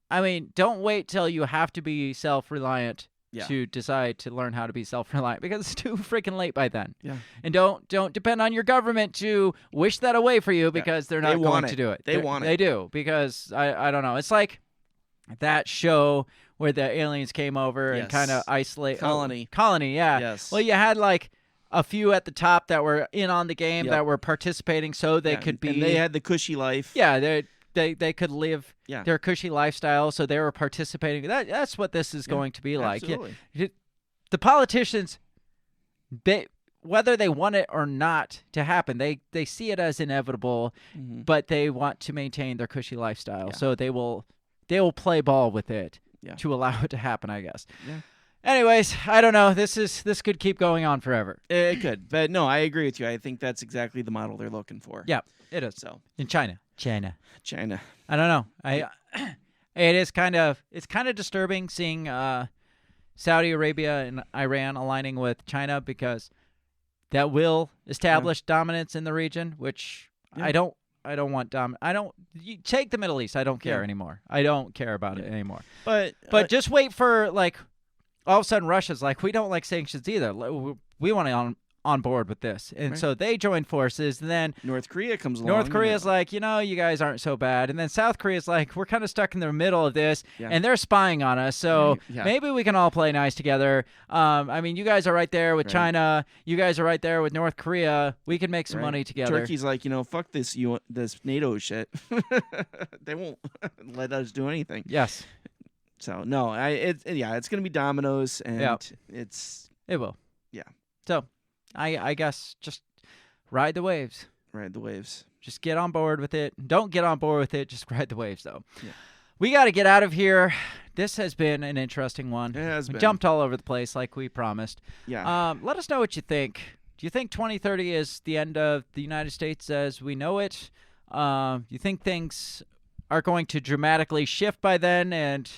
I mean, don't wait till you have to be self-reliant to decide to learn how to be self-reliant because it's too freaking late by then. Yeah. And don't depend on your government to wish that away for you because they're not going to do it. They want it. They do because, I don't know. It's like that show where the aliens came over and kind of isolate Colony, yeah. Yes. Well, you had like a few at the top that were in on the game that were participating, so they could be. And they had the cushy life. Yeah, they could live their cushy lifestyle, so they were participating. That's what this is going to be like. Absolutely. The politicians, whether they want it or not to happen, they see it as inevitable, but they want to maintain their cushy lifestyle, so they will play ball with it. To allow it to happen, I guess. Yeah. Anyways, I don't know. This could keep going on forever. It could, but no, I agree with you. I think that's exactly the model they're looking for. Yeah, it is. So in China. I don't know. It's kind of disturbing seeing Saudi Arabia and Iran aligning with China because that will establish dominance in the region, which I don't want you take the Middle East. I don't care anymore. I don't care about it anymore. But just wait for like all of a sudden Russia's like, we don't like sanctions either. We want to on board with this. And so they join forces and then North Korea comes along. North Korea's like, you guys aren't so bad. And then South Korea's like, we're kind of stuck in the middle of this and they're spying on us. So maybe we can all play nice together. I mean, you guys are right there with China. You guys are right there with North Korea. We can make some money together. Turkey's like, fuck this NATO shit. They won't let us do anything. Yes. So no, it's going to be dominoes and it's It will. Yeah. So, I guess just ride the waves. Ride the waves. Just get on board with it. Don't get on board with it. Just ride the waves, though. Yeah. We got to get out of here. This has been an interesting one. It has We been. jumped all over the place like we promised. Yeah. Let us know what you think. Do you think 2030 is the end of the United States as we know it? You think things are going to dramatically shift by then and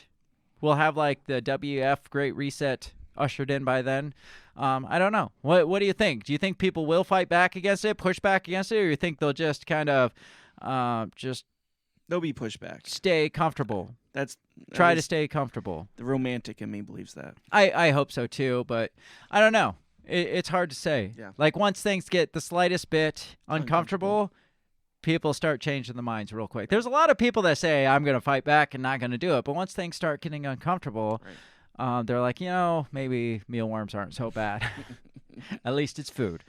we'll have like the WF Great Reset ushered in by then? I don't know. What do you think? Do you think people will fight back against it, push back against it, or you think they'll just kind of There'll be pushback. stay comfortable? That Try to is- stay comfortable. The romantic in me believes that. I hope so too, but I don't know. It's hard to say. Yeah. Like once things get the slightest bit uncomfortable, people start changing their minds real quick. There's a lot of people that say I'm going to fight back and not going to do it, but once things start getting uncomfortable, they're like, maybe mealworms aren't so bad. At least it's food.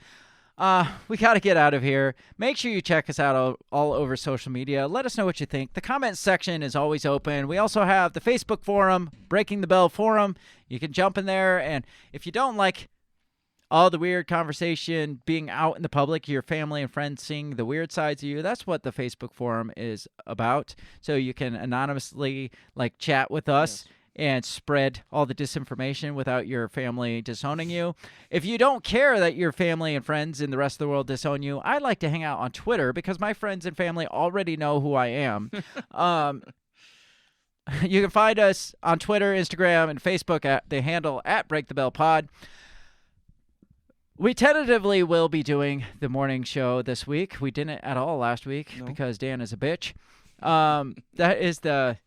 We got to get out of here. Make sure you check us out all over social media. Let us know what you think. The comment section is always open. We also have the Facebook forum, Breaking the Bell forum. You can jump in there, and if you don't like all the weird conversation being out in the public, your family and friends seeing the weird sides of you, that's what the Facebook forum is about. So you can anonymously chat with us. Yes. And spread all the disinformation without your family disowning you. If you don't care that your family and friends in the rest of the world disown you, I like to hang out on Twitter because my friends and family already know who I am. You can find us on Twitter, Instagram, and Facebook at the handle @BreakTheBellPod. We tentatively will be doing the morning show this week. We didn't at all last week because Dan is a bitch. That is the...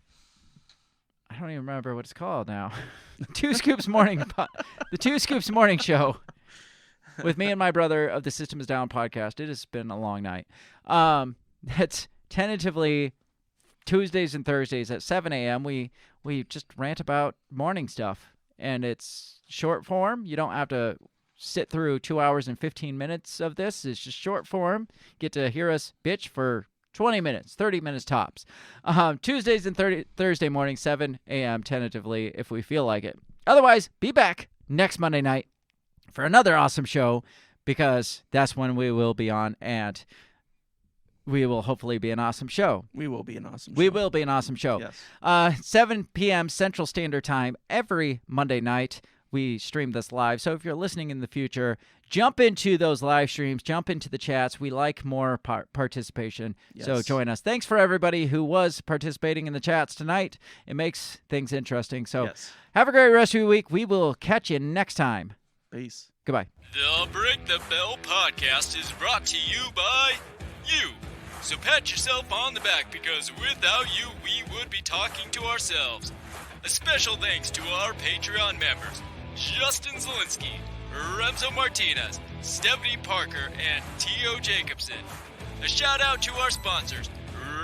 I don't even remember what it's called now. The Two Scoops Morning Show with me and my brother of the System is Down podcast. It has been a long night. That's tentatively Tuesdays and Thursdays at 7 a.m. We just rant about morning stuff, and it's short form. You don't have to sit through 2 hours and 15 minutes of this. It's just short form. Get to hear us bitch for 20 minutes, 30 minutes tops. Tuesdays and Thursday morning, 7 a.m. tentatively, if we feel like it. Otherwise, be back next Monday night for another awesome show, because that's when we will be on, and we will hopefully be an awesome show. We will be an awesome show. We will be an awesome show. Yes. 7 p.m. Central Standard Time every Monday night. We stream this live. So if you're listening in the future, jump into those live streams, jump into the chats. We like more participation. Yes. So join us. Thanks for everybody who was participating in the chats tonight. It makes things interesting. So have a great rest of your week. We will catch you next time. Peace. Goodbye. The Break the Bell podcast is brought to you by you. So pat yourself on the back, because without you, we would be talking to ourselves. A special thanks to our Patreon members, Justin Zielinski, Remzo Martinez, Stephanie Parker, and T.O. Jacobson. A shout out to our sponsors,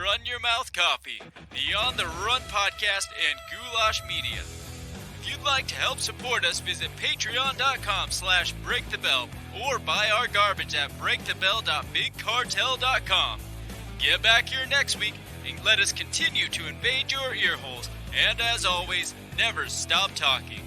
Run Your Mouth Coffee, the On the Run podcast, and Goulash Media. If you'd like to help support us, visit patreon.com/breakthebell or buy our garbage at breakthebell.bigcartel.com. Get back here next week and let us continue to invade your ear holes. And as always, never stop talking.